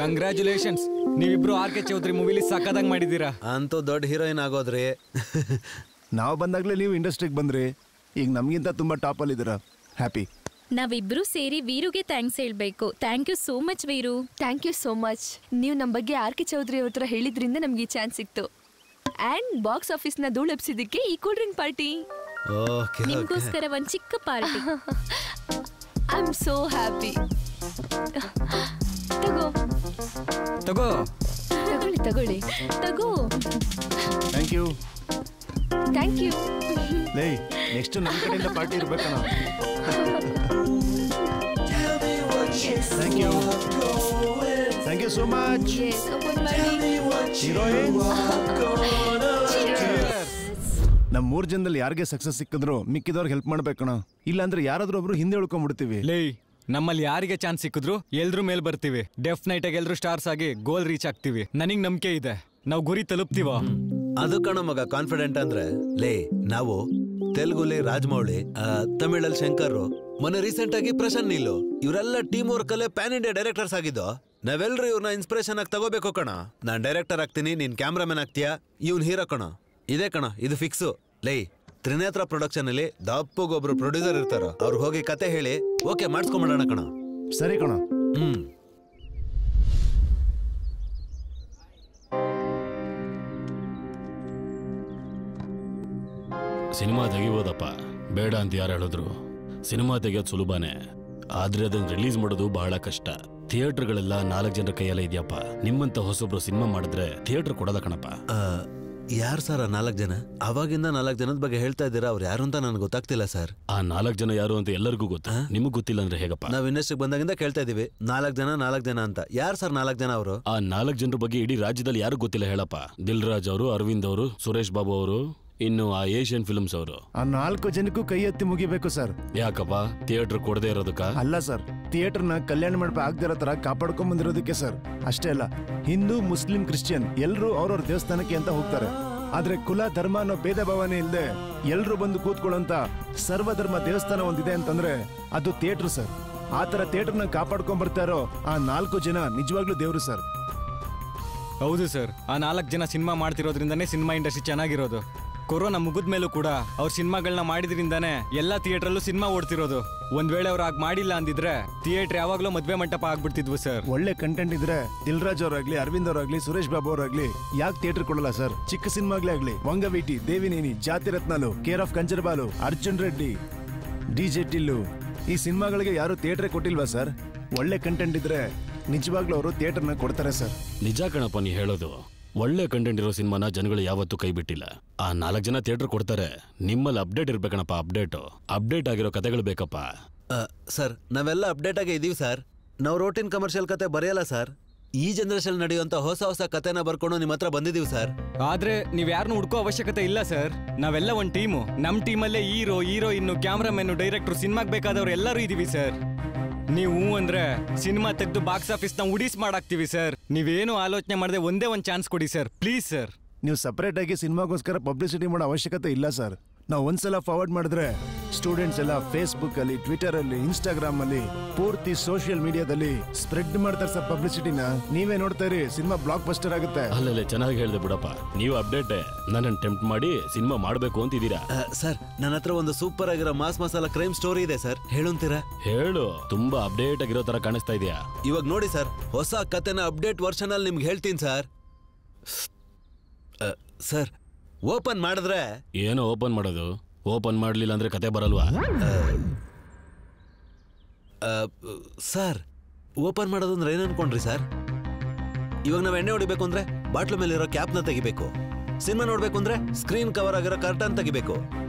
congratulations. ನೀವಿಬ್ರು ಆರ್ ಕೆ ಚೌಧರಿ ಮೂವಿಲಿ ಸಕ್ಕದಂಗ್ ಮಾಡಿದೀರಾ. ಅಂತೂ ದೊಡ್ಡ ಹೀರೋಯಿನ್ ಆಗೋದ್ರಿ. ನಾವು ಬಂದಾಗ್ಲೇ ನೀವು ಇಂಡಸ್ಟ್ರಿಗೆ ಬಂದ್ರಿ. ಈಗ ನಮ್ಗಿಂತ ತುಂಬಾ ಟಾಪ್ ಅಲ್ಲಿ ಇದ್ದೀರಾ. ಹ್ಯಾಪಿ. ನಾವಿಬ್ರು ಸೇರಿ ವೀರುಗೆ ಥ್ಯಾಂಕ್ಸ್ ಹೇಳ್ಬೇಕು. Thank you so much Veeru. Thank you so much. ನೀವು ನಮ್ಮ ಬಗ್ಗೆ ಆರ್ ಕೆ ಚೌಧರಿ ಅವ್ರ ಹತ್ರ ಹೇಳಿದ್ರಿಂದ ನಮ್ಗೆ ಈ ಚಾನ್ಸ್ ಸಿಕ್ತು. ಅಂಡ್ ಬಾಕ್ಸ್ ಆಫೀಸ್ ನ ಧೂಳೆಪ್ಸಿದ್ದಕ್ಕೆ ಈ ಕೂಲ್ ಡ್ರಿಂಕ್ ಪಾರ್ಟಿ. ನಿಮ್ಗೋಸ್ಕರ ಒಂದ್ ಚಿಕ್ಕ party. I am so happy. ತಗೋ ತಗೋ ತಗೊಳ್ಳಿ ತಗೊಳ್ಳಿ ತಗೋ. Thank you. Thank you. ಲೇ, ನೆಕ್ಸ್ಟ್ ನಮ್ಮ ಕಡೆಯಿಂದ ಪಾರ್ಟಿ ಇರ್ಬೇಕಣ್ಣ. Thank you. Thank you so much. ನಮ್ಮ 3 ಜನದಲ್ಲಿ ಯಾರಿಗೆ ಸಕ್ಸಸ್ ಸಿಕ್ಕಿದ್ರು ಮಿಕ್ಕಿದವ್ರಿಗೆ ಹೆಲ್ಪ್ ಮಾಡ್ಬೇಕಣ್ಣ. ಇಲ್ಲಾಂದ್ರೆ ಯಾರಾದ್ರೂ ಒಬ್ರು ಹಿಂದೆ ಉಳ್ಕೊಂಡ್ಬಿಡ್ತೀವಿ. ಲೇ, ನಮ್ಮಲ್ಲಿ ಯಾರಿಗೆ ಚಾನ್ಸ್ ಸಿಕ್ಕಿದ್ರು ಎಲ್ರು ಮೇಲ್ ಬರ್ತೀವಿ. ಡೆಫಿನೆಟ್ ಆಗಿ ಎಲ್ರು ಸ್ಟಾರ್ಸ್ ಆಗಿ ಗೋಲ್ ರೀಚ್ ಆಗ್ತೀವಿ. ನನಗ್ ನಂಬಿಕೆ ಇದೆ, ನಾವು ಗುರಿ ತಲುಪ್ತೀವ. ಅದು ಕಣ ಮಗ ಕಾನ್ಫಿಡೆಂಟ್ ಅಂದ್ರೆ. ಲೇ, ನಾವು ತೆಲುಗುಲಿ ರಾಜಮೌಳಿ, ತಮಿಳಲ್ಲಿ ಶಂಕರ್, ಮೊನ್ನೆ ರೀಸೆಂಟ್ ಆಗಿ ಪ್ರಶಾಂತ್ ನೀಲು, ಇವರೆಲ್ಲ ಟೀಮ್ ವರ್ಕ್ ಅಲ್ಲೇ ಪ್ಯಾನ್ ಇಂಡಿಯಾ ಡೈರೆಕ್ಟರ್ಸ್ ಆಗಿದ್ದು. ನಾವೆಲ್ಲರೂ ಇವ್ರನ್ನ ಇನ್ಸ್ಪಿರೇಷನ್ ಆಗಿ ತಗೋಬೇಕು ಕಣ. ನಾನ್ ಡೈರೆಕ್ಟರ್ ಆಗ್ತೀನಿ, ನೀನ್ ಕ್ಯಾಮ್ರಾಮನ್ ಆಗ್ತೀಯಾ, ಇವ್ನ್ ಹೀರೋ ಕಣ. ಇದೇ ಕಣ, ಇದು ಫಿಕ್ಸು. ಲೇ, ತ್ರಿನೇತ್ರ ಪ್ರೊಡಕ್ಷನ್ ಅಲ್ಲಿ ದಪ್ಪಗೊಬ್ರು ಪ್ರೊಡ್ಯೂಸರ್ ಇರ್ತಾರ, ಅವ್ರು ಹೋಗಿ ಕತೆ ಹೇಳಿ ಓಕೆ ಮಾಡಿಸ್ಕೊಂಬಿಡೋಣ ಕಣ. ಸರಿ ಕಣ. ಸಿನಿಮಾ ತೆಗಿಬೋದಪ್ಪ, ಬೇಡ ಅಂತ ಯಾರು ಹೇಳಿದ್ರು? ಸಿನಿಮಾ ತೆಗಿಯೋದು ಸುಲಭನೇ, ಆದ್ರೆ ಅದನ್ನ ರಿಲೀಸ್ ಮಾಡೋದು ಬಹಳ ಕಷ್ಟ. ಥಿಯೇಟರ್ಗಳೆಲ್ಲ 4 ಜನರ ಕೈಯಲ್ಲ ಇದೆಯಪ್ಪ. ನಿಮ್ಮಂತ ಹೊಸೊಬ್ರು ಸಿನಿಮಾ ಮಾಡಿದ್ರೆ ಥಿಯೇಟರ್ ಕೊಡೋದ ಕಣಪ್ಪ. ಯಾರು ಸರ್ ಆ 4 ಜನ? ಅವಾಗಿಂದ 4 ಜನದ ಬಗ್ಗೆ ಹೇಳ್ತಾ ಇದ್ದೀರಾ, ಅವ್ರು ಯಾರು ಅಂತ ನನಗೆ ಗೊತ್ತಾಗ್ತಿಲ್ಲ ಸರ್. ಆ 4 ಜನ ಯಾರು ಅಂತ ಎಲ್ಲರಿಗೂ ಗೊತ್ತಾ? ನಿಮಗ್ ಗೊತ್ತಿಲ್ಲ ಅಂದ್ರೆ ಹೇಗಪ್ಪ? ನಾವ್ ಇಂಡಸ್ಟ್ರಿಗೆ ಬಂದಾಗಿಂದ ಕೇಳ್ತಾ ಇದೀವಿ 4 ಜನ ಅಂತ. ಯಾರು ಸರ್ 4 ಜನ ಅವರು? ಆ 4 ಜನರ ಬಗ್ಗೆ ಇಡೀ ರಾಜ್ಯದಲ್ಲಿ ಯಾರು ಗೊತ್ತಿಲ್ಲ ಹೇಳಪ್ಪ? ದಿಲ್ ರಾಜ್ ಅವರು, ಅರವಿಂದ್ ಅವರು, ಸುರೇಶ್ ಬಾಬು ಅವರು, ಇನ್ನು ಆ ಏಷ್ಯನ್ ಫಿಲ್ಮ್ಸ್ ಅವರು. ಆ 4 ಜನಕ್ಕೂ ಕೈ ಎತ್ತಿ ಮುಗಿಬೇಕು ಸರ್. ಯಾಕಪ್ಪ? ಥಿಯೇಟರ್ ಕೊಡದೆ ಇರೋದಕ್ಕ? ಅಲ್ಲ ಸರ್, ಥಿಯೇಟರ್ನ ಕಲ್ಯಾಣ ಮಂಟಪ ಆಗದಿರೋ ತರ ಕಾಪಾಡ್ಕೊಂಡ್ ಬಂದಿರೋದಕ್ಕೆ ಸರ್. ಅಷ್ಟೇ ಅಲ್ಲ, ಹಿಂದೂ, ಮುಸ್ಲಿಂ, ಕ್ರಿಶ್ಚಿಯನ್ ಎಲ್ಲರೂ ಅವ್ರವ್ರ ದೇವಸ್ಥಾನಕ್ಕೆ ಅಂತ ಹೋಗ್ತಾರೆ. ಆದ್ರೆ ಕುಲ ಧರ್ಮ ಅನ್ನೋ ಭೇದ ಭಾವನೆ ಇಲ್ಲದೆ ಎಲ್ರು ಬಂದು ಕೂತ್ಕೊಳ್ಳೋಂತ ಸರ್ವಧರ್ಮ ದೇವಸ್ಥಾನ ಒಂದಿದೆ ಅಂತಂದ್ರೆ ಅದು ಥಿಯೇಟರ್ ಸರ್. ಆ ತರ ಥಿಯೇಟರ್ನ ಕಾಪಾಡ್ಕೊಂಡ್ ಬರ್ತಾ ಇರೋ ಆ 4 ಜನ ನಿಜವಾಗ್ಲೂ ದೇವ್ರು ಸರ್. ಹೌದು ಸರ್, ಆ 4 ಜನ ಸಿನಿಮಾ ಮಾಡ್ತಿರೋದ್ರಿಂದಾನೇ ಸಿನಿಮಾ ಇಂಡಸ್ಟ್ರಿ ಚೆನ್ನಾಗಿರೋದು. ಕೊರೋನಾ ಮುಗಿದ ಮೇಲೂ ಕೂಡ ಅವ್ರ ಸಿನಿಮಾಗಳನ್ನ ಮಾಡಿದ್ರಿಂದಾನೇ ಎಲ್ಲಾ ಥಿಯೇಟರ್ ಅಲ್ಲೂ ಸಿನಿಮಾ ಓಡ್ತಿರೋದು. ಒಂದ್ ವೇಳೆ ಅವ್ರು ಆಗ ಮಾಡಿಲ್ಲ ಅಂದಿದ್ರೆ ಥಿಯೇಟರ್ ಯಾವಾಗ್ಲೂ ಮದ್ವೆ ಮಂಟಪ ಆಗ್ಬಿಡ್ತಿದ್ವು ಸರ್. ಒಳ್ಳೆ ಕಂಟೆಂಟ್ ಇದ್ರೆ ದಿಲ್ ರಾಜ್ ಅವರಾಗ್ಲಿ, ಅರವಿಂದ್ ಅವರಾಗ್ಲಿ, ಸುರೇಶ್ ಬಾಬು ಅವರಾಗ್ಲಿ ಯಾಕೆ ಥಿಯೇಟರ್ ಕೊಡಲ್ಲ ಸರ್? ಚಿಕ್ಕ ಸಿನಿಮಾಗ್ಲೇ ಆಗ್ಲಿ, Vangaveeti, Devineni, Jathi Ratnalu, care of Kancharapalem, Arjun Reddy, DJ Tillu, ಈ ಸಿನಿಮಾಗಳಿಗೆ ಯಾರು ಥಿಯೇಟರ್ ಕೊಟ್ಟಿಲ್ವಾ ಸರ್? ಒಳ್ಳೆ ಕಂಟೆಂಟ್ ಇದ್ರೆ ನಿಜವಾಗ್ಲೂ ಅವರು ಥಿಯೇಟರ್ನ ಕೊಡ್ತಾರೆ ಸರ್. ನಿಜ ಕಣಪ್ಪ ನೀ ಹೇಳೋದು. ಒಳ್ಳೆ ಕಂಟೆಂಟ್ ಇರೋ ಸಿನಿಮಾನ ಜನಗಳು ಯಾವತ್ತೂ ಕೈ ಬಿಟ್ಟಿಲ್ಲ. ಆ 4 ಜನ ಥಿಯೇಟರ್ ಕೊಡ್ತಾರೆ. ನಿಮ್ಮಲ್ಲಿ ಅಪ್ಡೇಟ್ ಇರ್ಬೇಕಣಪ್ಪ. ಅಪ್ಡೇಟ್ ಆಗಿರೋ ಕತೆಗಳು ಬೇಕಪ್ಪ. ಸರ್, ನಾವೆಲ್ಲ ಅಪ್ಡೇಟ್ ಆಗೇ ಇದೀವಿ ಸರ್. ನಾವು ರೋಟಿನ್ ಕಮರ್ಷಿಯಲ್ ಕತೆ ಬರೆಯಲ್ಲ ಸರ್. ಈ ಜನರೇಷನ್ ನಡೆಯುವಂತ ಹೊಸ ಕತೆನ ಬರ್ಕೊಂಡು ನಿಮ್ಮ ಹತ್ರ ಬಂದಿದೀವಿ ಸರ್. ಆದ್ರೆ ನೀವ್ ಯಾರನ್ನೂ ಹುಡ್ಕೋ ಅವಶ್ಯಕತೆ ಇಲ್ಲ ಸರ್. ನಾವೆಲ್ಲ ಒಂದ್ ಟೀಮು. ನಮ್ ಟೀಮಲ್ಲೇ ಹೀರೋ, ಹೀರೋಯಿನ್, ಕ್ಯಾಮ್ರಾಮನ್, ಡೈರೆಕ್ಟರ್, ಸಿನಿಮಾಗ್ ಬೇಕಾದವ್ರು ಎಲ್ಲರೂ ಇದೀವಿ ಸರ್. ನೀವು ಅಂದ್ರೆ ಸಿನಿಮಾ ತೆಗೆದು ಬಾಕ್ಸ್ ಆಫೀಸ್ ನ ಉಡಿಸ್ ಮಾಡಾಕ್ತಿವಿ ಸರ್. ನೀವೇನು ಆಲೋಚನೆ ಮಾಡದೆ ಒಂದೇ ಒಂದ್ ಚಾನ್ಸ್ ಕೊಡಿ ಸರ್, ಪ್ಲೀಸ್ ಸರ್. ನೀವು ಸಪರೇಟ್ ಆಗಿ ಸಿನಿಮಾಗೋಸ್ಕರ ಪಬ್ಲಿಸಿಟಿ ಮಾಡೋ ಅವಶ್ಯಕತೆ ಇಲ್ಲ ಸರ್. ನಾವು ಒಂದ್ಸಲ ಫಾರ್ವರ್ಡ್ ಮಾಡಿದ್ರೆ ಸ್ಟೂಡೆಂಟ್ಸ್ ಎಲ್ಲ ಫೇಸ್ಬುಕ್ ಅಲ್ಲಿ, ಟ್ವಿಟರ್ ಅಲ್ಲಿ, ಇನ್ಸ್ಟಾಗ್ರಾಮ್ ಅಲ್ಲಿ, ಪೂರ್ತಿ ಸೋಷಿಯಲ್ ಮೀಡಿಯಾದಲ್ಲಿ ಸ್ಪ್ರೆಡ್ ಮಾಡ್ತಾರೆ ಸರ್ ಪಬ್ಲಿಸಿಟಿನ. ನೀವೇ ನೋಡ್ತಾ ಇರಿ, ಸಿನಿಮಾ ಬ್ಲಾಕ್ ಬಸ್ಟರ್ ಆಗುತ್ತೆ. ಅಲ್ಲೇ ಚೆನ್ನಾಗಿ ಹೇಳ್ದೆ ಬಿಡಪ್ಪ. ನೀವು ಅಪ್ಡೇಟ್ ನನ್ನ ಟೆಂಪ್ಟ್ ಮಾಡಿ ಸಿನಿಮಾ ಮಾಡ್ಬೇಕು ಅಂತಿದ್ದೀರಾ ಸರ್. ನನ್ನ ಹತ್ರ ಒಂದು ಸೂಪರ್ ಆಗಿರೋ ಮಾಸ್ ಮಸಾಲಾ ಕ್ರೈಮ್ ಸ್ಟೋರಿ ಇದೆ ಸರ್, ಹೇಳುಂತೀರಾ? ಹೇಳು. ತುಂಬಾ ಅಪ್ಡೇಟ್ ಆಗಿರೋ ತರ ಕಾಣಿಸ್ತಾ ಇದೆಯಾ? ಇವಾಗ ನೋಡಿ ಸರ್, ಹೊಸ ಕತೆನ ಅಪ್ಡೇಟ್ ವರ್ಷನ್ ಅಲ್ಲಿ ನಿಮ್ಗೆ ಹೇಳ್ತೀನಿ ಸರ್. ಸರ್, ಓಪನ್ ಮಾಡಿದ್ರೆ ಏನೋ ಓಪನ್ ಮಾಡೋದು. ಓಪನ್ ಮಾಡ್ಲಿಲ್ಲ ಅಂದ್ರೆ ಕತೆ ಬರಲ್ವಾ? ಸರ್, ಓಪನ್ ಮಾಡೋದು ಅಂದ್ರೆ ಏನು ಅನ್ಕೊಂಡ್ರಿ ಸರ್? ಇವಾಗ ನಾವು ಎಣ್ಣೆ ಹೊಡಿಬೇಕು ಅಂದ್ರೆ ಬಾಟ್ಲು ಮೇಲಿರೋ ಕ್ಯಾಪ್ನ ತೆಗಿಬೇಕು. ಸಿನಿಮಾ ನೋಡ್ಬೇಕು ಅಂದ್ರೆ ಸ್ಕ್ರೀನ್ ಕವರ್ ಆಗಿರೋ ಕರ್ಟನ್ ತೆಗಿಬೇಕು.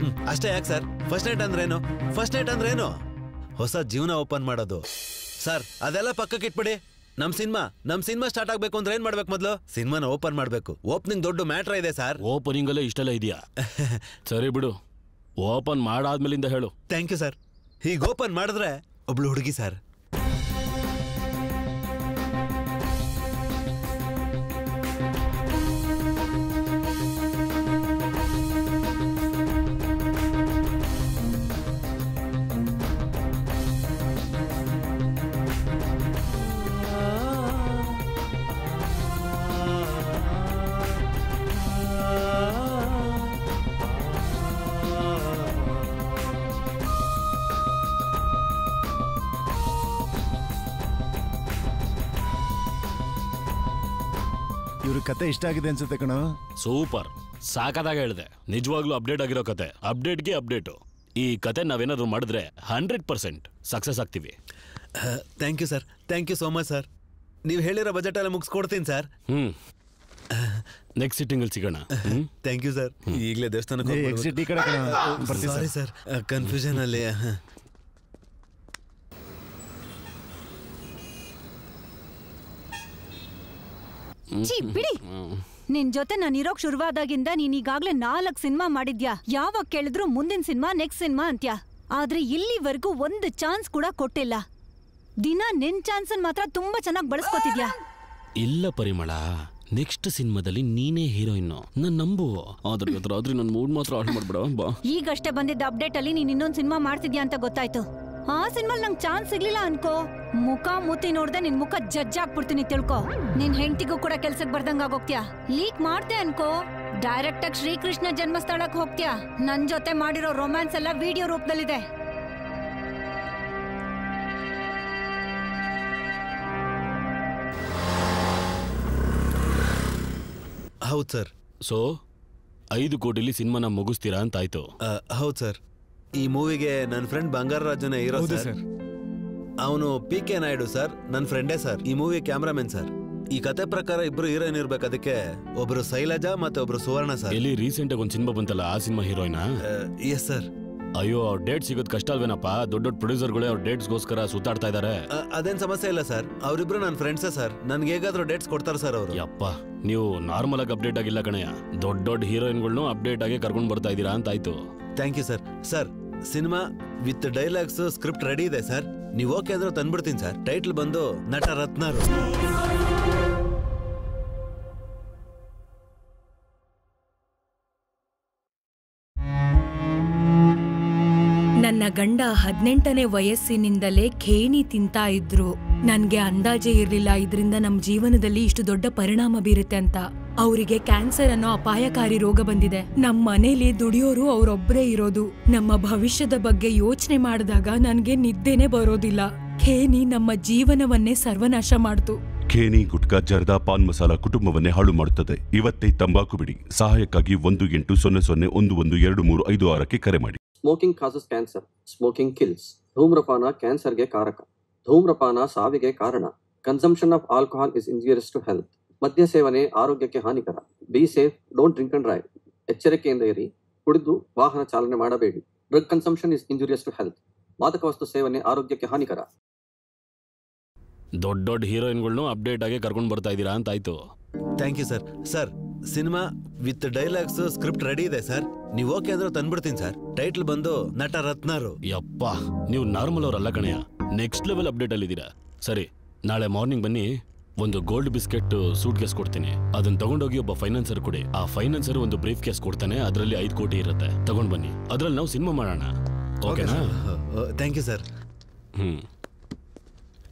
ಅಷ್ಟೇ ಯಾಕೆ ಸರ್? ಫಸ್ಟ್ ನೈಟ್ ಅಂದ್ರೆ ಏನು? ಹೊಸ ಜೀವನ ಓಪನ್ ಮಾಡೋದು ಸರ್. ಅದೆಲ್ಲ ಪಕ್ಕಕ್ಕೆ ಇಟ್ಬಿಡಿ. ನಮ್ ಸಿನಿಮಾ ಸ್ಟಾರ್ಟ್ ಆಗ್ಬೇಕು ಅಂದ್ರೆ ಏನ್ ಮಾಡ್ಬೇಕು? ಮೊದಲು ಸಿನಿಮಾನ ಓಪನ್ ಮಾಡ್ಬೇಕು. ಓಪನಿಂಗ್ ದೊಡ್ಡ ಮ್ಯಾಟ್ರ್ ಇದೆ ಸರ್. ಓಪನಿಂಗ್ ಅಲ್ಲೇ ಇಷ್ಟೆಲ್ಲ ಇದೆಯಾ? ಸರಿ ಬಿಡು, ಓಪನ್ ಮಾಡಾದ್ಮೇಲಿಂದ ಹೇಳು. Thank you sir. ಹೀಗೆ ಓಪನ್ ಮಾಡಿದ್ರೆ ಒಬ್ಳು ಹುಡುಗಿ ಸರ್. ಇವ್ರ ಕತೆ ಇಷ್ಟ ಆಗಿದೆ ಅನ್ಸುತ್ತೆ ಕಣ. ಸೂಪರ್, ಸಾಕಾದಾಗ ಹೇಳಿದೆ. ನಿಜವಾಗ್ಲೂ ಅಪ್ಡೇಟ್ ಆಗಿರೋ ಕತೆ. ಅಪ್ಡೇಟ್ಗೆ ಅಪ್ಡೇಟು. ಈ ಕತೆ ನಾವೇನಾದ್ರು ಮಾಡಿದ್ರೆ 100% ಸಕ್ಸಸ್ ಆಗ್ತೀವಿ. Thank you sir. Thank you so much sir. ನೀವು ಹೇಳಿರೋ ಬಜೆಟ್ ಎಲ್ಲ ಮುಗಿಸ್ಕೊಡ್ತೀನಿ ಸರ್. ನೆಕ್ಸ್ಟ್ ಸಿಟ್ಟಿಂಗ್ ಅಲ್ಲಿ ಸಿಗೋಣ. Thank you sir. ಈಗಲೇ ದೇವಸ್ಥಾನಕ್ಕೆ ಎಕ್ಸಿಟ್ ಈ ಕಡೆ ಸಾರಿ ಸರ್, ಕನ್ಫ್ಯೂಷನ್ ಅಲ್ಲಿ. ಬಿಡಿ. ನಿನ್ ಜೊತೆ ನಾನು ಇರೋಕ್ ಶುರುವಾದಾಗಿಂದ ನೀನ್ ಈಗಾಗ್ಲೇ 4 ಸಿನಿಮಾ ಮಾಡಿದ್ಯಾ. ಯಾವಾಗ ಕೇಳಿದ್ರು ಮುಂದಿನ ಸಿನಿಮಾ, ನೆಕ್ಸ್ಟ್ ಸಿನಿಮಾ ಅಂತ್ಯಾ. ಆದ್ರೆ ಇಲ್ಲಿವರೆಗೂ ಒಂದು ಚಾನ್ಸ್ ಕೂಡ ಕೊಟ್ಟಿಲ್ಲ. ದಿನ ನಿನ್ ಚಾನ್ಸ್ ಮಾತ್ರ ತುಂಬಾ ಚೆನ್ನಾಗಿ ಬಳಸ್ಕೊತಿದ್ಯಾ. ಇಲ್ಲ ಪರಿಮಳ, ನೆಕ್ಸ್ಟ್ ಸಿನಿಮಾದಲ್ಲಿ ನೀನೇ ಹೀರೋಯಿನ್. ನನ್ ನಂಬು. ಆದ್ರೆ ನನ್ ಮೂಡ್ ಮಾತ್ರ ಆಡ್ ಮಾಡ್ಬಿಡ. ಬಾ. ಈಗಷ್ಟೇ ಬಂದಿದ್ದ ಅಪ್ಡೇಟ್ ಅಲ್ಲಿ ನೀನ್ ಇನ್ನೊಂದ್ ಸಿನಿಮಾ ಮಾಡ್ತಿದ್ಯಾ ಅಂತ ಗೊತ್ತಾಯ್ತು. ಆ ಸಿನಿಮಾ ನಂಗೆ ಚಾನ್ಸ್ ಸಿಗ್ಲಿಲ್ಲ ಅನ್ಕೋ, ಮುಖ ಮೂತಿ ನೋಡ್ದೆ ನಿನ್ ಮುಖ ಜಡ್ಜ್ ಆಗ್ಬಿಡ್ತೀನಿ ತಿಳ್ಕೊ. ನಿನ್ ಹೆಂಡತಿಗೂ ಕೂಡ ಕೆಲ್ಸಕ್ ಬರ್ದಂಗ ಆಗೋಗ್ತ್ಯಾ. ಲೀಕ್ ಮಾಡ್ದೆ ಅನ್ಕೋ, ಡೈರೆಕ್ಟ್ ಆಗಿ ಶ್ರೀಕೃಷ್ಣ ಜನ್ಮಸ್ಥಳಕ್ ಹೋಗ್ತ್ಯಾ. ನನ್ ಜೊತೆ ಮಾಡಿರೋ ರೊಮ್ಯಾನ್ಸ್ ಎಲ್ಲ ವಿಡಿಯೋ ರೂಪದಲ್ಲಿದೆ. ಹೌದು ಸರ್. ಸೊ 5 ಕೋಟಿಲಿ ಸಿನಿಮಾನ ಮುಗಿಸ್ತೀರಾ ಅಂತ ಆಯ್ತು. ಹೌದು ಸರ್. ಈ ಮೂವಿಗೆ ನನ್ನ ಫ್ರೆಂಡ್ ಬಂಗಾರರಾಜನೇ ಹೀರೋ ಸರ್. ಅವನು PK ನಾಯ್ಡು ಸರ್, ನನ್ನ ಫ್ರೆಂಡೇ ಸರ್. ಈ ಮೂವಿ ಕ್ಯಾಮ್ರಾಮನ್ ಸರ್. ಈ ಕತೆ ಪ್ರಕಾರ ಇಬ್ರು ಹೀರೋಯಿನ್ ಇರ್ಬೇಕು. ಅದಕ್ಕೆ ಒಬ್ರು ಶೈಲಜಾ ಮತ್ತೆ ಒಬ್ರು ಸುವರ್ಣ ಸರ್. ಇಲ್ಲಿ ರೀಸೆಂಟ್ ಆಗಿ ಒಂದು ಸಿನಿಮಾ ಬಂತಲ್ಲ, ಆ ಸಿನಿಮಾ ಹೀರೋಯಿನ್? Yes sir. ಅಯ್ಯೋ, ಅವ್ರ ಡೇಟ್ ಸಿಗೋದು ಕಷ್ಟ ಅಲ್ವೇನಪ್ಪ? ದೊಡ್ಡ ದೊಡ್ಡ ಪ್ರೊಡ್ಯೂಸರ್ಗಳೇ ಅವ್ರ ಡೇಟ್ಸ್ಗೋಸ್ಕರ ಸುತ್ತಾಡ್ತಾ ಇದಾರೆ. ಅದೇನ್ ಸಮಸ್ಯೆ ಇಲ್ಲ ಸರ್. ಅವರಿಬ್ರು ನನ್ನ ಫ್ರೆಂಡ್ಸೇ ಸರ್. ನನ್ಗೆ ಹೇಗಾದ್ರೂ ಡೇಟ್ಸ್ ಕೊಡ್ತಾರೆ ಸರ್ ಅವರು. ಯಪ್ಪ, ನೀವು ನಾರ್ಮಲ್ ಆಗಿ ಅಪ್ಡೇಟ್ ಆಗಿಲ್ಲ ಕಣಯ್ಯ. ದೊಡ್ಡ ದೊಡ್ಡ ಹೀರೋಯಿನ್ಗಳನ್ನು ಅಪ್ಡೇಟ್ ಆಗಿ ಕರ್ಕೊಂಡು ಬರ್ತಾ ಇದ್ದೀರಾ ಅಂತ ಆಯ್ತು. Thank you sir. Sir, cinema with dialogues script ready ಇದೆ ಸರ್. ನೀವು ಓಕೆ ಆದ್ರೂ ತಂದ್ಬಿಡ್ತೀನಿ ಸರ್. ಟೈಟ್ಲ್ ಬಂದು ನಟ ರತ್ನಾರು. ನನ್ನ ಗಂಡ 18ನೇ ವಯಸ್ಸಿನಿಂದಲೇ ಖೇಣಿ ತಿಂತಾ ಇದ್ರು. ನನ್ಗೆ ಅಂದಾಜೆ ಇರ್ಲಿಲ್ಲ ಇದರಿಂದ ನಮ್ ಜೀವನದಲ್ಲಿ ಇಷ್ಟು ದೊಡ್ಡ ಪರಿಣಾಮ ಬೀರುತ್ತೆ ಅಂತ. ಅವರಿಗೆ ಕ್ಯಾನ್ಸರ್ ಅನ್ನೋ ಅಪಾಯಕಾರಿ ರೋಗ ಬಂದಿದೆ. ನಮ್ ಮನೇಲಿ ದುಡಿಯೋರು ಅವರೊಬ್ಬರೇ ಇರೋದು. ನಮ್ಮ ಭವಿಷ್ಯದ ಬಗ್ಗೆ ಯೋಚನೆ ಮಾಡಿದಾಗ ನನ್ಗೆ ನಿದ್ದೆನೆ ಬರೋದಿಲ್ಲ. ಖೇಣಿ ನಮ್ಮ ಜೀವನವನ್ನೇ ಸರ್ವನಾಶ ಮಾಡ್ತು. ಖೇಣಿ, ಗುಟ್ಕಾ, ಜರ್ದಾ, ಪಾನ್ ಮಸಾಲ ಕುಟುಂಬವನ್ನೇ ಹಾಳು ಮಾಡುತ್ತದೆ. ಇವತ್ತೇ ತಂಬಾಕು ಬಿಡಿ. ಸಹಾಯಕ್ಕಾಗಿ 1800112356ಕ್ಕೆ ಕರೆ ಮಾಡಿ. Smoking causes cancer. Smoking kills. ಧೂಮ್ರಪಾನ ಕ್ಯಾನ್ಸರ್ಗೆ ಕಾರಕ. ಧೂಮ್ರಪಾನ ಸಾವಿಗೆ ಕಾರಣ. Consumption of alcohol is injurious to health. ಮದ್ಯ ಸೇವನೆ ಆರೋಗ್ಯಕ್ಕೆ ಹಾನಿಕರ. Be safe, don't drink and drive. ಎಚ್ಚರಿಕೆಯಿಂದ ಇರಿ. ಕುಡಿದು ವಾಹನ ಚಾಲನೆ ಮಾಡಬೇಡಿ. Drug consumption is injurious to health. ಮಾದಕ ವಸ್ತು ಸೇವನೆ ಆರೋಗ್ಯಕ್ಕೆ ಹಾನಿಕರ. ದೊಡ್ಡ ದೊಡ್ಡ ಹೀರೋಯಿನ್ಗಳನ್ನು ಅಪ್ಡೇಟ್ ಆಗಿ ಕರ್ಕೊಂಡು ಬರ್ತಾ ಇದ್ದೀರಾ ಅಂತ ಆಯ್ತು. Thank you sir. Sir, cinema with dialogues script ready ಇದೆ ಸರ್. ನೀವು ಓಕೆ ಆದ್ರೂ ತಂದ್ಬಿಡ್ತೀನಿ ಸರ್. ಟೈಟ್ಲ್ ಬಂದು ನಟ ರತ್ನಾರು. ಯಪ್ಪ, ನೀವು ನಾರ್ಮಲ್ ಅವರಲ್ಲ ಕಣಯ್ಯ. ನೆಕ್ಸ್ಟ್ ಲೆವೆಲ್ ಅಪ್ಡೇಟ್ ಅಲ್ಲಿ ಇದ್ದೀರಾ. ಸರಿ, ನಾಳೆ ಮಾರ್ನಿಂಗ್ ಬನ್ನಿ. ಒಂದು ಗೋಲ್ಡ್ ಬಿಸ್ಕೆಟ್ ಸೂಟ್ ಕೇಸ್ ಕೊಡ್ತೀನಿ. ಅದನ್ನ ತಗೊಂಡೋಗಿ ಒಬ್ಬ ಫೈನಾನ್ಸರ್ ಕೊಡಿ. ಆ ಫೈನಾನ್ಸರ್ ಒಂದು ಬ್ರೀಫ್ ಕೇಸ್ ಕೊಡ್ತಾನೆ. ಅದರಲ್ಲಿ 5 ಕೋಟಿ ಇರುತ್ತೆ. ತಗೊಂಡ್ ಬನ್ನಿ. ಅದ್ರಲ್ಲಿ ನಾವು ಸಿನಿಮಾ ಮಾಡೋಣ. ಓಕೆನಾ? Thank you sir.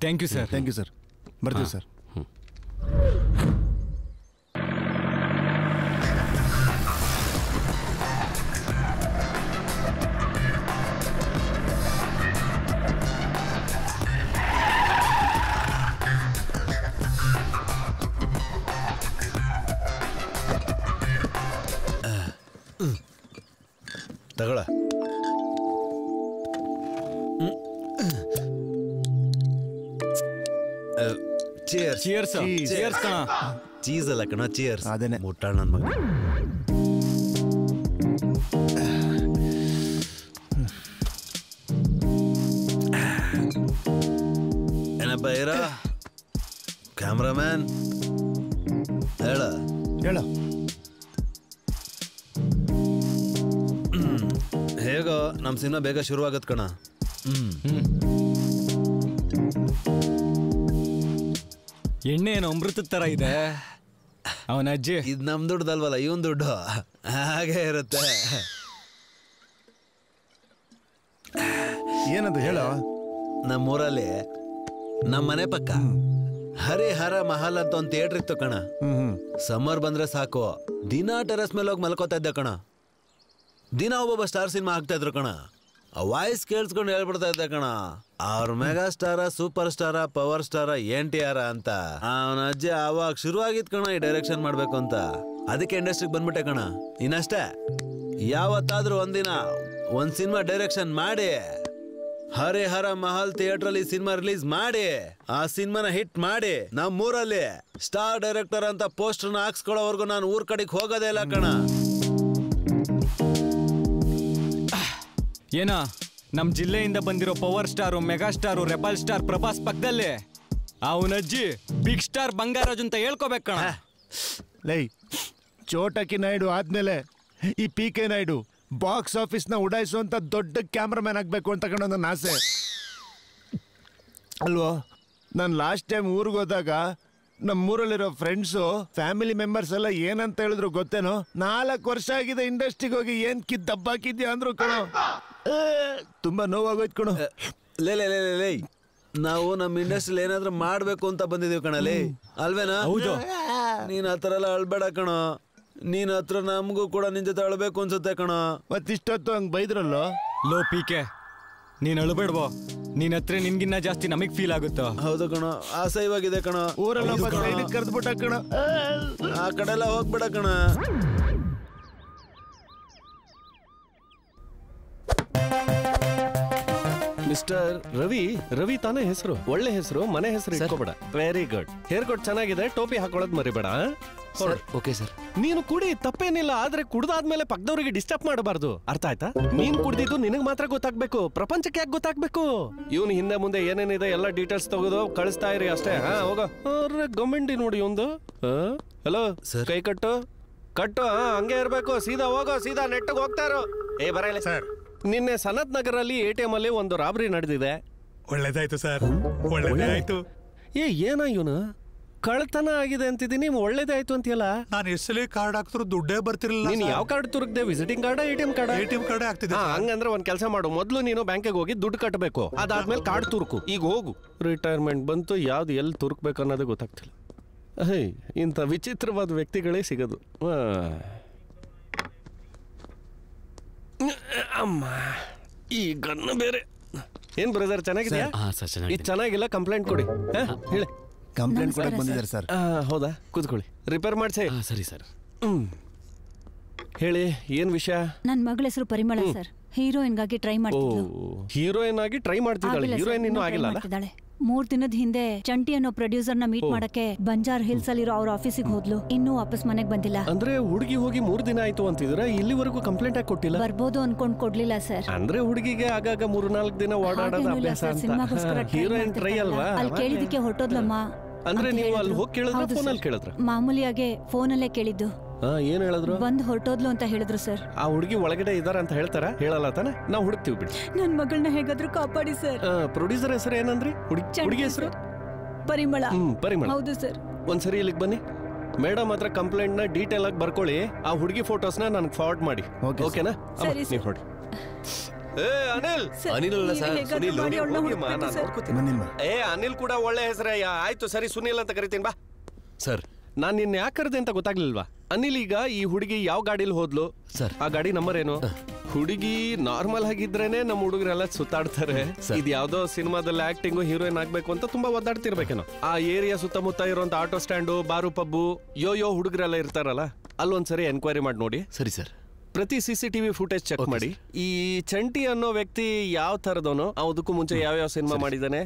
Thank you sir. Thank you sir. ಬರ್ತೀವಿ ಸರ್. ತಗೊಳ. ಚಿಯರ್ಸ್. ಚಿಯರ್ಸ್ ಕಣ. ಚೀಸ್ ಅಲ್ಲ ಕಣ, ಚಿಯರ್ಸ್. ಅದೇನೆ. ಮುಟ್ಟಾಳ ನನ್ನ ಮಗ. ಏನಪ್ಪ ಇರೋ ಕ್ಯಾಮ್ರಾಮ್ಯಾನ್? ಹೇಳ ಹೇಳ. ಹೇಗೆ ಹೇಗೋ ನಮ್ ಸಿನಿಮಾ ಬೇಗ ಶುರು ಆಗತ್ ಕಣ. ಎಣ್ಣೆ ಏನು ಅಮೃತದ ತರ ಇದೆ. ಅವನ ಅಜ್ಜಿ ಇದ್ ನಮ್ ದುಡ್ಡಲ್ವಲ್ಲ, ಇವನ್ ದುಡ್ಡು ಹಾಗೆ ಇರುತ್ತೆ. ಏನದು ಹೇಳೋ? ನಮ್ಮೂರಲ್ಲಿ ನಮ್ಮ ಮನೆ ಪಕ್ಕ ಹರಿಹರ ಮಹಲ್ ಅಂತ ಒಂದ್ ಥಿಯೇಟರ್ ಇತ್ತು ಕಣ. ಸಮ್ಮರ್ ಬಂದ್ರೆ ಸಾಕು ದಿನ ಟೆರಸ್ ಮೇಲೆ ಹೋಗಿ ಮಲ್ಕೋತಾ ಇದ್ದೆ ಕಣ. ದಿನ ಒಬ್ಬೊಬ್ಬ ಸ್ಟಾರ್ ಸಿನಿಮಾ ಹಾಕ್ತಾ ಇದ್ರು ಕಣ. ವಾಯ್ಸ್ ಕೇಳಿಸ್ಕೊಂಡು ಹೇಳ್ಬಿಡ್ತಾ ಇದ್ದೆ ಕಣ, ಅವ್ರ mega star, super star, power star, NTR ಅಂತ. ಅವನ ಅಜ್ಜಿ ಅವಾಗ ಶುರು ಆಗಿತ್ ಕಣ ಈ ಡೈರೆಕ್ಷನ್ ಮಾಡ್ಬೇಕು ಅಂತ. ಅದಕ್ಕೆ ಇಂಡಸ್ಟ್ರಿಗೆ ಬಂದ್ಬಿಟ್ಟೆ ಕಣ. ಇನ್ನಷ್ಟೇ ಯಾವತ್ತಾದ್ರೂ ಒಂದಿನ ಒಂದ್ ಸಿನಿಮಾ ಡೈರೆಕ್ಷನ್ ಮಾಡಿ ಹರಿಹರ ಮಹಲ್ ಥಿಯೇಟರ್ ಅಲ್ಲಿ ಸಿನಿಮಾ ರಿಲೀಸ್ ಮಾಡಿ ಆ ಸಿನಿಮಾನ ಹಿಟ್ ಮಾಡಿ ನಮ್ಮೂರಲ್ಲಿ ಸ್ಟಾರ್ ಡೈರೆಕ್ಟರ್ ಅಂತ ಪೋಸ್ಟರ್ನ ಹಾಕ್ಸ್ಕೊಳ್ಳೋವರೆಗೂ ನಾನು ಊರ್ ಕಡೆಗೆ ಹೋಗೋದೇ ಇಲ್ಲ ಕಣ. ಏನ ನಮ್ ಜಿಲ್ಲೆಯಿಂದ ಬಂದಿರೋ power star, mega star, rebel star Prabhas ಪಕ್ಕದಲ್ಲಿ ಅವನಜ್ಜಿ ಬಿಗ್ ಸ್ಟಾರ್ ಬಂಗಾರಾಜ್ ಅಂತ ಹೇಳ್ಕೋಬೇಕು ಕಣ. ಲೈ ಚೋಟಕಿ ನಾಯ್ಡು ಆದ್ಮೇಲೆ ಈ PK ನಾಯ್ಡು ಬಾಕ್ಸ್ ಆಫೀಸ್ ನ ಉಡಾಯಿಸುವಂತ ದೊಡ್ಡ ಕ್ಯಾಮ್ರಾಮ್ಯಾನ್ ಆಗ್ಬೇಕು ಅಂತ ಕಣ ನನ್ನ ಆಸೆ ಅಲ್ವೋ. ನಾನು ಲಾಸ್ಟ್ ಟೈಮ್ ಊರಿಗೆ ಹೋದಾಗ ನಮ್ಮೂರಲ್ಲಿರೋ ಫ್ರೆಂಡ್ಸು, ಫ್ಯಾಮಿಲಿ ಮೆಂಬರ್ಸ್ ಎಲ್ಲ ಏನಂತ ಹೇಳಿದ್ರು ಗೊತ್ತೇನೋ? 4 ವರ್ಷ ಆಗಿದೆ ಇಂಡಸ್ಟ್ರಿಗೆ ಹೋಗಿ, ಏನ್ ದಬ್ಬಾಕಿದ್ಯಾ ಅಂದ್ರು ಕಣೋ. ತುಂಬಾ ನೋವಾಗೋಯ್ತು ಕಣೋ. ಲೇ ನಾವು ನಮ್ಮ ಇಂಡಸ್ಟ್ರಿಯಲ್ಲಿ ಏನಾದ್ರೂ ಮಾಡ್ಬೇಕು ಅಂತ ಬಂದಿದೀವಿ ಕಣಲಿ, ಅಲ್ವೇನಾ? ಹೌದು. ನೀನ್ ಆತರ ಎಲ್ಲ ಅಳ್ಬೇಡ ಕಣೋ. ನೀನ್ ಹತ್ರ ನಮಗೂ ಕೂಡ ನಿನ್ ಜೊತೆ ಅಳ್ಬೇಕು ಅನ್ಸುತ್ತೆ ಕಣ. ಮತ್ತಿಷ್ಟೊತ್ತು ಹಂಗ್ ಬೈದ್ರಲ್ಲೋ. ಲೋ PK, ನೀನ್ ಅಳಬೇಡ್ವೋ. ನೀನ್ ಹತ್ರ ನಿನ್ಗಿನ್ನ ಜಾಸ್ತಿ ನಮಗ್ ಫೀಲ್ ಆಗುತ್ತೋ. ಹೌದು ಕಣ, ಆಸಯವಾಗಿದೆ ಕಣ. ಊರೆಲ್ಲ ಕರೆದ್ಬಿಟ್ಟ ಕಣ. ಆ ಕಡೆ ಎಲ್ಲ ಹೋಗ್ಬೇಡ ಕಣ. ಮಿಸ್ಟರ್ ರವಿ ತಾನೇ ಹೆಸರು? ಒಳ್ಳೆ ಹೆಸರು, ಮನೆ ಹೆಸರು ಇಟ್ಕೋಬೇಡ. Very good. ಹೇರ್ ಕಟ್ ಚೆನ್ನಾಗಿದೆ, ಟೋಪಿ ಹಾಕೊಳ್ಳೋದ್ ಮರಿಬೇಡ. Okay sir. ನೀನು ಕುಡಿ, ತಪ್ಪೇನಿಲ್ಲ. ಆದ್ರೆ ಕುಡ್ದಾದ್ಮೇಲೆ ಪಕ್ಕದವ್ರಿಗೆ ಡಿಸ್ಟರ್ಬ್ ಮಾಡಬಾರ್ದು, ಅರ್ಥ ಆಯ್ತಾ? ನೀನ್ ಕುಡ್ದಿದ್ದು ನಿನಗ್ ಮಾತ್ರ ಗೊತ್ತಾಗ್ಬೇಕು, ಪ್ರಪಂಚಕ್ಕೆ ಯಾಕೆ ಗೊತ್ತಾಗ್ಬೇಕು? ಇವನು ಹಿಂದೆ ಮುಂದೆ ಏನೇನಿದೆ ಎಲ್ಲ ಡೀಟೇಲ್ಸ್ ತಗೋದು ಕಳಿಸ್ತಾ ಇರಿ ಅಷ್ಟೇ. ಹೋಗೋ. ಗೌರ್ಮೆಂಟ್ ನೋಡಿ ಒಂದು. ಹಲೋ, ಕೈ ಕಟ್ಟು ಹಂಗೆ ಇರ್ಬೇಕು. ಸೀದಾ ಹೋಗೋ, ಸೀದಾ ನೆಟ್ಟಿಗೆ ಹೋಗ್ತಾ ಇರೋ. ಬರಲ್ಲ ಸರ್. ನಿನ್ನೆ ಸನತ್ ನಗರಲ್ಲಿ ATM ಅಲ್ಲಿ ಒಂದು ರಾಬರಿ ನಡೆದಿದೆ. ಒಳ್ಳೇದಾಯ್ತು ಸರ್, ಒಳ್ಳೇದೇ ಆಯ್ತು. ಏನ ಇವನು ಕಳ್ತನ ಆಗಿದೆ ಅಂತಿದ್ದೀನಿ, ಒಳ್ಳೇದೇ ಆಯ್ತು ಅಂತೀಯಲ್ಲ. ನಾನು ಎಷ್ಟೇ ಕಾರ್ಡ್ ಹಾಕಿದ್ರು ದುಡ್ಡೇ ಬರ್ತಿರ್ಲಿಲ್ಲ. ನೀನು ಯಾವ ಕಾರ್ಡ್ ತುರುಕ್ದೆ? Visiting card, ATM card? ATM card ಆಗ್ತಿದೆ. ಹಂಗಂದ್ರೆ ಒಂದ್ ಕೆಲಸ ಮಾಡು, ಮೊದ್ಲು ನೀನು ಬ್ಯಾಂಕಿಗೆ ಹೋಗಿ ದುಡ್ಡು ಕಟ್ಟಬೇಕು, ಅದಾದ್ಮೇಲೆ ಕಾರ್ಡ್ ತುರುಕು. ಈಗ ಹೋಗು, ರಿಟೈರ್ಮೆಂಟ್ ಬಂತು, ಯಾವ್ದು ಎಲ್ಲಿ ತುರುಕ್ಬೇಕು ಅನ್ನೋದೇ ಗೊತ್ತಾಗ್ತಿಲ್ಲ. ಇಂಥ ವಿಚಿತ್ರವಾದ ವ್ಯಕ್ತಿಗಳೇ ಸಿಗೋದು. ಅಮ್ಮ, ಈ ಗನ್ನು ಬೇರೆ. ಏನ್ ಬ್ರದರ್, ಚೆನ್ನಾಗಿದೆಯಾ? ಇದು ಚೆನ್ನಾಗಿಲ್ಲ, ಕಂಪ್ಲೇಂಟ್ ಕೊಡಿ. ಹೇಳಿ. ಕಂಪ್ಲೇಂಟ್ ಕೊಡಕ್ ಬಂದಿದ್ದಾರೆ ಸರ್. ಹೌದಾ, ಕೂತ್ಕೊಳ್ಳಿ. ರಿಪೇರ್ ಮಾಡ್ಸಿ. ಸರಿ ಸರ್. ಹೇಳಿ, ಏನ್ ವಿಷಯ? ನನ್ ಮಗಳ ಹೆಸರು ಪರಿಮಳ ಸರ್. ಹೀರೋಯಿನ್ಗಾಗಿ ಟ್ರೈ ಮಾಡ್ತಿದ್ಲು. ಹೀರೋಯಿನ್ ಆಗಿ ಟ್ರೈ ಮಾಡ್ತಿದ್ದಾಳೆ? ಹೀರೋಯಿನ್ ಇನ್ನೂ ಆಗಿಲ್ಲ ಅಲ್ಲ? 3 ದಿನದ ಹಿಂದೆ ಚಂಟಿ ಅನ್ನೋ ಪ್ರೊಡ್ಯೂಸರ್ ನ ಮೀಟ್ ಮಾಡಕ್ಕೆ ಬಂಜಾರ್ ಹಿಲ್ಸ್ ಅಲ್ಲಿರೋ ಅವ್ರ ಆಫೀಸಿಗೆ ಹೋದ್ಲು. ಇನ್ನೂ ವಾಪಸ್ ಮನೆಗ್ ಬಂದಿಲ್ಲ. ಅಂದ್ರೆ ಹುಡುಗಿ ಹೋಗಿ 3 ದಿನ ಆಯ್ತು ಅಂತಿದ್ರ, ಇಲ್ಲಿವರೆಗೂ ಕಂಪ್ಲೇಂಟ್ ಆಗಿ ಕೊಟ್ಟಿಲ್ಲ? ಬರ್ಬೋದು ಅನ್ಕೊಂಡ್ ಕೊಡ್ಲಿಲ್ಲ ಸರ್. ಅಂದ್ರೆ ಹುಡುಗಿಗೆ ಆಗಾಗ 3-4 ದಿನ ಓಡಾಡೋದು ಅಭ್ಯಾಸ ಅಂತ. ಹೀರೋಯಿನ್ ಟ್ರೈ ಅಲ್ವಾ? ಅಲ್ಲಿ ಕೇಳಿದಕ್ಕೆ ಹೊಟ್ಟೋದ್ಲಮ್ಮ. ಅಂದ್ರೆ ನೀವು ಅಲ್ಲಿ ಹೋಗಿ ಕೇಳಿದ್ರೆ ಫೋನಲ್ಲಿ ಕೇಳಿದ್ರ? ಮಾಮೂಲಿಯಾಗೆ ಫೋನಲ್ಲೇ ಕೇಳಿದ್ದು. ಏನ್ ಹೇಳಿದ್ರು? ಬಂದ್ ಹೊರಟೋದ್ಲು ಅಂತ ಹೇಳಿದ್ರು ಸರ್. ಆ ಹುಡುಗಿ ಒಳಗಡೆ ಇದಾರ ಅಂತ ಹೇಳ್ತಾರ? ಹೇಳಲ್ಲ ತಾನೆ? ನಾವು ಹುಡುಕ್ತಿವಿ ಬಿಡಿ. ನನ್ ಮಗಳನ್ನ ಹೇಗಾದ್ರೂ ಕಾಪಾಡಿ ಸರ್. ಪ್ರೊಡ್ಯೂಸರ್ ಹೆಸರು ಏನಂದ್ರಿ? ಹುಡುಗಿ ಹೆಸರು ಪರಿಮಳ. ಪರಿಮಳ. ಹೌದು ಸರ್. ಒಂದ್ಸರಿ ಇಲ್ಲಿಗೆ ಬನ್ನಿ. ಮೇಡಮ್ ಹತ್ರ ಕಂಪ್ಲೇಂಟ್ ನ ಡೀಟೇಲ್ ಆಗಿ ಬರ್ಕೊಳ್ಳಿ. ಆ ಹುಡುಗಿ ಫೋಟೋಸ್ನ ನನಗೆ ಫಾರ್ವರ್ಡ್ ಮಾಡಿ. ಓಕೆನಾ? ನೀವು ಹೊಡಿ. ಅನಿಲ್ ಅಲ್ಲ ಸರ್, ಸುನಿಲ್. ಅನಿಲ್ ಕೂಡ ಒಳ್ಳೆ ಹೆಸರೇ. ಆಯ್ತು ಸರಿ, ಸುನಿಲ್ ಅಂತ ಕರಿತೀನಿ ಬಾ. ಸರ್, ನಾನ್ ನಿನ್ನ ಯಾಕೆ ಕರೆದೆ ಅಂತ ಗೊತ್ತಾಗ್ಲಿಲ್ವಾ? ಅನಿಲ್, ಈಗ ಈ ಹುಡುಗಿ ಯಾವ ಗಾಡಿಲಿ ಹೋದ್ಲು ಸರ್? ಆ ಗಾಡಿ ನಂಬರ್ ಏನು? ಹುಡುಗಿ ನಾರ್ಮಲ್ ಆಗಿದ್ರೇನೆ ನಮ್ಮ ಹುಡುಗರೆಲ್ಲ ಸುತ್ತಾಡ್ತಾರೆ. ಇದು ಯಾವ್ದೋ ಸಿನಿಮಾದಲ್ಲಿ ಆಕ್ಟಿಂಗು, ಹೀರೋಯಿನ್ ಆಗ್ಬೇಕು ಅಂತ ತುಂಬಾ ಒದ್ದಾಡ್ತಿರ್ಬೇಕೇನೋ. ಆ ಏರಿಯಾ ಸುತ್ತಮುತ್ತ ಇರುವಂತ ಆಟೋ ಸ್ಟ್ಯಾಂಡು, ಬಾರು, ಪಬ್ಬು, ಯೋ ಹುಡುಗರೆಲ್ಲ ಇರ್ತಾರಲ್ಲ, ಅಲ್ಲೊಂದ್ಸರಿ ಎನ್ಕ್ವೈರಿ ಮಾಡಿ ನೋಡಿ. ಸರಿ ಸರ್. ಪ್ರತಿ CCTV ಫುಟೇಜ್ ಚೆಕ್ ಮಾಡಿ. ಈ ಚಂಟಿ ಅನ್ನೋ ವ್ಯಕ್ತಿ ಯಾವ ತರದವನು, ಅದಕ್ಕೂ ಮುಂಚೆ ಯಾವ ಸಿನಿಮಾ ಮಾಡಿದಾನೆ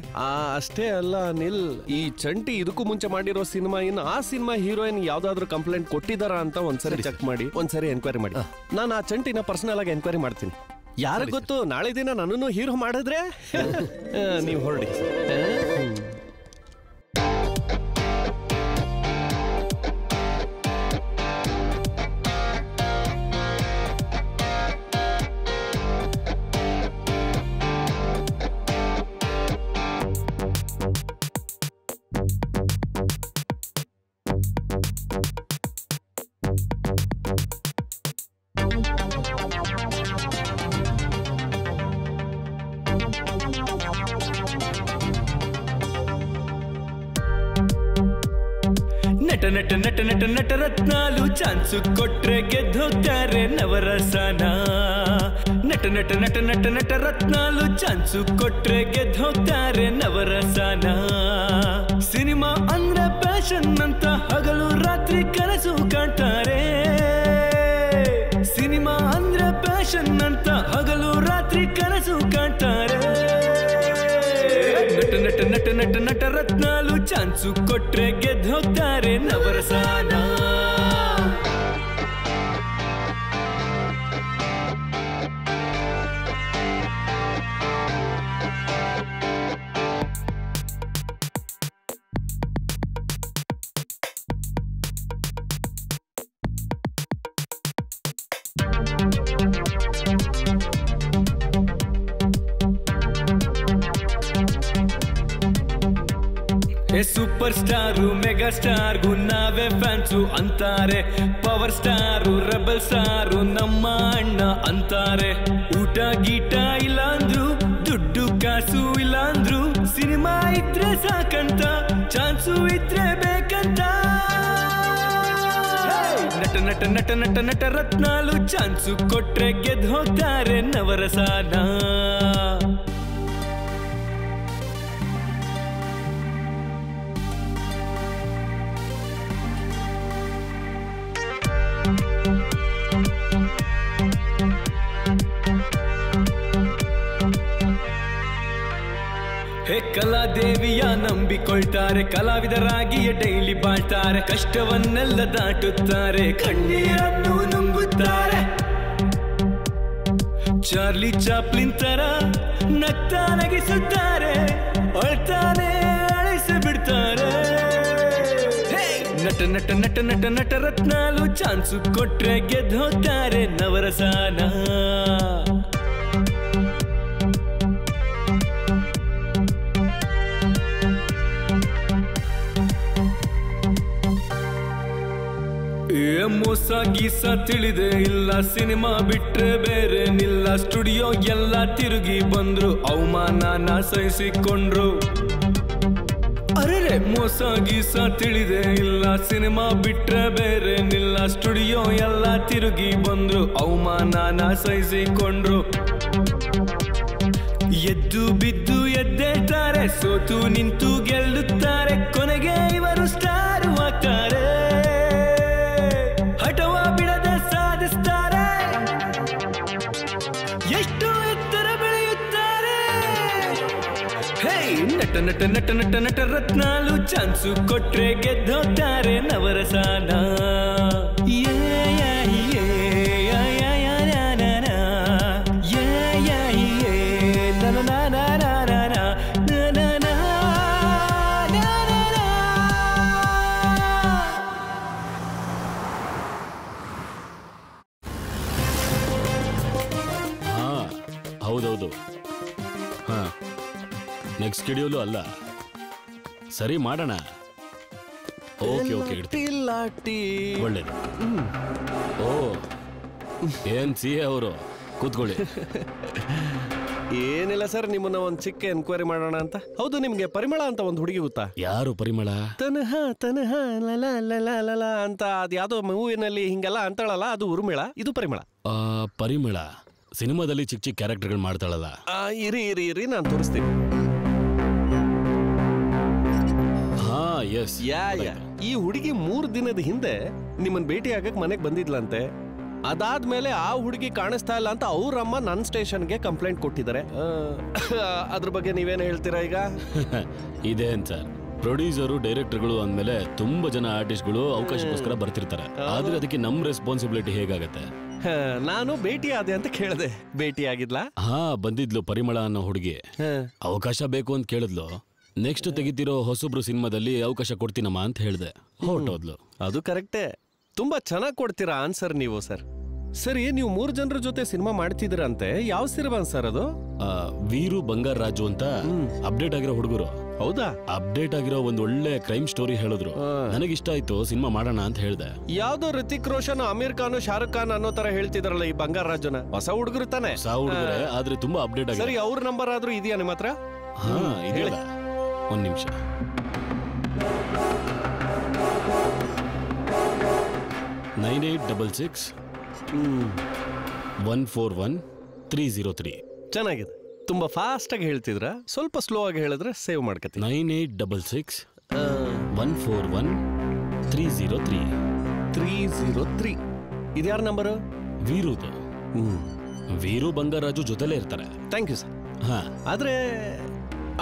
ಅಷ್ಟೇ ಅಲ್ಲ ಅನಿಲ್, ಈ ಚಂಟಿ ಇದಕ್ಕೂ ಮುಂಚೆ ಮಾಡಿರೋ ಸಿನಿಮಾ, ಇನ್ನು ಆ ಸಿನಿಮಾ ಹೀರೋಯಿನ್ ಯಾವ್ದಾದ್ರು ಕಂಪ್ಲೇಂಟ್ ಕೊಟ್ಟಿದಾರ ಅಂತ ಒಂದ್ಸರಿ ಚೆಕ್ ಮಾಡಿ, ಒಂದ್ಸರಿ ಎನ್ಕ್ವೈರಿ ಮಾಡಿ. ನಾನು ಆ ಚಂಟಿನ ಪರ್ಸನಲ್ ಆಗಿ ಎನ್ಕ್ವೈರಿ ಮಾಡ್ತೀನಿ. ಯಾರಿಗ್ ಗೊತ್ತು, ನಾಳೆ ದಿನ ನನ್ನನ್ನು ಹೀರೋ ಮಾಡಿದ್ರೆ ನೀವು ಹೊರಡಿ. ನಟ ನಟ ನಟ ನಟ ನಟರತ್ನಾಲು ಚಾನ್ಸು ಕೊಟ್ರೆ ಗೆದ್ದೋಗ್ತಾರೆ ನವರಸನ ನಟ ನಟ ನಟ ನಟ ನಟರತ್ನಾಲು ಚಾನ್ಸು ಕೊಟ್ರೆ ಗೆದ್ದೋಗ್ತಾರೆ ನವರಸನ ಸಿನಿಮಾ ಅಂದ್ರೆ ಪ್ಯಾಷನ್ ಅಂತ ಹಗಲು ರಾತ್ರಿ ಕನಸು ಕಾಣ್ತಾರೆ ಸಿನಿಮಾ ಅಂದ್ರೆ ಪ್ಯಾಷನ್ ಅಂತ ಹಗಲು ರಾತ್ರಿ ಕನಸು ಕಾಣ್ತಾರೆ ನಟ ನಟ ನಟ ನಟ ನಟರತ್ನಾಲು ಚಾನ್ಸು ಕೊಟ್ರೆ ಗೆದ್ದು ಹೋಗ್ತಾರೆ ನವರಸನ ಸೂಪರ್ ಸ್ಟಾರು ಮೆಗಾ ಸ್ಟಾರ್ಗೂ ನಾವೇ ಫ್ಯಾನ್ಸು ಅಂತಾರೆ ಪವರ್ ಸ್ಟಾರು ರೆಬಲ್ ಸ್ಟಾರು ನಮ್ಮ ಅಣ್ಣ ಅಂತಾರೆ ಊಟ ಗೀಟ ಇಲ್ಲಾಂದ್ರು ದುಡ್ಡು ಕಾಸು ಇಲ್ಲಾಂದ್ರು ಸಿನಿಮಾ ಇದ್ರೆ ಸಾಕಂತ ಚಾನ್ಸು ಇದ್ರೆ ಬೇಕಂತ ನಟ ನಟ ನಟ ನಟ ನಟರತ್ನಾಲು ಚಾನ್ಸು ಕೊಟ್ರೆ ಗೆದ್ದು ಹೋಗ್ತಾರೆ ನವರಸನ ಕಲಾದೇವಿಯ ನಂಬಿಕೊಳ್ತಾರೆ ಕಲಾವಿದರಾಗಿಯೇ ಡೈಲಿ ಬಾಳ್ತಾರೆ ಕಷ್ಟವನ್ನೆಲ್ಲ ದಾಟುತ್ತಾರೆ ಕಣ್ಣೀರನ್ನು ನುಂಗುತ್ತಾರೆ ಚಾರ್ಲಿ ಚಾಪ್ಲಿನ್ ತರ ನಗ್ತಾ ನಗಿಸುತ್ತಾರೆ ಅಳ್ತಾನೆ ಅಳಿಸಿ ಬಿಡ್ತಾರೆ ನಟ ನಟ ನಟ ನಟ ನಟರತ್ನಾಲು ಚಾನ್ಸು ಕೊಟ್ರೆ ಗೆದ್ದು ಹೋಗ್ತಾರೆ ನವರಸನ ಮೋಸ ಗೀಸ ತಿಳಿದೆ ಇಲ್ಲ ಸಿನಿಮಾ ಬಿಟ್ರೆ ಬೇರೆ ನಿಲ್ಲ ಸ್ಟುಡಿಯೋ ಎಲ್ಲ ತಿರುಗಿ ಬಂದ್ರು ಅವಮಾನ ಸಹಿಸಿಕೊಂಡ್ರು ಅರೆ ಮೋಸ ಗೀಸ ತಿಳಿದೆ ಇಲ್ಲ ಸಿನಿಮಾ ಬಿಟ್ರೆ ಬೇರೆ ನಿಲ್ಲ ಸ್ಟುಡಿಯೋ ಎಲ್ಲ ತಿರುಗಿ ಬಂದ್ರು ಅವಮಾನ ಸಹಿಸಿಕೊಂಡ್ರು ಎದ್ದು ಬಿದ್ದು ಎದ್ದೇಳ್ತಾರೆ ಸೋತು ನಿಂತು ಗೆಲ್ಲುತ್ತಾರೆ ಕೊನೆಗೆ ಇವರು ಸ್ಟಾರ್ ಆಗ್ತಾರೆ ಹಠವ ಬಿಡದೆ ಸಾಧಿಸ್ತಾರೆ ಎಷ್ಟು ಎತ್ತರ ಬೆಳೆಯುತ್ತಾರೆ ನಟ ನಟ ನಟ ನಟ ನಟರತ್ನಾಲು ಚಾನ್ಸು ಕೊಟ್ರೆ ಗೆದ್ದೋಗ್ತಾರೆ ನವರಸನ ಹೌದೌದು ಹಾ ನೆಕ್ಸ್ಟ್ ಸ್ಕೆಡ್ಯೂಲು ಅಲ್ಲ ಸರಿ ಮಾಡೋಣ ಓಕೆ ಓಕೆ ಒಳ್ಳೇದು ಓ ಏನ್ ಸಿ ಅವರು ಕೂತ್ಕೊಳ್ಳಿ ಏನಿಲ್ಲ ಸರ್ ನಿಮ್ಮನ್ನ ಒಂದ್ ಚಿಕ್ಕ ಎನ್ಕ್ವೈರಿ ಮಾಡೋಣ ಅಂತ ಹೌದು ನಿಮ್ಗೆ ಪರಿಮಳ ಅಂತ ಒಂದು ಹುಡುಗಿ ಗೊತ್ತಾ ಯಾರು ಪರಿಮಳ ತನಹ ತನಹ ಲಲ ಲಲ ಲಲ ಅಂತ ಅದ್ ಯಾವ್ದೋ ಮೂವಿನಲ್ಲಿ ಹಿಂಗೆಲ್ಲ ಅಂತಾಳಲ್ಲ ಅದು ಉರ್ಮಿಳ ಇದು ಪರಿಮಳ ಪರಿಮಳ ಸಿನಿಮಾದಲ್ಲಿ ಚಿಕ್ಕ ಚಿಕ್ಕ ಕ್ಯಾರೆಕ್ಟರ್ಗಳು ಮಾಡ್ತಾಳಲ್ಲ ಇರಿ ಇರಿ ಇರಿ ನಾನು ತೋರಿಸ್ತೀನಿ ಹಾ ಎಸ್ ಈ ಹುಡುಗಿ 3 ದಿನದ ಹಿಂದೆ ನಿಮ್ಮನ್ ಭೇಟಿ ಆಗಕ್ ಮನೆಗ್ ಬಂದಿದ್ಲಂತೆ ಅದಾದ್ಮೇಲೆ ಆ ಹುಡುಗಿ ಕಾಣಿಸ್ತಾ ಇಲ್ಲ ಅಂತ ಅವ್ರಮ್ಮ ನನ್ನ ಸ್ಟೇಷನ್ಗೆ ಕಂಪ್ಲೇಂಟ್ ಕೊಟ್ಟಿದ್ದಾರೆ ಅದ್ರ ಬಗ್ಗೆ ನೀವೇನು ಹೇಳ್ತೀರಾ ಈಗ ಇದೇನ್ ಸರ್ ಪ್ರೊಡ್ಯೂಸರು ಡೈರೆಕ್ಟರ್ಗಳು ಅಂದ್ಮೇಲೆ ತುಂಬಾ ಜನ ಆರ್ಟಿಸ್ಟ್ಗಳು ಅವಕಾಶಕ್ಕೋಸ್ಕರ ಬರ್ತಿರ್ತಾರೆ ಆದ್ರೆ ಅದಕ್ಕೆ ನಮ್ ರೆಸ್ಪಾನ್ಸಿಬಿಲಿಟಿ ಹೇಗಾಗತ್ತೆ ನಾನು ಭೇಟಿ ಆದೆ ಅಂತ ಕೇಳಿದೆ ಭೇಟಿ ಆಗಿದ್ಲಾ ಹಾ ಬಂದಿದ್ಲು ಪರಿಮಳ ಅನ್ನೋ ಹುಡುಗಿ ಅವಕಾಶ ಬೇಕು ಅಂತ ಕೇಳಿದ್ಲು ನೆಕ್ಸ್ಟ್ ತೆಗಿತಿರೋ ಹೊಸಬ್ರು ಸಿನಿಮಾದಲ್ಲಿ ಅವಕಾಶ ಕೊಡ್ತೀನಮ್ಮ ಅಂತ ಹೇಳ್ದೆ ಹೊರಟೋದ್ಲು ಅದು ಕರೆಕ್ಟೇ ತುಂಬಾ ಚೆನ್ನಾಗಿ ಕೊಡ್ತೀರಾ ಆನ್ಸರ್ ನೀವು ಸರ್ ಸರಿ ನೀವು 3 ಜನರ ಜೊತೆ ಸಿನಿಮಾ ಮಾಡ್ತಿದ್ದೀರಂತೆ ಯಾವ ಸಿನಿಮಾ ಸರ್ ಅದು ವೀರು ಬಂಗಾರ ರಾಜು ಅಂತ ಅಪ್ಡೇಟ್ ಆಗಿರೋ ಹುಡುಗರು ಹೌದಾ ಅಪ್ಡೇಟ್ ಆಗಿರೋ ಒಂದ್ ಒಳ್ಳೆ ಕ್ರೈಮ್ ಸ್ಟೋರಿ ಹೇಳಿದ್ರು ನನಗಿಷ್ಟ ಆಯ್ತು ಸಿನಿಮಾ ಮಾಡೋಣ ಅಂತ ಹೇಳ್ದೆ ಯಾವ್ದೋ ರಿತಿಕ್ ರೋಷನ್ ಅಮೀರ್ ಖಾನ್ ಶಾರುಖ್ ಖಾನ್ ಅನ್ನೋ ತರ ಹೇಳ್ತಿದ್ರಲ್ಲ ಈ ಬಂಗಾರ ರಾಜುನ ಹೊಸ ಹುಡುಗರು ತಾನೆ ಹೊಸ ಹುಡುಗರೇ ಆದ್ರೆ ತುಂಬಾ ಅಪ್ಡೇಟ್ ಆಗಿದೆ ಸರಿ ಅವ್ರ ನಂಬರ್ ಆದ್ರೂ ಇದೆಯಾ ನಿಮ್ಮ ಹತ್ರ ಹಾ ಇದೆಯಲ್ಲ ಒಂದ್ ನಿಮಿಷ 9866 ಚೆನ್ನಾಗಿದೆ. ತುಂಬಾ ಫಾಸ್ಟ್ ಆಗಿ ಹೇಳ್ತಿದ್ರ, ಸ್ವಲ್ಪ ಸ್ಲೋ ಆಗಿ ಹೇಳಿದ್ರೆ ಸೇವ್ ಮಾಡ್ಕತ್ತೀನಿ. 9866 141 303 ಇದ್ಯಾರ ನಂಬರು? ವೀರುದು. ವೀರು ಬಂಗಾರಾಜು ಜೊತೆಲೇ ಇರ್ತಾರೆ. Thank you sir. ಹಾ, ಆದ್ರೆ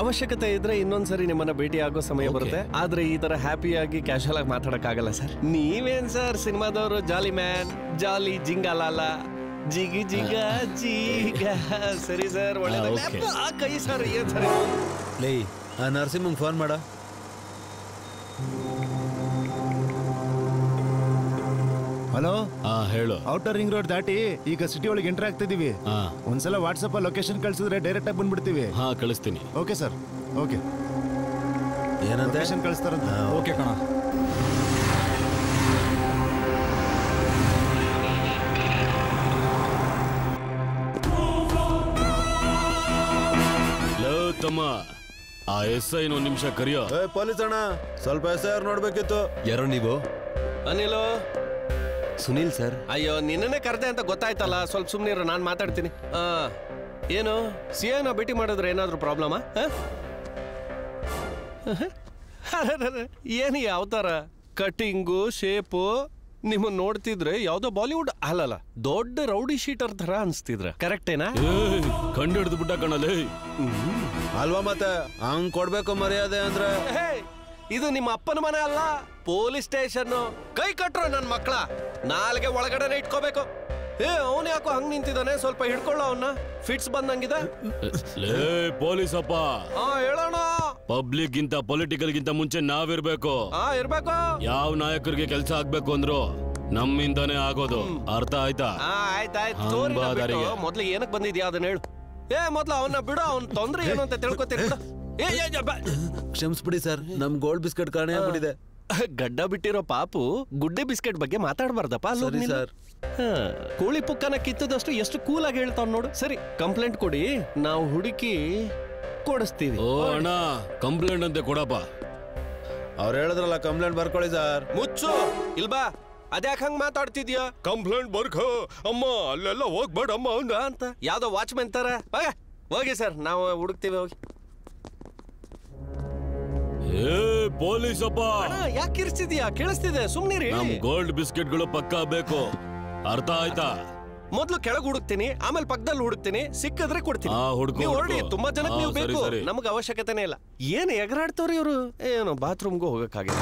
ಅವಶ್ಯಕತೆ ಇದ್ರೆ ಇನ್ನೊಂದ್ಸರಿ ನಿಮ್ಮನ್ನ ಭೇಟಿ ಆಗೋ ಸಮಯ ಬರುತ್ತೆ. ಆದ್ರೆ ಈ ತರ ಹ್ಯಾಪಿಯಾಗಿ ಕ್ಯಾಶುವಲ್ ಆಗಿ ಮಾತಾಡಕ್ ಆಗಲ್ಲ ಸರ್. ನೀವೇನ್ ಸರ್ ಸಿನಿಮಾದವರು, ಜಾಲಿ ಮ್ಯಾನ್, ಜಾಲಿ ಜಿಂಗಾಲಾಲ, ಜಿಗಿ ಜಿಗ ಜೀಗ. ಸರಿ ಸರ್, ಒಳ್ಳೆ ಕೈ ಸರ್. ಏನ್ ಸರ್ ಲೈ, ಆ ನರಸಿಂಹಂಗೆ ಫೋನ್ ಮಾಡ. ಹಲೋ, ಹೇಳು. ಔಟರ್ ರಿಂಗ್ ರೋಡ್ ದಾಟಿ ಈಗ ಸಿಟಿ ಒಳಗೆ ಎಂಟರ್ ಆಗ್ತಿದೀವಿ. ಒಂದ್ಸಲ ವಾಟ್ಸಪ್ ಲೊಕೇಶನ್ ಕಳ್ಸಿದ್ರೆ ಡೈರೆಕ್ಟ್ ಆಗಿ ಬಂದ್ಬಿಡ್ತೀವಿ. ಹಾ, ಕಳಿಸ್ತೀನಿ. Okay sir, okay. ಏನಂತ ಲೊಕೇಶನ್ ಕಳಿಸ್ತಾರಂತ. ಓಕೆ ಕಣ. ತಮ್ಮ, ಆ SI ಒಂದ್ ನಿಮಿಷ ಕರಿಯೋ. ಪೊಲೀಸ್ ಅಣ್ಣ, ಸ್ವಲ್ಪ SIR ನೋಡ್ಬೇಕಿತ್ತು. ಯಾರೋ ನೀವು? ಅನಿಲು. ಸುನೀಲ್ ಸರ್. ಅಯ್ಯೋ, ನಿನ್ನೆ ಕರೆದೆ ಅಂತ ಗೊತ್ತಾಯ್ತಲ್ಲ, ಸ್ವಲ್ಪ ಸುಮ್ಮನಿರು, ನಾನು ಮಾತಾಡ್ತೀನಿ. ಏನು CIನ ಭೇಟಿ ಮಾಡಿದ್ರೆ ಏನಾದ್ರು ಪ್ರಾಬ್ಲಮಾ? ಏನು ಯಾವ್ದಾರ ಕಟಿಂಗು ಶೇಪು ನಿಮ್ಮನ್ನ ನೋಡ್ತಿದ್ರೆ ಯಾವ್ದೋ ಬಾಲಿವುಡ್ ಅಲ್ಲಲ್ಲ, ದೊಡ್ಡ ರೌಡಿ ಶೀಟರ್ ತರ ಅನ್ಸ್ತಿದ್ರ. ಕರೆಕ್ಟೇನಾ? ಕಂಡು ಹಿಡಿದು ಬಿಟ್ಟ ಕಣಲೇ. ಅಲ್ವಾ ಮತ್ತೆ ಹಂಗ್ ಕೊಡ್ಬೇಕು ಮರ್ಯಾದೆ ಅಂದ್ರೆ. ಇದು ನಿಮ್ಮ ಅಪ್ಪನ ಮನೆ ಅಲ್ಲ, ಪೊಲೀಸ್ ಸ್ಟೇಷನ್. ಕೈ ಕಟ್ರೋ ನನ್ ಮಕ್ಳ, ನಾಲ್ಗೆ ಒಳಗಡೆನೆ ಇಟ್ಕೋಬೇಕು. ಅವನ್ ಯಾಕೋ ಹಂಗ್ ನಿಂತಿದ್ದಾನೆ, ಸ್ವಲ್ಪ ಹಿಡ್ಕೊಳ್ಳೋ ಅವನ್ನ. ಫಿಟ್ಸ್ ಬಂದಂಗಿದೆ. ಪೊಲೀಸಪ್ಪ, ಹೇಳೋಣ. ಪಬ್ಲಿಕ್ ಗಿಂತ ಪೊಲಿಟಿಕಲ್ ಗಿಂತ ಮುಂಚೆ ನಾವಿರ್ಬೇಕು. ಇರ್ಬೇಕು. ಯಾವ ನಾಯಕರಿಗೆ ಕೆಲಸ ಆಗ್ಬೇಕು ಅಂದ್ರು ನಮ್ಮಿಂದಾನೇ ಆಗೋದು. ಅರ್ಥ ಆಯ್ತಾ? ಆಯ್ತಾಯ್ತು. ಮೊದ್ಲು ಏನಕ್ ಬಂದಿದ್ಯಾ ಅದನ್ನ ಹೇಳು. ಮೊದ್ಲು ಅವನ್ನ ಬಿಡು, ಅವ್ನ ತೊಂದ್ರೆ ಏನು ಅಂತ ತಿಳ್ಕೊತೀನಿ. ಕ್ಷಮಿಸ್ಬಿಡಿ ಸರ್, ನಮ್ ಗೋಲ್ಡ್ ಬಿಸ್ಕೆಟ್ ಕಾಣೆ ಆಗ್ಬಿಟ್ಟಿದೆ. ಗಡ್ಡ ಬಿಟ್ಟಿರೋ ಪಾಪು ಗುಡ್ಡೆ ಬಿಸ್ಕೆಟ್ ಬಗ್ಗೆ ಮಾತಾಡಬಾರ್ದಪ್ಪ. ಸರ್, ಕೋಳಿ ಪುಕ್ಕನ ಕಿತ್ತದಷ್ಟು ಎಷ್ಟು ಕೂಲ್ ಆಗಿ ಹೇಳ್ತಾವ್ ನೋಡು. ಸರಿ, ಕಂಪ್ಲೇಂಟ್ ಕೊಡಿ, ನಾವು ಹುಡುಕಿ ಕೊಡಿಸ್ತೀವಿ. ಓ ಅಣ್ಣ, ಕಂಪ್ಲೇಂಟ್ ಅಂತೆ ಕೊಡಪ್ಪ. ಅವ್ರು ಹೇಳಿದ್ರಲ್ಲ ಕಂಪ್ಲೇಂಟ್ ಬರ್ಕೊಳ್ಳಿ ಸರ್. ಮುಚ್ಚು, ಇಲ್ಬಾ. ಅದ್ಯಾಕ ಹಂಗ್ ಮಾತಾಡ್ತಿದ್ಯಾ? ಕಂಪ್ಲೇಂಟ್ ಬರ್ಕೋ ಅಮ್ಮ, ಅಲ್ಲೆಲ್ಲ ಹೋಗ್ಬೇಡಮ್ಮ ಅಂತ ಯಾವ್ದೋ ವಾಚ್ಮೆನ್ ತರ. ಹೋಗಿ ಸರ್, ನಾವು ಹುಡುಕ್ತೀವಿ. ಹೋಗಿ. ಪೊಲೀಸಪ್ಪ, ಯಾಕೆ ಇರ್ತಿದ್ಯಾ? ಕೇಳಿಸ್ತಿದೆ, ಸುಮ್ನಿರಿ. ನಮ್ ಗೋಲ್ಡ್ ಬಿಸ್ಕೆಟ್ ಗಳು ಪಕ್ಕಾ ಬೇಕು. ಅರ್ಥ ಆಯ್ತಾ? ಮೊದ್ಲು ಕೆಳಗ್ ಹುಡುಕ್ತೀನಿ, ಆಮೇಲೆ ಪಕ್ಕದಲ್ಲಿ ಹುಡುಕ್ತೀನಿ, ಸಿಕ್ಕಿದ್ರೆ ಕೊಡ್ತೀನಿ. ಹೊರಡಿ, ತುಂಬಾ ಜನಕ್ಕೆ ನೀವು ಬೇಕು, ನಮ್ಗೆ ಅವಶ್ಯಕತೆನೇ ಇಲ್ಲ. ಏನ್ ಎಗರಾಡ್ತವ್ರಿ ಇವರು? ಏನು ಬಾತ್ರೂಮ್ಗೂ ಹೋಗಕ್ಕಾಗಿಲ್ಲ.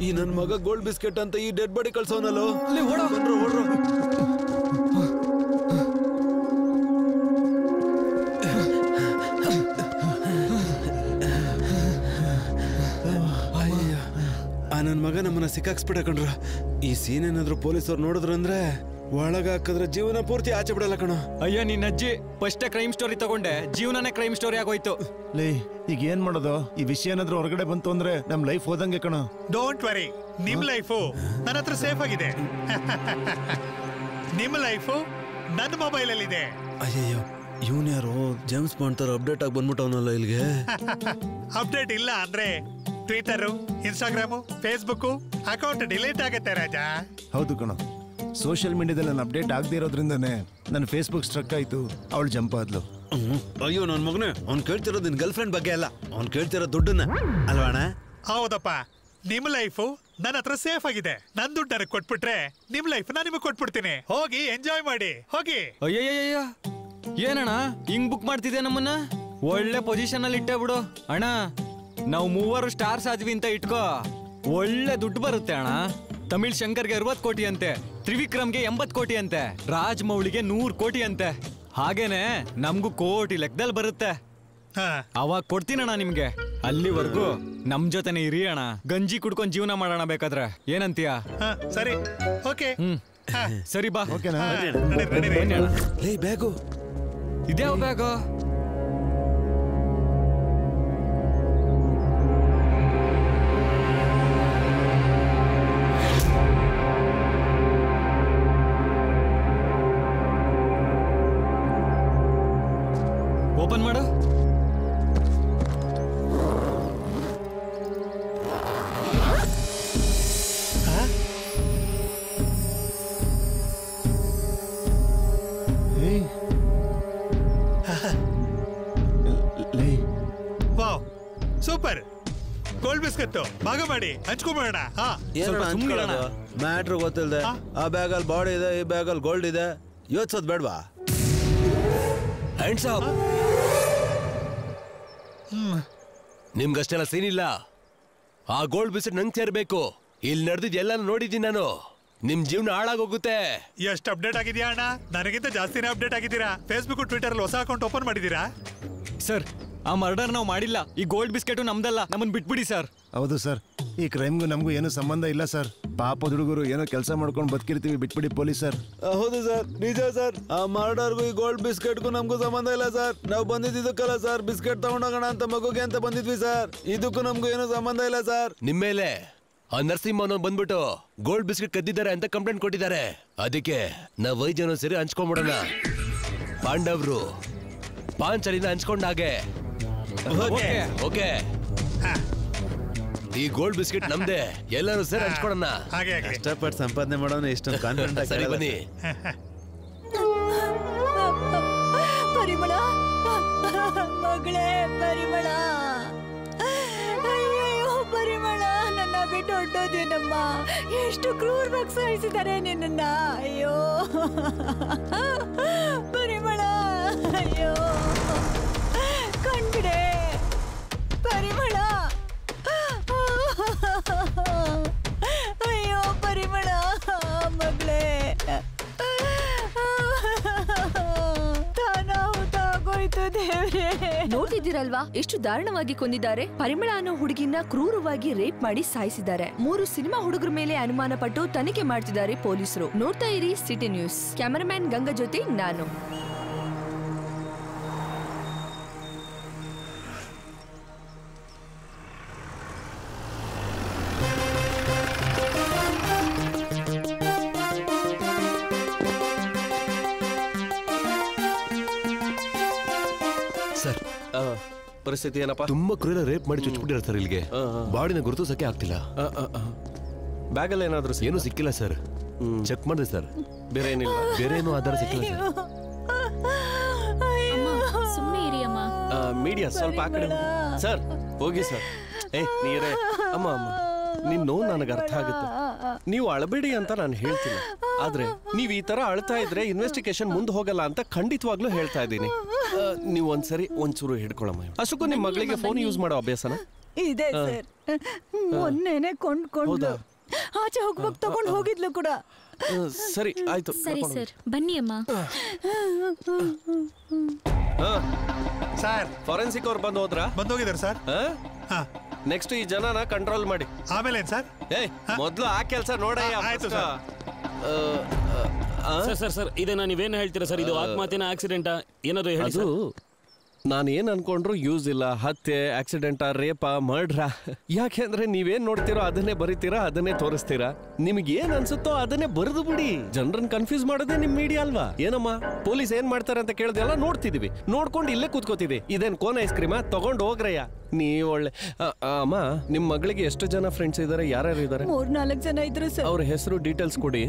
ಈ ನನ್ ಮಗ ಗೋಲ್ಡ್ ಬಿಸ್ಕೆಟ್ ಅಂತ ಈ ಡೆಡ್ ಬಾಡಿ ಕಳ್ಸೋನಲ್ಲೋ. ಓಡ್ರು. ಆ ನನ್ ಮಗ ನಮ್ಮನ್ನ ಸಿಕ್ಕಾಕ್ಸ್ಬಿಟ್ಟ ಕಣ್ರ. ಈ ಸೀನ್ ಏನಾದ್ರು ಪೊಲೀಸವ್ರು ನೋಡಿದ್ರಂದ್ರೆ ಒಳಗ ಹಾಕಿದ್ರೆ ಜೀವನ ಪೂರ್ತಿ ಆಚೆ ಬಿಡಲ್ಲ ಕಣ. ಅಯ್ಯೋ, ನಿನ್ನ ಅಜ್ಜಿ ಫಸ್ಟ್ ಕ್ರೈಮ್ ಸ್ಟೋರಿ ತಗೊಂಡೆ, ಜೀವನನೇ ಕ್ರೈಮ್ ಸ್ಟೋರಿ ಆಗೋಯ್ತು. ಲೇ, ಈಗ ಏನ್ ಮಾಡೋದು? ಈ ವಿಷಯ ಏನಾದ್ರು ಹೊರಗಡೆ ಬಂತು ಅಂದ್ರೆ ನಮ್ ಲೈಫ್ ಹೋದಂಗೆ ಕಣ. ಡೋಂಟ್ ವರಿ, ನಿಮ್ ಲೈಫು ನನ್ನ ಹತ್ರ ಸೇಫ್ ಆಗಿದೆ. ನಿಮ್ ಲೈಫು ನನ್ನ ಮೊಬೈಲ್ ಅಲ್ಲಿ ಇದೆ. ಅಯ್ಯಯ್ಯೋ, ಇವನ್ ಯಾರು ಜೇಮ್ಸ್ ಬಾಂಡ್ ತರ ಅಪ್ಡೇಟ್ ಆಗಿ ಬಂದ್ಬಿಟ್ಟವನಲ್ಲ ಇಲ್ಲಿಗೆ. ಅಪ್ಡೇಟ್ ಇಲ್ಲ ಅಂದ್ರೆ Twitter, Instagram, Facebook account delete ಆಗತ್ತೆ ರಾಜ. ಹೌದು ಕಣ, ಸೋಷಿಯಲ್ ಮೀಡಿಯಾದಲ್ಲಿ ನಾನು ಅಪ್ಡೇಟ್ ಆಗದೆ ಇರೋದ್ರಿಂದನೇ ನನ್ನ ಫೇಸ್ಬುಕ್ ಸ್ಟ್ರಕ್ ಆಯ್ತು. ಅವಳು ಜಂಪ್ ಆದ್ಲು. ಅಯ್ಯೋ ನನ್ ಮಗನೇ, ಅವ್ನ್ ಕೇಳ್ತಿರೋದು ನಿನ್ ಗರ್ಲ್ ಫ್ರೆಂಡ್ ಬಗ್ಗೆ ಅಲ್ಲ, ಅವ್ನ್ ಕೇಳ್ತಿರೋ ದುಡ್ಡನ್ನ ಅಲ್ವಾಣ? ಹೌದಪ್ಪ, ನಿಮ್ ಲೈಫು ನನ್ನ ಹತ್ರ ಸೇಫ್ ಆಗಿದೆ. ನನ್ ದುಡ್ಡು ನನಗೆ ಕೊಟ್ಬಿಟ್ರೆ ನಿಮ್ ಲೈಫ್ ನಾನು ನಿಮಗೆ ಕೊಟ್ಬಿಡ್ತೀನಿ. ಹೋಗಿ ಎಂಜಾಯ್ ಮಾಡಿ, ಹೋಗಿ. ಅಯ್ಯಯ್ಯಯ್ಯ, ಏನಣ್ಣ ಹಿಂಗ್ ಬುಕ್ ಮಾಡ್ತಿದ್ಯಾ ನಮ್ಮನ್ನ? ಒಳ್ಳೆ ಪೊಸಿಷನ್ ಅಲ್ಲಿ ಇಟ್ಟೆ ಬಿಡು ಅಣ್ಣ. ನಾವು 3 ಸ್ಟಾರ್ಸ್ ಆದ್ವಿ ಅಂತ ಇಟ್ಕೋ, ಒಳ್ಳೆ ದುಡ್ಡು ಬರುತ್ತೆ ಅಣ್ಣ. ತಮಿಳ್ ಶಂಕರ್ಗೆ 60 ಕೋಟಿ ಅಂತೆ, ತ್ರಿವಿಕ್ರಮ್ಗೆ 80 ಕೋಟಿ ಅಂತೆ, ರಾಜ್ ಮೌಳಿಗೆ 100 ಕೋಟಿ ಅಂತೆ. ಹಾಗೇನೆ ನಮ್ಗೂ ಕೋಟಿ ಲೆಕ್ಕದಲ್ಲಿ ಬರುತ್ತೆ. ಅವಾಗ ಕೊಡ್ತೀನಣ್ಣ ನಿಮ್ಗೆ. ಅಲ್ಲಿವರೆಗೂ ನಮ್ ಜೊತೆನೆ ಇರಿ ಅಣ್ಣ. ಗಂಜಿ ಕುಡ್ಕೊಂಡ್ ಜೀವನ ಮಾಡೋಣ ಬೇಕಾದ್ರೆ. ಏನಂತೀಯ? ಸರಿ, ಓಕೆ. ಸರಿ ಬಾ. ಓಕೆನಾ? ಬ್ಯಾಗು ಇದ್ಯಾವ ಬ್ಯಾಗು? ಓಪನ್ ಮಾಡು. Wow, super. ಗೋಲ್ಡ್ ಬಿಸ್ಕೆಟ್ ಭಾಗ ಮಾಡಿ ಹಂಚ್ಕೊಂಬೋಣ. ಮ್ಯಾಟ್ರ್ ಗೊತ್ತಿಲ್ದೆ ಆ ಬ್ಯಾಗಲ್ಲಿ ಬಾಡಿ ಇದೆ, ಈ ಬ್ಯಾಗಲ್ಲಿ ಗೋಲ್ಡ್ ಇದೆ. ಯೋಚಿಸೋದ್ ಬೇಡ್ವಾ? ನಿಮ್ಗಷ್ಟೆಲ್ಲ ಸೀನ್ ಇಲ್ಲ. ಆ ಗೋಲ್ಡ್ ಬಿಸ್ಕೆಟ್ ನಂಗೆ ಸೇರ್ಬೇಕು. ಇಲ್ಲಿ ನಡೆದಿದ್ ಎಲ್ಲ ನೋಡಿದ್ದೀನಿ ನಾನು. ನಿಮ್ ಜೀವನ ಹಾಳಾಗೋಗುತ್ತೆ. ಎಷ್ಟು ಅಪ್ಡೇಟ್ ಆಗಿದ್ಯಾ ಅಣ್ಣ? ನನಗಿಂತ ಜಾಸ್ತಿನೇ ಅಪ್ಡೇಟ್ ಆಗಿದ್ದೀರಾ. ಫೇಸ್ಬುಕ್ ಟ್ವಿಟರ್ ಅಲ್ಲಿ ಹೊಸ ಅಕೌಂಟ್ ಓಪನ್ ಮಾಡಿದೀರಾ? ಸರ್, ಆ ಮರ್ಡರ್ ನಾವು ಮಾಡಿಲ್ಲ. ಈ ಗೋಲ್ಡ್ ಬಿಸ್ಕೆಟ್ ನಮ್ದಲ್ಲ. ನಮ್ಮನ್ ಬಿಟ್ಬಿಡಿ ಸರ್. ಹೌದು ಸರ್, ಈ ಕ್ರೈಮ್ಗೂ ನಮಗೂ ಏನು ಸಂಬಂಧ ಇಲ್ಲ ಸರ್. ಪಾಪದ ಹುಡುಗರು ಏನೋ ಕೆಲಸ ಮಾಡ್ಕೊಂಡು ಬದುಕಿರ್ತೀವಿ, ಬಿಟ್ಬಿಡಿ ಪೊಲೀಸ್ ಸರ್. ಹೌದು ಸರ್, ನಿಜ ಸರ್. ಆ ಮರ್ಡರ್ಗೂ ಈ ಗೋಲ್ಡ್ ಬಿಸ್ಕೆಟ್ಗೂ ನಮಗೂ ಸಂಬಂಧ ಇಲ್ಲ ಸರ್. ನಾವು ಬಂದಿದ್ದಕ್ಕಲ್ಲ ಸರ್, ಬಿಸ್ಕೆಟ್ ತಗೊಂಡೋಗೋಣ ಅಂತ ಮಗುಗೆ ಅಂತ ಬಂದಿದ್ವಿ ಸರ್. ಇದಕ್ಕೂ ನಮಗೂ ಏನು ಸಂಬಂಧ ಇಲ್ಲ ಸರ್. ನಿಮ್ಮ ಮೇಲೆ ಆ ನರಸಿಂಹನ ಬಂದ್ಬಿಟ್ಟು ಗೋಲ್ಡ್ ಬಿಸ್ಕೆಟ್ ಕದ್ದಿದ್ದಾರೆ ಅಂತ ಕಂಪ್ಲೇಂಟ್ ಕೊಟ್ಟಿದ್ದಾರೆ. ಅದಕ್ಕೆ ನಾವು 5 ಜನ ಸೇರಿ ಹಂಚ್ಕೊಂಡ್ಬಿಡೋಣ. ಪಾಂಡವ್ರು ಪಾಂಚಲಿನ ಹಂಚ್ಕೊಂಡಾಗೆ. ಓಕೆ, ಈ ಗೋಲ್ಡ್ ಬಿಸ್ಕೆಟ್ ನಮ್ದೆ. ಎಲ್ಲರೂ ಸೇರಿ ಹಂಚ್ಕೊಡೋಣ. ಕಷ್ಟಪಟ್ಟು ಸಂಪಾದನೆ ಮಾಡೋಣ. ಇಷ್ಟೊಂದು ಕಾನ್ಫಿಡೆಂಟ್. ಸರಿ ಬನ್ನಿ. ಪರಿಮಳ, ಮಗಳೇ ಪರಿಮಳ. ಅಯ್ಯೋ ಪರಿಮಳ, ನನ್ನ ಬಿಟ್ಟು ಹೊರಟೋದೇನಮ್ಮ. ಎಷ್ಟು ಕ್ರೂರವಾಗಿ ಸಾಯಿಸಿದ್ದಾರೆ ನಿನ್ನ. ಅಯ್ಯೋ ಪರಿಮಳ, ಅಯ್ಯೋ ಕಣ್ಬಿಡೆ ಪರಿಮಳ. ಅಯ್ಯೋ ಪರಿಮಳ ಮಗಳೇ, ನೋಡ್ತಿದ್ದೀರಲ್ವಾ ಎಷ್ಟು ದಾರುಣವಾಗಿ ಕೊಂದಿದ್ದಾರೆ. ಪರಿಮಳ ಅನ್ನೋ ಹುಡುಗಿನ ಕ್ರೂರವಾಗಿ ರೇಪ್ ಮಾಡಿ ಸಾಯಿಸಿದ್ದಾರೆ. 3 ಸಿನಿಮಾ ಹುಡುಗರ ಮೇಲೆ ಅನುಮಾನ ಪಟ್ಟು ತನಿಖೆ ಮಾಡ್ತಿದ್ದಾರೆ ಪೊಲೀಸರು. ನೋಡ್ತಾ ಇರಿ ಸಿಟಿ ನ್ಯೂಸ್. ಕ್ಯಾಮರಾಮ್ಯಾನ್ ಗಂಗಾ ಜೊತೆ ನಾನು. ಸರ್, ಪರಿಸ್ಥಿತಿ ಏನಪ್ಪ? ತುಂಬಾ ಕ್ರೂರ ರೇಪ್ ಮಾಡಿ ಚುಚ್ಚಿಬಿಟ್ಟಿದ್ದಾರೆ ಸರ್. ಇಲ್ಲಿಗೆ ಬಾಡಿನ ಗುರುತಿಸಕ್ಕೆ ಆಗ್ತಿಲ್ಲ. ಬ್ಯಾಗಲ್ಲಿ ಏನಾದ್ರು ಏನು ಸಿಕ್ಕಿಲ್ಲ ಸರ್. ಚೆಕ್ ಮಾಡಿದೆ ಸರ್. ಬೇರೆ ಏನಿಲ್ಲ? ಬೇರೆ ಏನೂ ಆಧಾರ ಸಿಕ್ಕಿಲ್ಲ ಸರ್. ಸುಮ್ಮನೆ ಇರಿ ಅಮ್ಮ. ಮೀಡಿಯಾ ಸ್ವಲ್ಪ ಆ ಕಡೆ ಸರ್. ಹೋಗಿ ಸರ್. ನೀರೇ ಅಮ್ಮ. ನಿನ್ ನೋವು ನನಗೆ ಅರ್ಥ ಆಗುತ್ತೆ. ನೀವು ಅಳಬೇಡಿ ಅಂತ ನಾನು ಹೇಳ್ತೀನಿ. ಆದ್ರೆ ನೀವ್ ಈ ತರ ಅಳ್ತಾ ಇದ್ರೆ ಇನ್ವೆಸ್ಟಿಗೇಷನ್ ಮುಂದೆ ಹೋಗಲ್ಲ ಅಂತ ಖಂಡಿತವಾಗ್ಲೂ ಹೇಳ್ತಾ ಇದ್ದೀನಿ. ನೀವು ಒಂದ್ಸರಿ ಒಂಚೂರು ಹಿಡ್ಕೊಳಮ್ಮ. ಅಷ್ಟಕ್ಕೂ ನಿಮ್ ಮಗಳಿಗೆ ಫೋನ್ ಯೂಸ್ ಮಾಡೋ ಅಭ್ಯಾಸನ ಇದೆ ಸರ್. ಮೊನ್ನೆನೆ ಕೊಂಡ್ಕೊಂಡು ಆಚೆ ಹೋಗ್ಬೇಕು ತಗೊಂಡು ಹೋಗಿದ್ಲು ಕೂಡ. ಸರಿ ಆಯ್ತು. ಸರಿ ಸರ್, ಬನ್ನಿ ಅಮ್ಮ. ಸರ್, ಫಾರೆನ್ಸಿಕ್ ಅವ್ರು ಬಂದು ಹೋದ್ರಾ? ಬಂದೋಗಿದ್ದಾರೆ ಸರ್. ನೆಕ್ಸ್ಟ್ ಈ ಜನನ ಕಂಟ್ರೋಲ್ ಮಾಡಿ. ಆಮೇಲೆ ಸರ್ ಮೊದ್ಲು ಆ ಕೆಲಸ ನೋಡಯ್ಯ. ಆಯ್ತು ಸರ್. ಸರ್ ಸರ್ ಇದನ್ನ ನೀವೇನು ಹೇಳ್ತೀರಾ ಸರ್? ಇದು ಆತ್ಮಹತ್ಯೆನ ಆಕ್ಸಿಡೆಂಟಾ ಏನಾದ್ರು ಹೇಳಿ. ಅದು ನಾನು ಏನ್ ಅನ್ಕೊಂಡ್ರು ಯೂಸ್ ಇಲ್ಲ. ಹತ್ಯೆ, ಆಕ್ಸಿಡೆಂಟಾ, ರೇಪಾ, ಮರ್ಡ್ರಾ. ಯಾಕೆಂದ್ರೆ ನೀವೇನ್ ನೋಡ್ತೀರೋ ಅದನ್ನೇ ಬರೀತೀರಾ, ಅದನ್ನೇ ತೋರಿಸ್ತೀರಾ. ನಿಮ್ಗೆ ಏನ್ ಅನ್ಸುತ್ತೋ ಅದನ್ನೇ ಬರೆದು ಬಿಡಿ. ಜನರನ್ನ ಕನ್ಫ್ಯೂಸ್ ಮಾಡೋದೇ ನಿಮ್ ಮೀಡಿಯಾ ಅಲ್ವಾ? ಏನಮ್ಮ ಪೊಲೀಸ್ ಏನ್ ಮಾಡ್ತಾರೆ ಅಂತ ಕೇಳ್ದೆಲ್ಲ ನೋಡ್ತಿದೀವಿ. ನೋಡ್ಕೊಂಡು ಇಲ್ಲೇ ಕೂತ್ಕೋತೀವಿ. ಇದೇನ್ ಕೋನ್ ಐಸ್ ಕ್ರೀಮಾ? ತಗೊಂಡು ಹೋಗ್ರಯ್ಯ. ನೀವ್ ಒಳ್ಳೆ ಅಮ್ಮ. ನಿಮ್ ಮಗಳಿಗೆ ಎಷ್ಟು ಜನ ಫ್ರೆಂಡ್ಸ್ ಇದಾರೆ? ಯಾರ್ಯಾರು ಇದಾರೆ? 3-4 ಜನ ಇದ್ರು ಸರ್. ಅವ್ರ ಹೆಸರು ಡೀಟೇಲ್ಸ್ ಕೊಡಿ.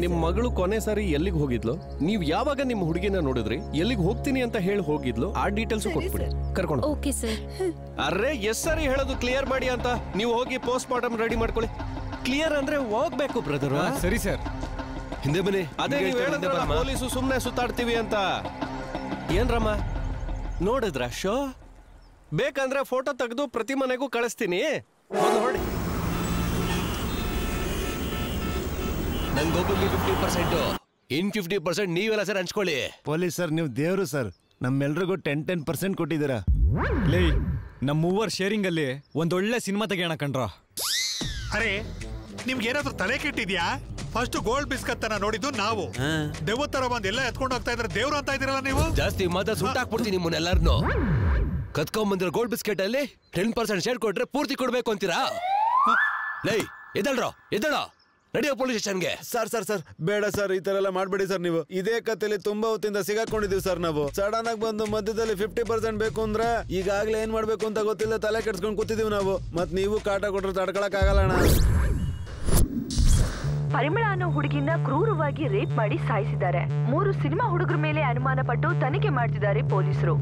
ನಿಮ್ ಮಗಳು ಕೊನೆ ಸಾರಿ ಎಲ್ಲಿಗೆ ಹೋಗಿದ್ಲು? ನೀವ್ ಯಾವಾಗ ನಿಮ್ ಹುಡುಗಿನ ನೋಡಿದ್ರಿ? ಎಲ್ಲಿಗೆ ಹೋಗ್ತೀನಿ ಅಂತ ಹೇಳಿ ಹೋಗಿದ್ಲು? ಆ ಡೀಟೇಲ್ಸ್ ಕೊಟ್ಬಿಡಿ. ಕರ್ಕೊಂಡು. Okay sir. ಅರ್ರೆ ಎಸ್ ಸರಿ ಹೇಳೋದು ಕ್ಲಿಯರ್ ಮಾಡಿ ಅಂತ. ನೀವು ಹೋಗಿ ಪೋಸ್ಟ್ ಮಾರ್ಟಮ್ ರೆಡಿ ಮಾಡ್ಕೊಳ್ಳಿ. ಕ್ಲಿಯರ್ ಅಂದ್ರೆ ಹೋಗ್ಬೇಕು ಬ್ರದರ್. ಸರಿ ಸರ್. ಹಿಂದೆ ಬನ್ನಿ. ಅದೇ ನೀವು ಹೇಳಿದ್ರಲ್ಲ ಪೊಲೀಸು ಸುಮ್ನೆ ಸುತ್ತಾಡ್ತೀವಿ ಅಂತ. ಏನ್ರಮ್ಮ ನೋಡಿದ್ರ ಶೋ? ಬೇಕಂದ್ರೆ ಫೋಟೋ ತೆಗೆದು ಪ್ರತಿ ಮನೆಗೂ ಕಳಿಸ್ತೀನಿ. ನೋಡಿ. ನಂಗೊಬ್ಬರಿಗೆ 50%, ಇನ್ 50% ನೀವೆಲ್ಲ ಸರ್ ಹಂಚ್ಕೊಳ್ಳಿ. ಪೊಲೀಸ್ ಸರ್, ನೀವು ದೇವ್ರು ಸರ್. ನಮ್ಮೆಲ್ರಿಗೂ 10% ಕೊಟ್ಟಿದ್ದೀರಾ. ಲೇ ನಮ್ಮ ಮೂವರ್ ಶೇರಿಂಗ್ ಅಲ್ಲಿ ಒಂದೊಳ್ಳೆ ಸಿನಿಮಾ ತೆಗೆಯೋಣ ಕಣ್ರ. ಅರೆ ನಿಮ್ಗೆ ಏನಾದ್ರೂ ತಲೆ ಕೆಟ್ಟಿದ್ಯಾ? ಫಸ್ಟ್ ಗೋಲ್ಡ್ ಬಿಸ್ಕತ್ ನೋಡಿದ್ದು ನಾವು. ದೇವ ತರ ಬಂದ್ ಎಲ್ಲ ಎತ್ಕೊಂಡು ಹೋಗ್ತಾ ಇದ್ರೆ ದೇವ್ರು ಅಂತ ಇದ್ದೀರಲ್ಲ ನೀವು. ಜಾಸ್ತಿ ಮಾತಾ ಸುಟ್ಟಾಕ್ಬಿಡ್ತೀನಿ ನಿಮ್ಮನ್ನೆಲ್ಲರನ್ನು. ಕತ್ಕೊಂಡ್ ಬಂದಿರೋ ಗೋಲ್ಡ್ ಬಿಸ್ಕೆಟ್ ಅಲ್ಲಿ 10% ಶೇರ್ ಕೊಟ್ರೆ ಪೂರ್ತಿ ಕೊಡ್ಬೇಕು ಅಂತೀರಾ? ಲೈ ಎದಳ್ರೋ ನಡಿಯೋ ಪೊಲೀಸ್ ಸ್ಟೇಷನ್ಗೆ. ಸರ್ ಬೇಡ ಸರ್, ಈ ತರ ಎಲ್ಲ ಮಾಡ್ಬೇಡಿ ಸರ್. ನೀವು ಇದೇ ಕತೆಯಲ್ಲಿ ತುಂಬಾ ಹೊತ್ತಿಂದ ಸಿಗಾಕೊಂಡಿದೀವಿ ಸರ್. ನಾವು ಸಡನ್ ಆಗಿ ಬಂದು ಮಧ್ಯದಲ್ಲಿ 50% ಬೇಕು ಅಂದ್ರೆ ಈಗಾಗ್ಲೇ ಏನ್ ಮಾಡ್ಬೇಕು ಅಂತ ಗೊತ್ತಿಲ್ಲ, ತಲೆ ಕೆಡ್ಸ್ಕೊಂಡ್ ಕೂತಿದೀವಿ ನಾವು. ಮತ್ ನೀವು ಕಾಟ ಕೊಟ್ರೆ ತಡ್ಕೊಳಕ್ ಆಗಲ್ಲ ಅಣ್ಣ. ಪರಿಮಳ ಅನ್ನೋ ಹುಡುಗಿನ ಕ್ರೂರವಾಗಿ ರೇಪ್ ಮಾಡಿ ಸಾಯಿಸಿದ್ದಾರೆ. 3 ಸಿನಿಮಾ ಹುಡುಗರ ಮೇಲೆ ಅನುಮಾನ ಪಟ್ಟು ತನಿಖೆ ಮಾಡ್ತಿದ್ದಾರೆ ಪೊಲೀಸರು.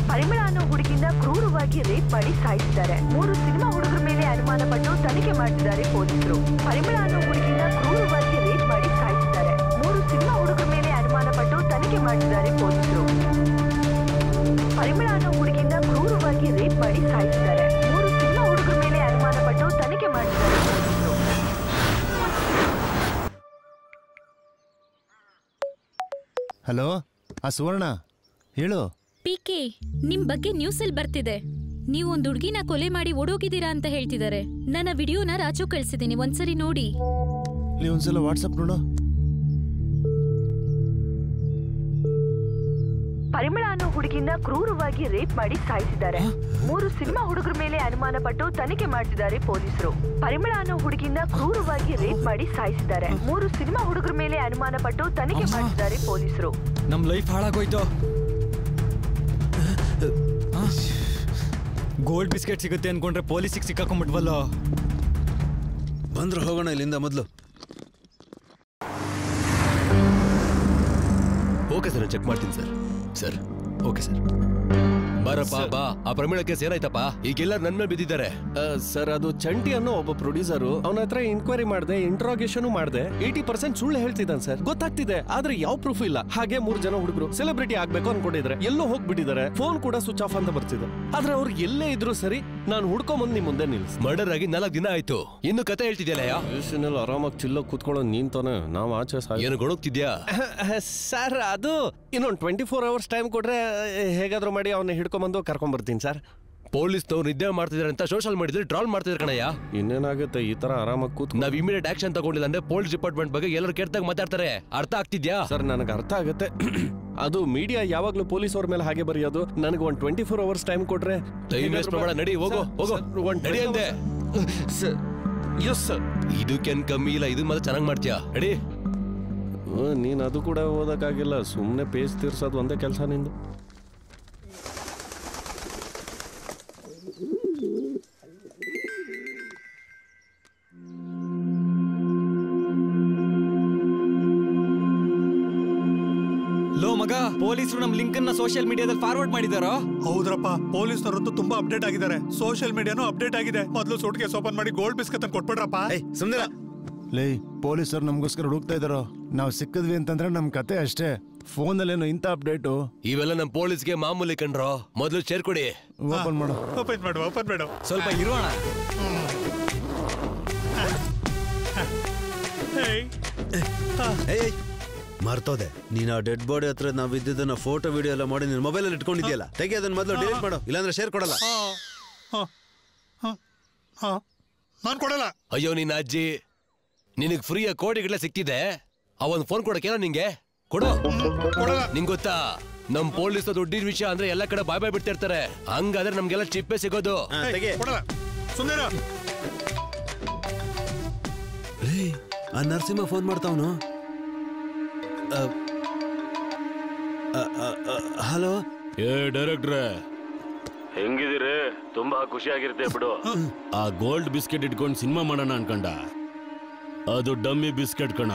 ಪರಿಮಳ ಅನ್ನೋ ಹುಡುಗಿನ ಕ್ರೂರವಾಗಿ ರೇಪ್ ಮಾಡಿ ಸಾಯಿಸಿದ್ದಾರೆ. 3 ಸಿನಿಮಾ ಹುಡುಗರ ಮೇಲೆ ಅನುಮಾನ ಪಟ್ಟು ತನಿಖೆ ಮಾಡ್ತಿದ್ದಾರೆ ಪೊಲೀಸರು. ಪರಿಮಳ ಅನ್ನೋ ಹುಡುಗಿನ ಕ್ರೂರವಾಗಿ ರೇಪ್ ಮಾಡಿ ಸಾಯಿಸಿದ್ದಾರೆ. 3 ಸಿನಿಮಾ ಹುಡುಗರ ಮೇಲೆ ಅನುಮಾನ ಪಟ್ಟು ತನಿಖೆ ಮಾಡ್ತಿದ್ದಾರೆ ಪೊಲೀಸರು. ಪರಿಮಳ ಅನ್ನೋ ಹುಡುಗಿನ ಕ್ರೂರವಾಗಿ ರೇಪ್ ಮಾಡಿ ಸಾಯಿಸಿದ್ದಾರೆ. 3 ಸಿನಿಮಾ ಹುಡುಗರ ಮೇಲೆ ಅನುಮಾನ ಪಟ್ಟು ತನಿಖೆ ಮಾಡ್ತಿದ್ದಾರೆ ಪೊಲೀಸರು. ಹಲೋ, ಸುವರ್ಣ ಹೇಳು. ಪಿಕೆ, ನಿಮ್ ಬಗ್ಗೆ ನ್ಯೂಸ್ ಅಲ್ಲಿ ಬರ್ತಿದೆ. ನೀವು ಒಂದ್ ಹುಡುಗಿನ ಕೊಲೆ ಮಾಡಿ ಓಡೋಗಿದ್ದೀರಾ ಅಂತ ಹೇಳ್ತಿದ್ದಾರೆ. ನನ್ನ ವಿಡಿಯೋನ ರಾಜು ಕಳ್ಸಿದೀನಿ, ಒಂದ್ಸರಿ ನೋಡಿ. ಒಂದ್ಸಲ ವಾಟ್ಸಪ್ ನೋಡು. ಪರಿಮಳ ಅನ್ನೋ ಹುಡುಗಿನ ಕ್ರೂರವಾಗಿ ರೇಪ್ ಮಾಡಿ ಸಾಯಿಸಿದ್ದಾರೆ. 3 ಸಿನಿಮಾ ಹುಡುಗರ ಮೇಲೆ ಅನುಮಾನ ಪಟ್ಟು ತನಿಖೆ ಮಾಡ್ತಿದ್ದಾರೆ ಪೊಲೀಸರು. ಪರಿಮಳ ಅನ್ನೋ ಹುಡುಗಿನ ಕ್ರೂರವಾಗಿ ರೇಪ್ ಮಾಡಿ ಸಾಯಿಸಿದ್ದಾರೆ. 3 ಸಿನಿಮಾ ಹುಡುಗರ ಮೇಲೆ ಅನುಮಾನ ಪಟ್ಟು ತನಿಖೆ ಮಾಡ್ತಿದ್ದಾರೆ ಪೊಲೀಸರು. ನಮ್ ಲೈಫ್ ಹಾಳಾಗೋಯ್ತು. ಗೋಲ್ಡ್ ಬಿಸ್ಕೆಟ್ ಸಿಗುತ್ತೆ ಅನ್ಕೊಂಡ್ರೆ ಪೊಲೀಸಿಗೆ ಸಿಕ್ಕಾಕೊಂಡ್ಬಿಟ್ವಲ್ಲ. ಬಂದ್ರು ಹೋಗೋಣ ಇಲ್ಲಿಂದ ಮೊದಲು. ಓಕೆ ಸರ್, ಚೆಕ್ ಮಾಡ್ತೀನಿ ಸರ್. Okay sir. ಬಾರಪ್ಪ ಬಾ. ಆ ಪ್ರಮೀಳ ಕೇಸ್ ಏನಾಯ್ತಪ್ಪ? ಈಗೆಲ್ಲ ನನ್ನ ಮೇಲೆ ಬಿದ್ದಿದ್ದಾರೆ. ಸರ್, ಅದು ಚಂಟಿ ಅನ್ನೋ ಒಬ್ಬ ಪ್ರೊಡ್ಯೂಸರು. ಅವನ ಹತ್ರ ಇನ್ಕ್ವೈರಿ ಮಾಡಿದೆ, ಇಂಟ್ರಾಗೇಷನ್ ಮಾಡಿದೆ. 80% ಸುಳ್ಳು ಹೇಳ್ತಿದ್ದಾನೆ ಸರ್. ಗೊತ್ತಾಗ್ತಿದೆ, ಆದ್ರೆ ಯಾವ ಪ್ರೂಫ್ ಇಲ್ಲ. ಹಾಗೆ 3 ಜನ ಹುಡುಗರು ಸೆಲೆಬ್ರಿಟಿ ಆಗ್ಬೇಕು ಅನ್ಕೊಂಡಿದ್ರೆ ಎಲ್ಲೋ ಹೋಗ್ಬಿಟ್ಟಿದ್ದಾರೆ. ಫೋನ್ ಕೂಡ ಸ್ವಿಚ್ ಆಫ್ ಅಂತ ಬರ್ತಿದೆ. ಆದ್ರೆ ಅವ್ರು ಎಲ್ಲೇ ಇದ್ರು ಸರಿ, ನಾನು ಹುಡ್ಕೊಂಬಂದ್ ನಿಮ್ ಮುಂದೆ ನಿಲ್ಸ್. ಮರ್ಡರ್ ಆಗಿ 4 ದಿನ ಆಯ್ತು, ಇನ್ನು ಕತೆ ಹೇಳ್ತಿದ್ಯಲ್ಲ. ಸ್ಟೇಷನಲ್ಲಿ ಆರಾಮಾಗಿ ಚಿಲ್ಲ ಕೂತ್ಕೊಳ್ಳೋ ನೀನ್ ತಾನೆ. ನಾವ್ ಆಚೆ ಏನು ಗೊಣಗ್ತಿದ್ಯಾ? ಸರ್, ಅದು ಇನ್ನೊಂದು 24 hours ಟೈಮ್ ಕೊಟ್ರೆ ಹೇಗಾದ್ರೂ ಮಾಡಿ ಅವನ್ನ ಹಿಡ್ಕೊಂಬಂದು ಕರ್ಕೊಂಡ್ ಬರ್ತೀನಿ ಸರ್. ಪೊಲೀಸ್ನವ್ರು ನಿದ್ದೆ ಮಾಡ್ತಿದಾರೆ ಅಂತ ಸೋಷಿಯಲ್ ಮೀಡಿಯಾದಲ್ಲಿ ಟ್ರಾಲ್ ಮಾಡ್ತಿದಾರೆ ಕಣಯ್ಯ. ಇನ್ನೇನಾಗುತ್ತೆ, ಈ ತರ ಆರಾಮಾಗಿ ಕೂತ್ ನಾವ್ ಇಮಿಡಿಯೇಟ್ ಆಕ್ಷನ್ ತಗೊಂಡಿಲ್ಲ ಅಂದ್ರೆ ಪೊಲೀಸ್ ಡಿಪಾರ್ಟ್ಮೆಂಟ್ ಬಗ್ಗೆ ಎಲ್ಲರೂ ಕೆಟ್ಟಾಗ ಮಾತಾಡ್ತಾರೆ. ಅರ್ಥ ಆಗ್ತಿದ್ಯಾ? ಸರ್, ನನಗೆ ಅರ್ಥ ಆಗುತ್ತೆ. ಅದು ಮೀಡಿಯಾ ಯಾವಾಗ್ಲೂ ಪೊಲೀಸ್ ಅವ್ರ ಮೇಲೆ ಹಾಗೆ ಬರೆಯೋದು. ನನಗೆ ಒಂದು 24 hours ಟೈಮ್ ಕೊಟ್ರೆ ನಡಿ, ಹೋಗೋ ನಡಿ ಅಂದೆ. Yes sir. ಇದಕ್ಕೇನ್ ಕಮ್ಮಿ ಇಲ್ಲ, ಇದು ಮಾತ್ರ ಚೆನ್ನಾಗಿ ಮಾಡ್ತೀಯಾ. ನಡಿ. ನೀನ್ ಅದು ಕೂಡ ಓದಕ್ಕಾಗಿಲ್ಲ, ಸುಮ್ನೆ ಪೇಜ್ ತೀರ್ಸೋದು ಒಂದೇ ಕೆಲಸ ನಿಂದು. ಲೋ ಮಗ, ಪೊಲೀಸರು ನಮ್ ಲಿಂಕ್ ಅನ್ನ ಸೋಷಿಯಲ್ ಮೀಡಿಯಾದಲ್ಲಿ ಫಾರ್ವರ್ಡ್ ಮಾಡಿದಾರ. ಹೌದ್ರಪ್ಪ, ಪೊಲೀಸ್ನವರಂತೂ ತುಂಬಾ ಅಪ್ಡೇಟ್ ಆಗಿದ್ದಾರೆ. ಸೋಷಿಯಲ್ ಮೀಡಿಯಾನು ಅಪ್ಡೇಟ್ ಆಗಿದೆ. ಮೊದಲು ಸೂಟ್ ಕೇಸ್ ಓಪನ್ ಮಾಡಿ ಗೋಲ್ಡ್ ಬಿಸ್ಕತ್ ಕೊಟ್ಬಿಡ್ರಪ್ಪ. ಸುಮ್ನೆ ಲೇ, ಪೊಲೀಸರು ನಮ್ಗೋಸ್ಕರ ಹುಡುಕ್ತಾ ಇದಾರೋ. ನಾವು ಸಿಕ್ಕದ್ವಿ ಅಂತಂದ್ರೆ ನಮ್ ಕತೆ ಅಷ್ಟೇ. ಫೋನಲ್ಲೇನು ಇಂಥ ಅಪ್ಡೇಟು? ಇವೆಲ್ಲ ನಮ್ ಪೊಲೀಸ್ಗೆ ಮಾಮೂಲಿ ಕಣ್ರೋ. ಮೊದಲು ಶೇರ್ ಕೊಡಿ. ಓಪನ್ ಮಾಡು. ಓಪನ್ ಮಾಡು. ಸ್ವಲ್ಪ ಇರೋಣ. ಮರ್ತೋದೆ, ನೀನ್ ಆ ಡೆಡ್ ಬಾಡಿ ಹತ್ರ ನಾವ್ ಇದ್ದಿದ್ದನ್ನ ಫೋಟೋ ವಿಡಿಯೋ ಎಲ್ಲ ಮಾಡಿ ನಿನ್ ಮೊಬೈಲ್ ಅಲ್ಲಿ ಇಟ್ಕೊಂಡಿದ್ಯಲ್ಲ, ತೆಗಿ ಅದನ್ನ ಮೊದಲು ಡಿಲೀಟ್ ಮಾಡು, ಇಲ್ಲಾಂದ್ರೆ ಶೇರ್ ಕೊಡಲ್ಲ. ನಾನ್ ಕೊಡಲ್ಲ. ಅಯ್ಯೋ ನಿನ್ನ ಅಜ್ಜಿ, ನಿನಗ್ ಫ್ರೀಯಾಗಿ ಕೋಟಿಗಟ್ಟಲೆ ಸಿಕ್ತಿದೆ. ಅವನ್ ಫೋನ್ ಕೊಡಕ್ಕೆಲ್ಲ ನಿಂಗೆ ಕೊಡು. ನಿಂಗ್ ಗೊತ್ತಾ, ನಮ್ ಪೊಲೀಸ್ ದುಡ್ಡಿನ ವಿಷಯ ಅಂದ್ರೆ ಎಲ್ಲ ಕಡೆ ಬಾಯ್ ಬಾಯ್ ಬಿಡ್ತಿರ್ತಾರೆ. ಹಂಗಾದ್ರೆ ನಮ್ಗೆಲ್ಲ ಚಿಪ್ಪೆ ಸಿಗೋದು. ಆ ನರಸಿಂಹ ಫೋನ್ ಮಾಡ್ತಾವನು. ಹಲೋ. ಡೈರೆಕ್ಟ್ರೆ, ಹೆಂಗಿದಿರಿ? ತುಂಬಾ ಖುಷಿಯಾಗಿರುತ್ತೆ ಬಿಡು. ಆ ಗೋಲ್ಡ್ ಬಿಸ್ಕೆಟ್ ಇಟ್ಕೊಂಡು ಸಿನಿಮಾ ಮಾಡೋಣ ಅನ್ಕೊಂಡ, ಅದು ಡಮ್ಮಿ ಬಿಸ್ಕೆಟ್ ಕಣ.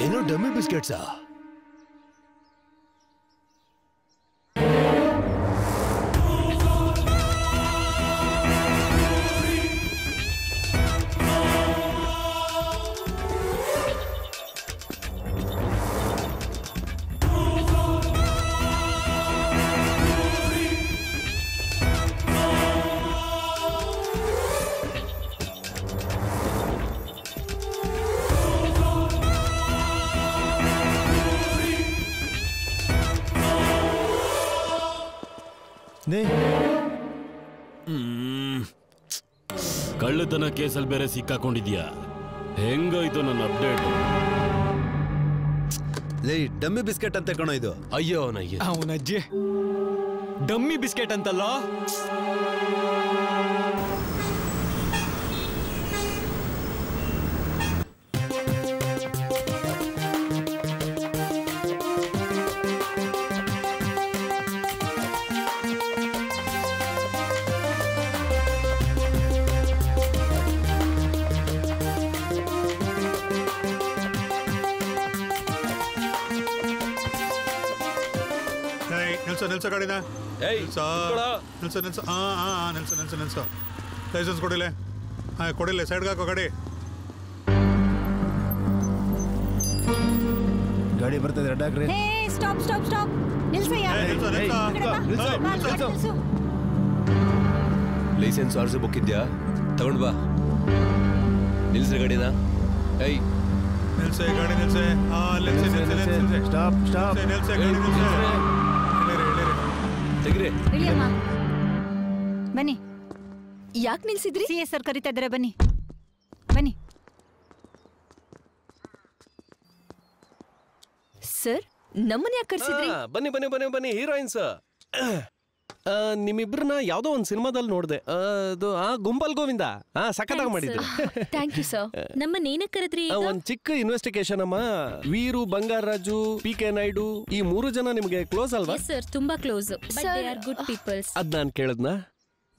ಏನು ಡಮ್ಮಿ ಬಿಸ್ಕೆಟ್ಸಾ? ಕಳ್ಳತನ ಕೇಸಲ್ಲಿ ಬೇರೆ ಸಿಕ್ಕಾಕೊಂಡಿದ್ಯಾ? ಹೆಂಗೋಯ್ತು ನನ್ನ ಅಪ್ಡೇಟ್? ಲೇ ಡಮ್ಮಿ ಬಿಸ್ಕೆಟ್ ಅಂತ ಕಣೋ ಇದು. ಅಯ್ಯೋ ಅವನಜ್ಜಿ ಡಮ್ಮಿ ಬಿಸ್ಕೆಟ್ ಅಂತಲ್ಲ. ನಿಲ್ಸೋ ಗಾಡಿನ ನಿಲ್ಸೋ ಲೈಸೆನ್ಸ್ ಕೊಡಿಲೆ. ಕೊಡಿಲ್ಲ, ಸೈಡ್ಗೆ ಹಾಕೋ ಗಾಡಿ. ಗಾಡಿ ಬರ್ತದೆ, ರೆಡ್ ಹಾಕ್ರಿ. ಸ್ಟಾಪ್ ಸ್ಟಾಪ್ ಸ್ಟಾಪ್, ನಿಲ್ಸಯ್ಯ. ಲೈಸೆನ್ಸ್ ಆರ್ಸಿ ಬುಕ್ ಇದ್ಯಾ? ತಗೊಂಡ್ ಬಾ. ನಿಲ್ಸ್ರಿ ಗಾಡಿನ. ಏಯ್ ನಿಲ್ಸೆ ಗಾಡಿ, ನಿಲ್ಸೆ. ಸ್ಟಾಪ್ ಸ್ಟಾಪ್, ನಿಲ್ಸೆ ಗಾಡಿ, ನಿಲ್ಸೆ. ತೆಗ್ರಿ. ಬನ್ನಿ. ಯಾಕೆ ನಿಲ್ಸಿದ್ರಿ? CS ಸರ್ ಕರಿತಾ ಇದ್ದಾರೆ, ಬನ್ನಿ ಬನ್ನಿ. ಸರ್ ನಮ್ಮನ್ನ ಯಾಕೆ ಕರ್ಸಿದ್ರಿ? ಬನ್ನಿ ಬನ್ನಿ ಬನ್ನಿ ಬನ್ನಿ, ಹೀರೋಯಿನ್ಸ್. ನಿಮ್ಮಿಬ್ರನ್ನ ಯಾವ್ದೋ ಒಂದ್ ಸಿನಿಮಾದಲ್ಲಿ ನೋಡ್ದೆ. ಅದು ಗುಂಬಲ್ ಗೋವಿಂದ ಸಖತ್ತಾಗಿ ಮಾಡಿದ್ರು. Thank you sir. ನಮ್ಮನ್ನೇನ ಕರೆದ್ರಿ? ಒಂದ್ ಚಿಕ್ಕ ಇನ್ವೆಸ್ಟಿಗೇಷನ್ ಅಮ್ಮ. ವೀರು, ಬಂಗಾರರಾಜು, PK ನಾಯ್ಡು, ಈ 3 ಜನ ನಿಮ್ಗೆ ಕ್ಲೋಸ್ ಅಲ್ವಾ? ಸರ್, ತುಂಬಾ ಕ್ಲೋಸ್. Good people's. ಅದ್ ನಾನ್ ಕೇಳದ್ನ.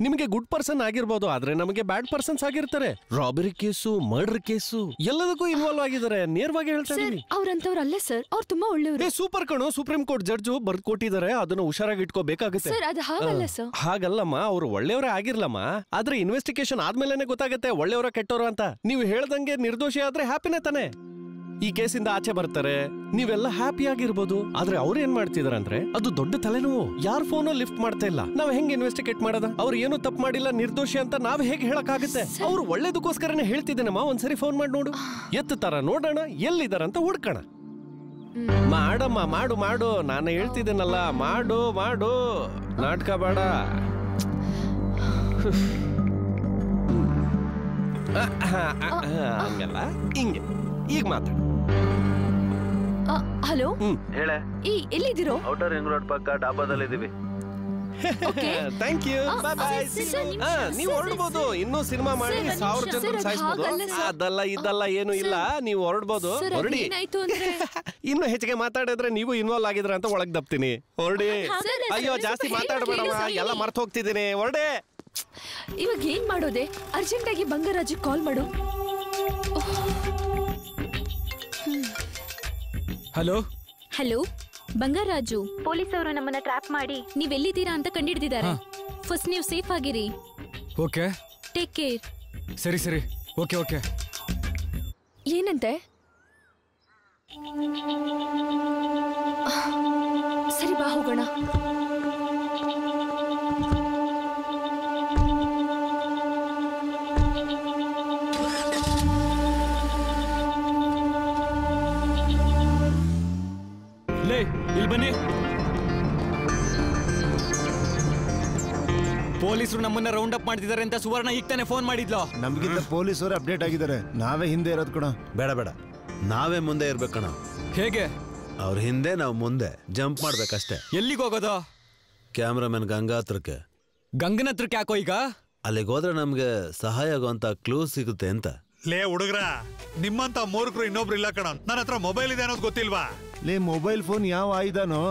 ನಿಮಗೆ ಗುಡ್ ಪರ್ಸನ್ ಆಗಿರ್ಬೋದು, ಆದ್ರೆ ನಮಗೆ ಬ್ಯಾಡ್ ಪರ್ಸನ್ಸ್ ಆಗಿರ್ತಾರೆ. ರಾಬರಿ ಕೇಸು, ಮರ್ಡರ್ ಕೇಸು ಎಲ್ಲದಕ್ಕೂ ಇನ್ವಾಲ್ವ್ ಆಗಿದ್ದಾರೆ. ನೇರವಾಗಿ ಹೇಳ್ತಾ ಇದೀನಿ. ಅವ್ರಂತವ್ರು ಅಲ್ಲ ಸರ್, ಅವ್ರು ತುಂಬಾ ಒಳ್ಳೆಯವರು. ಸೂಪರ್ ಕಣೋ, ಸುಪ್ರೀಂ ಕೋರ್ಟ್ ಜಡ್ಜು ಬರ್ದ್ ಕೊಟ್ಟಿದ್ದಾರೆ. ಅದನ್ನ ಹುಷಾರಾಗಿ ಇಟ್ಕೋಬೇಕಾಗುತ್ತೆ. ಸರ್ ಅದು ಹಾಗಲ್ಲ ಸರ್. ಹಾಗಲ್ಲಮ್ಮ, ಅವ್ರು ಒಳ್ಳೆಯವರೇ ಆಗಿರ್ಲಮ್ಮ. ಆದ್ರೆ ಇನ್ವೆಸ್ಟಿಗೇಷನ್ ಆದ್ಮೇಲೆನೆ ಗೊತ್ತಾಗುತ್ತೆ ಒಳ್ಳೆಯವರ ಕೆಟ್ಟವರು ಅಂತ. ನೀವು ಹೇಳ್ದಂಗೆ ನಿರ್ದೋಷಿ ಆದ್ರೆ ಹ್ಯಾಪಿನೇ ತಾನೆ. ಈ ಕೇಸಿಂದ ಆಚೆ ಬರ್ತಾರೆ, ನೀವೆಲ್ಲ ಹ್ಯಾಪಿ ಆಗಿರ್ಬೋದು. ಆದ್ರೆ ಅವ್ರು ಏನ್ ಮಾಡ್ತಿದಾರೆ ಅಂದ್ರೆ ಅದು ದೊಡ್ಡ ತಲೆನೋವು. ಯಾರ ಫೋನು ಲಿಫ್ಟ್ ಮಾಡ್ತಾ ಇಲ್ಲ. ನಾವ್ ಹೆಂಗ್ ಇನ್ವೆಸ್ಟಿಗೇಟ್ ಮಾಡೋದ? ಅವ್ರು ಏನು ತಪ್ಪು ಮಾಡಿಲ್ಲ, ನಿರ್ದೋಷಿ ಅಂತ ನಾವ್ ಹೇಗೆ ಹೇಳಕ್ಕಾಗುತ್ತೆ? ಅವ್ರು ಒಳ್ಳೇದಕ್ಕೋಸ್ಕರನೇ ಹೇಳ್ತಿದ್ದೇನಮ್ಮ. ಒಂದ್ಸರಿ ಫೋನ್ ಮಾಡಿ ನೋಡು, ಎತ್ತುತ್ತಾರ ನೋಡೋಣ, ಎಲ್ಲಿದಾರ ಅಂತ ಹುಡ್ಕೋಣ. ಮಾಡಮ್ಮ, ಮಾಡು ಮಾಡು, ನಾನು ಹೇಳ್ತಿದ್ದೇನಲ್ಲ, ಮಾಡು ಮಾಡು, ನಾಟಕ ಬೇಡ. ಹಂಗಲ್ಲ, ಹಿಂಗೆ ಈಗ ಮಾತಾಡ. ಹಲೋ, ಹೇಳೆ. ಎಲ್ಲಿದ್ದೀರೋ? ಔಟರ್ ರಿಂಗ್ ರೋಡ್ ಪಕ್ಕ ಡಾಬಾದಲ್ಲಿ ಇದೀವಿ. ಥ್ಯಾಂಕ್ ಯು, ಬಾಯ್ ಬಾಯ್. ನೀವು ಹೊರಡ್ಬೋದು. ಇನ್ನೂ ಸಿನಿಮಾ ಮಾಡಿ 1000 ಜನ ಸಾಯಿಸ್ಬೋದು. ಅದಲ್ಲ ಇದಲ್ಲ ಏನು ಇಲ್ಲ, ನೀವು ಹೊರಡ್ಬೋದು. ಹೊರಡಿ. ಇನ್ನು ಹೆಚ್ಚಿಗೆ ಮಾತಾಡಿದ್ರೆ ನೀವು ಇನ್ವಾಲ್ವ್ ಆಗಿದ್ರ ಅಂತ ಒಳಗ್ ದಪ್ತೀನಿ. ಹೊರಡಿ. ಅಯ್ಯೋ ಜಾಸ್ತಿ ಮಾತಾಡಬೇಡವ, ಎಲ್ಲ ಮರ್ತು ಹೋಗ್ತಿದ್ದೀನಿ. ಹೊರಡೆ. ಇವಾಗ ಏನ್ ಮಾಡೋದೆ? ಅರ್ಜೆಂಟ್ ಆಗಿ ಬಂಗಾರಾಜ್ ಕಾಲ್ ಮಾಡು. ಹಲೋ ಹಲೋ, ಬಂಗಾರಾಜು, ಪೊಲೀಸ್ ಅವರು ನಮ್ಮನ್ನ ಟ್ರ್ಯಾಪ್ ಮಾಡಿ ನೀವೆಲ್ಲಿದ್ದೀರಾ ಅಂತ ಕಂಡಿಡ್ದಿದ್ದಾರೆ. ಫಸ್ಟ್ ನೀವು ಸೇಫ್ ಆಗಿರಿ. Okay, take care. ಸರಿ ಸರಿ, ಓಕೆ ಓಕೆ. ಏನಂತೆ? ಸರಿ ಬಾ ಹೋಗೋಣ. ಇಲ್ಲಿ ಬನ್ನಿ. ಪೊಲೀಸರು ನಮ್ಮನ್ನ ರೌಂಡ್ ಅಪ್ ಮಾಡ್ತಿದ್ದಾರೆ ಅಂತ ಸುವರ್ಣ ಈಗ ತಾನೆ ಫೋನ್ ಮಾಡಿದ್ಲು. ನಮ್ಗಿಂತ ಪೊಲೀಸರು ಅಪ್ಡೇಟ್ ಆಗಿದ್ದಾರೆ. ನಾವೇ ಹಿಂದೆ ಇರೋದು ಕಣ. ಬೇಡ ಬೇಡ, ನಾವೇ ಮುಂದೆ ಇರ್ಬೇಕಣ. ಹೇಗೆ? ಅವ್ರ ಹಿಂದೆ ನಾವು ಮುಂದೆ ಜಂಪ್ ಮಾಡ್ಬೇಕಷ್ಟೇ. ಎಲ್ಲಿಗೆ ಹೋಗೋದು? ಕ್ಯಾಮ್ರಾಮನ್ ಗಂಗಾ ಹತ್ರಕ್ಕೆ. ಗಂಗನ ಹತ್ರಕ್ಕೆ ಯಾಕೋ ಈಗ? ಅಲ್ಲಿಗೆ ಹೋದ್ರೆ ನಮ್ಗೆ ಸಹಾಯ ಆಗುವಂತ ಕ್ಲೂ ಸಿಗುತ್ತೆ ಅಂತ. ಲೇ ಹುಡುಗ್ರ, ನಿಮ್ಮಂತ ಮೂರ್ಖರು ಇನ್ನೊಬ್ರು ಇಲ್ಲ ಕಣ. ನನ್ನ ಹತ್ರ ಮೊಬೈಲ್ ಇದೆ ಅನ್ನೋದು ಗೊತ್ತಿಲ್ವಾ? ಲೇ ಮೊಬೈಲ್ ಫೋನ್ ಯಾವ ಆಯುಧನೋ?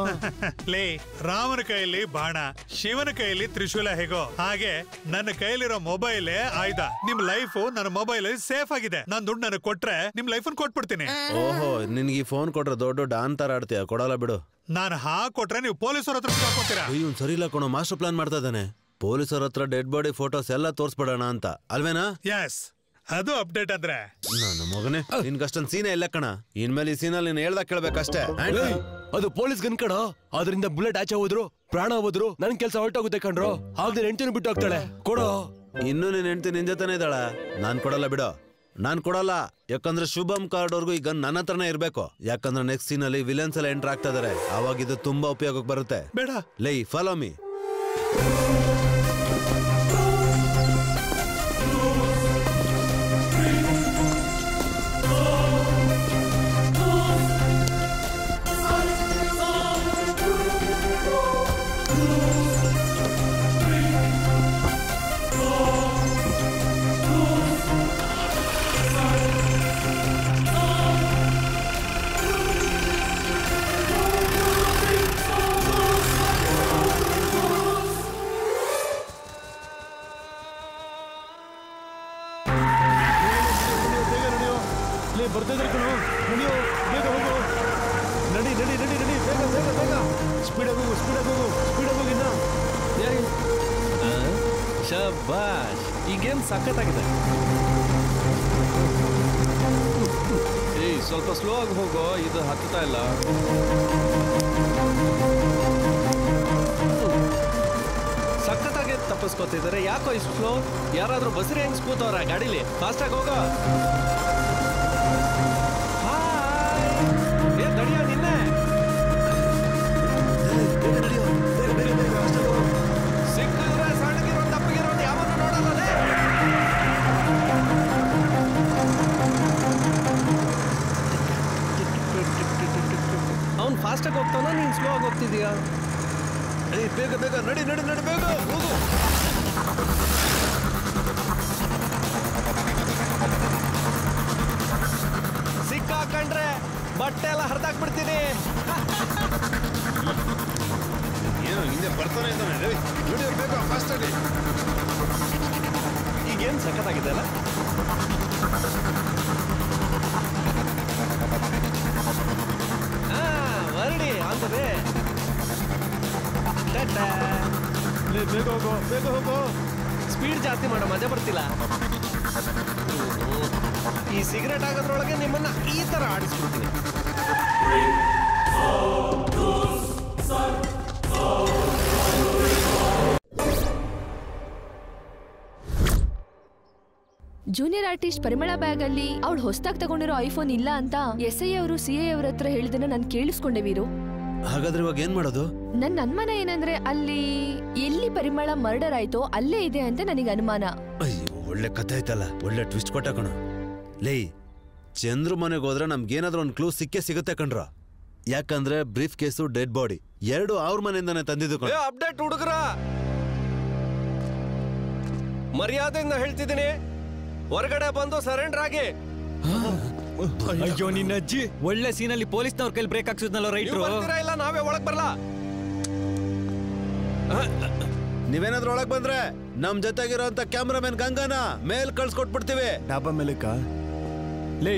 ಲೇ, ರಾಮನ ಕೈಯಲ್ಲಿ ಬಾಣ, ಶಿವನ ಕೈಯಲ್ಲಿ ತ್ರಿಶೂಲ ಹೇಗೋ ಹಾಗೆ ನನ್ನ ಕೈಯಲ್ಲಿರೋ ಮೊಬೈಲ್ ಆಯುಧ. ನಿಮ್ ಲೈಫ್ ನನ್ನ ಮೊಬೈಲ್ ಸೇಫ್ ಆಗಿದೆ. ನನ್ ದುಡ್ಡು ನನಗೆ ಕೊಟ್ರೆ ನಿಮ್ ಲೈಫ್ ಕೊಟ್ಬಿಡ್ತೀನಿ. ಓಹೋ, ನಿನ್ಗೆ ಫೋನ್ ಕೊಟ್ರೆ ದೊಡ್ಡ ಡಾನ್ ತರ ಆಡ್ತೀಯ. ಕೊಡಲ್ಲ ಬಿಡು. ನಾನು ಕೊಟ್ರೆ ನೀವು ಪೊಲೀಸರ ಹತ್ರ ಹಾಕೋತೀರಾ? ಅಯ್ಯೋ ಸರಿ ಇಲ್ಲ ಕೊಡೋ, ಮಾಸ್ಟರ್ ಪ್ಲಾನ್ ಮಾಡ್ತಾ ಇದ್ದಾನೆ. ಪೊಲೀಸರ ಹತ್ರ ಡೆಡ್ ಬಾಡಿ ಫೋಟೋಸ್ ಎಲ್ಲ ತೋರ್ಸ್ಬಿಡೋಣ ಅಂತ ಅಲ್ವೇನಾ? ಎಸ್, ಅದು ಅಪ್ಡೇಟ್ ಅಂದ್ರೆ. ನನ್ನ ಮಗನೇ, ನಿನ್ಗಷ್ಟೊಂದ್ ಸೀನೆ ಇಲ್ಲ ಕಣ. ಇನ್ಮೇಲೆ ಈ ಸೀನಲ್ಲಿ ನೀನ್ ಹೇಳ್ದಾಗ ಕೇಳ್ಬೇಕಷ್ಟೇ. ಅದು ಪೊಲೀಸ್ ಗನ್ ಕಣ. ಅದರಿಂದ ಬುಲೆಟ್ ಆಚೆ ಹೋದ್ರು, ಪ್ರಾಣ ಹೋದ್ರು, ನನ್ ಕೆಲ್ಸ ಹೊರಟೋಗುತ್ತೆ ಕಣ್ರು. ಆಗ್ಲೇ ಹೆಂಡತಿನ ಬಿಟ್ಟು ಹೋಗ್ತಾಳೆ. ಕೊಡೋ. ಇನ್ನು ನೀನ್ ಹೆಂಡತಿ ನಿನ್ ಜೊತೆನೇ ಇದ್ದಾಳ. ನಾನ್ ಕೊಡಲ್ಲ ಬಿಡೋ, ನಾನ್ ಕೊಡಲ್ಲ. ಯಾಕಂದ್ರೆ ಶುಭಂ ಕಾರ್ಡ್ ವರ್ಗು ಈ ಗನ್ ನನ್ನ ಹತ್ರನೇ ಇರ್ಬೇಕು. ಯಾಕಂದ್ರೆ ನೆಕ್ಸ್ಟ್ ಸೀನ್ ಅಲ್ಲಿ ವಿಲನ್ಸ್ ಎಲ್ಲ ಎಂಟರ್ ಆಗ್ತಾ ಇದಾರೆ. ಅವಾಗ ಇದು ತುಂಬಾ ಉಪಯೋಗಕ್ಕೆ ಬರುತ್ತೆ. ಬೇಡ. ಲೈ ಫಾಲೋ ಮೀ. ಬರ್ತಿದ್ರೆ ಕಣೋ, ನಡೆಯೋ, ಬೇಗ ಹೋಗು. ನಡಿ ನಡಿ ನಡಿ ನಡಿ, ಬೇಗ ಬೇಗ ಬೇಗ. ಸ್ಪೀಡಾಗಿ ಹೋಗು, ಸ್ಪೀಡಾಗಿ ಹೋಗು, ಸ್ಪೀಡಾಗಿ ಹೋಗಿ ಇನ್ನ. ಶಬಾಷ್, ಈ ಗೇಮ್ ಸಖತ್ತಾಗಿದೆ. ಏಯ್ ಸ್ವಲ್ಪ ಸ್ಲೋ ಆಗಿ ಹೋಗೋ, ಇದು ಹತ್ತುತ್ತಾ ಇಲ್ಲ. ಸಖತ್ತಾಗಿ ತಪ್ಪಿಸ್ಕೊತಿದ್ದಾರೆ. ಯಾಕೋ ಇಷ್ಟು ಸ್ಲೋ? ಯಾರಾದ್ರೂ ಬಸ್ರಿ ಹೆಂಗ್ ಕೂತವ್ರ ಗಾಡಿಲಿ? ಫಾಸ್ಟಾಗಿ ಹೋಗೋ. ದಡಿಯ ನಿನ್ನೆ ಸಿಕ್ಕಿದ್ರೆ ಸಣ್ಣಗಿರೋ ತಪ್ಪಗಿರೋ ಯಾವನ್ನ ನೋಡಲ್ಲ. ಅವ್ನು ಫಾಸ್ಟಾಗಿ ಹೋಗ್ತಾನ, ನೀನ್ ಸ್ಲೋ ಆಗಿ ಹೋಗ್ತಿದೀಯಾ? ಬೇಗ ಬೇಗ ನಡಿ ನಡಿ ನಡಿ, ಬೇಗ ಹೋಗು. ಸಿಕ್ಕಾಕೊಂಡ್ರೆ ಬಟ್ಟೆ ಎಲ್ಲ ಹರಿದಾಕ್ಬಿಡ್ತೀನಿ. ಏನೋ ಹಿಂದೆ ಬರ್ತಾನೆ ಇದ್ದಾನೆ. ವಿಡಿಯೋ ಬೇಕಾ ಫಾಸ್ಟ್ ಆಗಿ. ಈಗೇನು ಸಖತ್ತಾಗಿದೆ ಅಲ್ಲ? ವರ್ಡಿ ಅಂತದೆ. ಬೇಗ ಹೋಗೋ, ಬೇಗ ಹೋಗೋ. ಸ್ಪೀಡ್ ಜಾಸ್ತಿ ಮಾಡೋ, ಮಜಾ ಬರ್ತಿಲ್ಲ. ಈ ಸಿಗರೇಟ್ ಆಗೋದ್ರೊಳಗೆ ನಿಮ್ಮನ್ನ ಈ ತರ ಆಡಿಸ್ಬಿಡ್ತೀನಿ. ಜೂನಿಯರ್ ಆರ್ಟಿಸ್ಟ್ ಪರಿಮಳ ಬ್ಯಾಗ್ ಅಲ್ಲಿ ಅವಳು ಹೊಸದಾಗಿ ತಗೊಂಡಿರೋ ಐಫೋನ್ ಇಲ್ಲ ಅಂತ SI ಅವರು CA ಅವ್ರ ಹತ್ರ ಹೇಳಿದನ್ನ ನಾನು ಕೇಳಿಸ್ಕೊಂಡೆ ವೀರು. ಹಾಗಾದ್ರೆ ಇವಾಗ ಏನ್ ಮಾಡೋದು? ನನ್ನ ಅನುಮಾನ ಏನಂದ್ರೆ ಅಲ್ಲಿ ಎಲ್ಲಿ ಪರಿಮಳ ಮರ್ಡರ್ ಆಯ್ತೋ ಅಲ್ಲೇ ಇದೆ ಅಂತ ನನಗೆ ಅನುಮಾನ. ಅಯ್ಯೋ, ಒಳ್ಳೆ ಕಥೆ ಆಯ್ತಲ್ಲ, ಒಳ್ಳೆ ಟ್ವಿಸ್ಟ್ ಕೊಟ್ಟ ಕಣ. ಲೇ, ಚಂದ್ರು ಮನೆಗೆ ಹೋದ್ರೆ ನಮ್ಗೇನಾದ್ರೂ ಒಂದು ಕ್ಲೂ ಸಿಕ್ಕೇ ಸಿಗುತ್ತೆ ಕಣ್ರ. ಯಾಕಂದ್ರೆ ಬ್ರೀಫ್ ಕೇಸು, ಡೆಡ್ ಬಾಡಿ ಎರಡು ಅವ್ರ ಮನೆಯಿಂದಾನೆ ತಂದಿದ್ದು ಕಣ. ಅಪ್ಡೇಟ್ ಹುಡುಗರ, ಮರ್ಯಾದೆಯಿಂದ ಹೇಳ್ತಿದ್ದೀನಿ, ಹೊರಗಡೆ ಬಂದು ಸರೆಂಡರ್ ಆಗಿ. ಅಯ್ಯೋ ನಿನ್ನ ಅಜ್ಜಿ, ಒಳ್ಳೆ ಸೀನಲ್ಲಿ ಪೊಲೀಸ್ನವ್ರ ಕೈಲಿ ಬ್ರೇಕ್ ಹಾಕ್ಸಿದ್ನಲ್ಲ ರೈಟ್ರು. ಇಲ್ಲ, ನಾವೇ ಒಳಗ್ ಬರಲ್ಲ. ನೀವೇನಾದ್ರೂ ಒಳಗ್ ಬಂದ್ರೆ ನಮ್ ಜೊತೆಗಿರೋಂತ ಕ್ಯಾಮ್ರಾಮನ್ ಗಂಗಾನ ಮೇಲ್ ಕಳ್ಸ್ಕೊಟ್ಬಿಡ್ತೀವಿ. ಡಾಬಾ ಮೇಲಕ್ಕ. ಲೇ,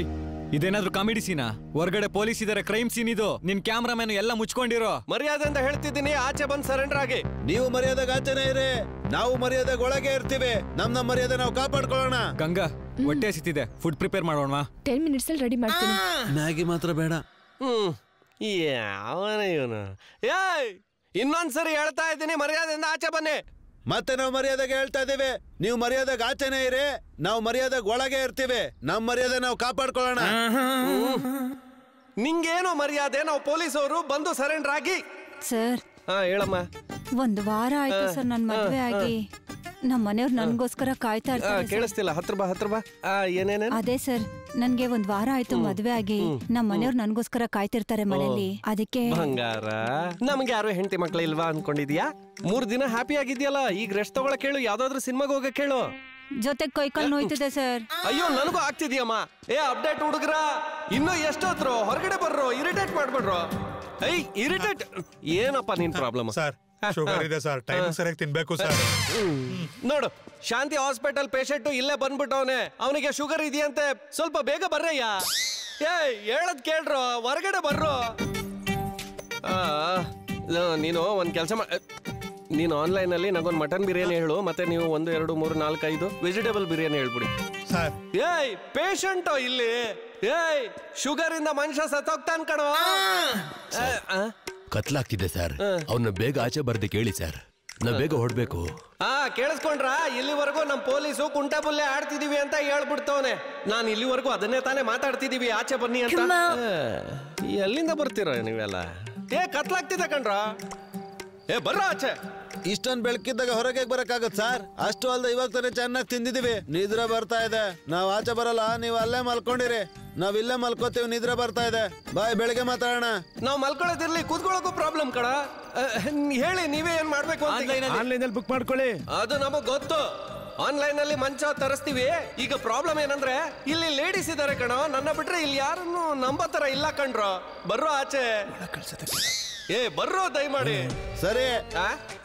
ಇದೇನಾದ್ರೂ ಕಾಮಿಡಿ ಸೀನಾ? ಹೊರಗಡೆ ಪೊಲೀಸ್ ಇದಾರೆ, ಕ್ರೈಮ್ ಸೀನ್ ಇದು. ನಿನ್ ಕ್ಯಾಮ್ರಾಮನ್ ಎಲ್ಲ ಮುಚ್ಕೊಂಡಿರೋ. ಮರ್ಯಾದೆಯಿಂದ ಹೇಳ್ತಿದ್ದೀನಿ, ಆಚೆ ಬಂದ್ ಸರೆಂಡರ್ ಆಗಿ. ನೀವು ಮರ್ಯಾದೆಗೆ ಆಚೆನೇ ಇರಿ, ನಾವು ಮರ್ಯಾದೆಗೆ ಒಳಗೆ ಇರ್ತೀವಿ. ನಮ್ಮ ಮರ್ಯಾದೆ ನಾವು ಕಾಪಾಡ್ಕೊಳ್ಳೋಣ. ಗಂಗಾ, ಹೊಟ್ಟೆ ಹಸಿತಿದೆ, ಫುಡ್ ಪ್ರಿಪೇರ್ ಮಾಡೋಣ. 10 minutes ಅಲ್ಲಿ ರೆಡಿ ಮಾಡ್ತೀನಿ. ಮ್ಯಾಗಿ ಮಾತ್ರ ಬೇಡ. ಯಾವನ ಇವನು? ಏಯ್, ಇನ್ನೊಂದ್ಸರಿ ಹೇಳ್ತಾ ಇದ್ದೀನಿ, ಮರ್ಯಾದೆಯಿಂದ ಆಚೆ ಬನ್ನಿ. ಮತ್ತೆ ನಾವು ಮರ್ಯಾದೆಗೆ ಹೇಳ್ತಾ ಇದೀವಿ, ನೀವು ಮರ್ಯಾದೆಗೆ ಆಚೆನೇ ಇರಿ, ನಾವು ಮರ್ಯಾದೆಗೆ ಒಳಗೆ ಇರ್ತೀವಿ. ನಮ್ಮ ಮರ್ಯಾದೆ ನಾವು ಕಾಪಾಡ್ಕೊಳ್ಳೋಣ. ನಿಂಗೇನೋ ಮರ್ಯಾದೆ? ನಾವು ಪೊಲೀಸವರು ಬಂದು ಸರೆಂಡರ್ ಆಗಿ. ಸರ್, ಹೇಳಮ್ಮ. ಒಂದು ವಾರ ಆಯ್ತು ಸರ್ ನನ್ ಮದ್ವೆ ಆಗಿ. ನಮ್ಮ ಮನೆಯವ್ರು ನನ್ಗೋಸ್ಕರ ಕಾಯ್ತಾ ಇರ್ತಾರೆ. ಕೇಳಿಸ್ತಿಲ್ಲ, ಹತ್ರ ಬಾ. ಏನೇನ? ಅದೇ ಸರ್, ನನ್ಗೆ ಒಂದ್ ವಾರ ಆಯ್ತು ಮದ್ವೆ ಆಗಿ. ನಮ್ಮ ಮನೆಯವ್ರು ನನ್ಗೋಸ್ಕರ ಕಾಯ್ತಿರ್ತಾರೆ ಮನೇಲಿ. ಅದಕ್ಕೆ ಬಂಗಾರ, ನಮ್ಗೆ ಯಾರು ಹೆಂಡತಿ ಮಕ್ಳು ಇಲ್ವಾ ಅನ್ಕೊಂಡಿದ್ಯಾ? 3 ದಿನ ಹ್ಯಾಪಿ ಆಗಿದ್ಯಲ್ಲ, ಈಗ ರೆಸ್ಟ್ ತಗೊಳಕ್ ಹೇಳು, ಯಾವ್ದಾದ್ರು ಸಿನಿಮಾಗ ಹೋಗಕ್ ಹೇಳು. ಜೊತೆ ಕೈಕಾಲ್ ನೋಯ್ತಿದೆ ಸರ್. ಅಯ್ಯೋ, ನನಗೂ ಆಗ್ತಿದ್ಯಮ್ಮ. ಅಪ್ಡೇಟ್ ಹುಡುಗ್ರ, ಇನ್ನೂ ಎಷ್ಟೊತ್ರು? ಹೊರಗಡೆ ಬರ್ರೋ, ಇರಿಟೇಟ್ ಮಾಡ್ಬಿಡ್ರೋ. ಇರಿಟೇಟ್ ಏನಪ್ಪ ನಿನ್ ಪ್ರಾಬ್ಲಮ್? ಸರ್, ಶುಗರ್ ಇದೆ ಸರ್, ಟೈಮ್ ಸರಿಯಾಗಿ ತಿನ್ಬೇಕು ಸರ್. ನೋಡು, ಶಾಂತಿ ಹಾಸ್ಪಿಟಲ್ ಪೇಷಂಟ್ ಇಲ್ಲೇ ಬಂದ್ಬಿಟ್ಟವನೆ, ಅವನಿಗೆ ಶುಗರ್ ಇದೆಯಂತೆ. ಸ್ವಲ್ಪ ಬೇಗ ಬರ್ರಯ್ಯ. ಹೇಳದ್ ಕೇಳ್ರೋ, ಹೊರಗಡೆ ಬರ್ರೋ. ನೀನು ಒಂದ್ ಕೆಲಸ ನೀನು ಆನ್ಲೈನ್ ಅಲ್ಲಿ ನಂಗೊಂದು ಮಟನ್ ಬಿರಿಯಾನಿ ಹೇಳು, ಮತ್ತೆ ನೀವು 1 2 3 4 5 ವೆಜಿಟೇಬಲ್ ಬಿರಿಯಾನಿ ಹೇಳ್ಬಿಡಿ ಸರ್. ಪೇಷಂಟ್ ಇಲ್ಲಿ ಶುಗರ್ ಇಂದ ಮನುಷ್ಯ ಸತ್ತೋಗ್ತಾನ್ ಕಣೋ. ಕತ್ಲಾಗ್ತಿದೆ ಸರ್, ಅವನ್ನ ಬೇಗ ಆಚೆ ಬರ್ದೆ ಕೇಳಿ ಸರ್, ನಾವ್ ಬೇಗ ಹೊಡ್ಬೇಕು. ಕೇಳಿಸ್ಕೊಂಡ್ರ? ಇಲ್ಲಿವರೆಗೂ ನಮ್ ಪೊಲೀಸು ಕುಂಟಬುಲ್ಲೆ ಆಡ್ತಿದೀವಿ ಅಂತ ಹೇಳ್ಬಿಡ್ತವನೆ. ನಾನು ಇಲ್ಲಿವರೆಗೂ ಅದನ್ನೇ ತಾನೇ ಮಾತಾಡ್ತಿದೀವಿ, ಆಚೆ ಬನ್ನಿ ಅಂತ. ಎಲ್ಲಿಂದ ಬರ್ತೀರ ನೀವೆಲ್ಲ? ಕತ್ಲಾಗ್ತಿದೆ ಕಣ್ರ. ಬರ್ರ ಆಚೆ. ಇಷ್ಟೊಂದು ಬೆಳಕಿದ್ದಾಗ ಹೊರಗೆ ಬರಕ್ಕಾಗತ್ ಸರ್? ಅಷ್ಟು ಅಲ್ದ ಇವಾಗ ತಾನೇ ಚೆನ್ನಾಗಿ ತಿಂದಿದೀವಿ, ನಿದ್ರೆ ಬರ್ತಾ ಇದೆ. ನಾವ್ ಆಚೆ ಬರಲ್ಲ, ನೀವ್ ಅಲ್ಲೇ ಮಲ್ಕೊಂಡಿರಿ. ನಾವ್ ಇಲ್ಲೇ ಮಲ್ಕೋತೀವಿ, ನಿದ್ರೆ ಬರ್ತಾ ಇದೆ. ಬಾಯ್, ಬೆಳಗ್ಗೆ ಮಾತಾಡೋಣ. ನಾವ್ ಮಲ್ಕೊಳ್ಳೋದಿರ್ಲಿ, ಕೂತ್ಕೊಳ್ಳೋಕು ಪ್ರಾಬ್ಲಮ್ ಕಣ. ಹೇಳಿ ನೀವೇ ಏನ್ ಮಾಡ್ಬೇಕು? ಆನ್ಲೈನ್ ಬುಕ್ ಮಾಡ್ಕೊಳ್ಳಿ. ಅದು ನಮಗ್ ಗೊತ್ತು. ಆನ್ಲೈನ್ ಅಲ್ಲಿ ಮಂಚ ತರಿಸ್ತೀವಿ. ಈಗ ಪ್ರಾಬ್ಲಮ್ ಏನಂದ್ರೆ ಇಲ್ಲಿ ಲೇಡೀಸ್ ಇದಾರೆ ಕಣೋ, ನನ್ನ ಬಿಟ್ರೆ ಇಲ್ಲಿ ಯಾರನ್ನು ನಂಬತರ ಇಲ್ಲ ಕಣ್ರೋ. ಬರ್ರೋ ಆಚೆ. ಬರ್ರೋ ದಯಮಾಡಿ. ಸರಿ,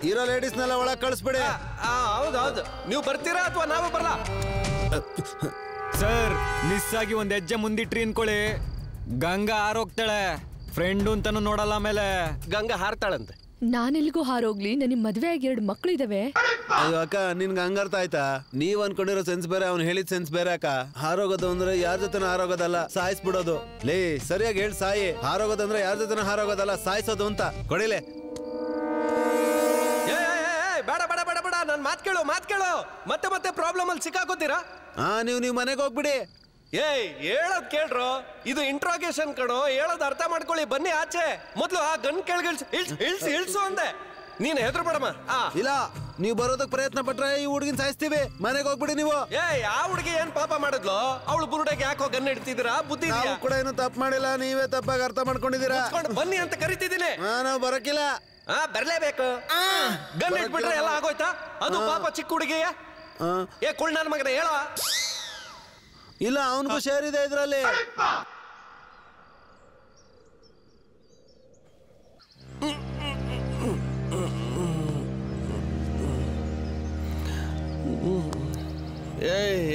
ಇರೋ ಲೇಡೀಸ್ನೆಲ್ಲ ಒಳಗ್ ಕಳಿಸ್ಬಿಡಿ. ಹೌದೌದು, ನೀವು ಬರ್ತೀರಾ ಅಥವಾ ನಾವು ಬರಲ್ಲ? ಸರ್, ಮಿಸ್ ಆಗಿ ಒಂದ್ ಹೆಜ್ಜೆ ಮುಂದಿಟ್ರಿ ಅನ್ಕೊಳ್ಳಿ, ಗಂಗಾ ಹಾರೋಗ್ತಾಳೆ. ಫ್ರೆಂಡು ಅಂತಾನು ನೋಡಲ್ಲ. ಆಮೇಲೆ ಗಂಗಾ ಹಾರ್ತಾಳಂತೆ. ನಾನೆಲ್ಗೂ ಹಾರೋಗ್ಲಿ, ನನಗೆ ಮದ್ವೆ ಆಗಿ 2 ಮಕ್ಳು ಇದಾವೆ. ಅಯ್ಯೋ ಅಕ್ಕ, ನಿನ್ಗೆ ಹಂಗರ್ಥ ಆಯ್ತಾ? ನೀವ್ ಅನ್ಕೊಂಡಿರೋ ಸೆನ್ಸ್ ಬೇರೆ, ಅವ್ನು ಹೇಳಿದ ಸೆನ್ಸ್ ಬೇರೆ ಅಕ್ಕ. ಹಾರೋಗೋದು ಅಂದ್ರೆ ಯಾರ ಜೊತೆ ಹಾರೋಗೋದಲ್ಲ, ಸಾಯಿಸ್ಬಿಡೋದು. ಲೇ, ಸರಿಯಾಗಿ ಹೇಳಿ ಸಾಯಿ. ಹಾರೋಗೋದಂದ್ರೆ ಯಾರ ಜೊತೆ ಹಾರೋಗೋದಲ್ಲ, ಸಾಯಿಸೋದು ಅಂತ. ಕೊಡಿಲೆ. ಬೇಡ ಬೇಡ ಬೇಡ ಬೇಡ, ನನ್ ಮಾತ್ ಕೇಳು. ಮತ್ತೆ ಪ್ರಾಬ್ಲಮ್ ಅಲ್ಲಿ ಸಿಕ್ಕಾಕೋತೀರಾ? ನೀವ್ ಮನೆಗೆ ಹೋಗ್ಬಿಡಿ. ಹೇಳೋದ್ ಕೇಳ್ರು, ಇದು ಇಂಟ್ರೋಗೇಷನ್ ಕಣೋ. ಹೇಳೋದ್ ಅರ್ಥ ಮಾಡ್ಕೊಳ್ಳಿ. ಬನ್ನಿ ಆಚೆ. ಮೊದ್ಲು ಆ ಗನ್ ಕೆಳಗೆ ಇಳ್ಸು ಅಂದೆ. ನೀನ್ ಹೆದ್ರ ಬೇಡಮ್ಮ. ಇಲ್ಲ, ನೀವ್ ಬರೋದಕ್ ಪ್ರಯತ್ನ ಪಟ್ರೆ ಈ ಹುಡುಗಿನ ಸಾಯಿಸ್ತೀವಿ. ಮನೆಗೆ ಹೋಗ್ಬಿಡಿ ನೀವು. ಆ ಹುಡುಗಿ ಏನ್ ಪಾಪ ಮಾಡಿದ್ಲು? ಅವಳು ಬುರುಡೆಗೆ ಯಾಕೋ ಗನ್ ಇಡ್ತಿದ್ದೀರಾ? ಬುದ್ಧಿ ಕೂಡ ಏನು ತಪ್ಪು ಮಾಡಿಲ್ಲ, ನೀವೇ ತಪ್ಪಾಗಿ ಅರ್ಥ ಮಾಡ್ಕೊಂಡಿದ್ದೀರಾ. ಬನ್ನಿ ಅಂತ ಕರಿತಿದ್ದೀನಿ. ನಾವು ಬರಕಿಲ್ಲ. ಬರ್ಲೇಬೇಕು. ಗನ್ ಇಟ್ಬಿಟ್ರೆ ಎಲ್ಲ ಆಗೋಯ್ತಾ? ಅದು ಪಾಪ ಚಿಕ್ಕ ಹುಡುಗಿ. ಕುಳ್ ನನ್ ಮಗನ ಹೇಳೋ. ಇಲ್ಲ, ಅವನಿಗೂ ಶೇರ್ ಇದೆ ಇದ್ರಲ್ಲಿ.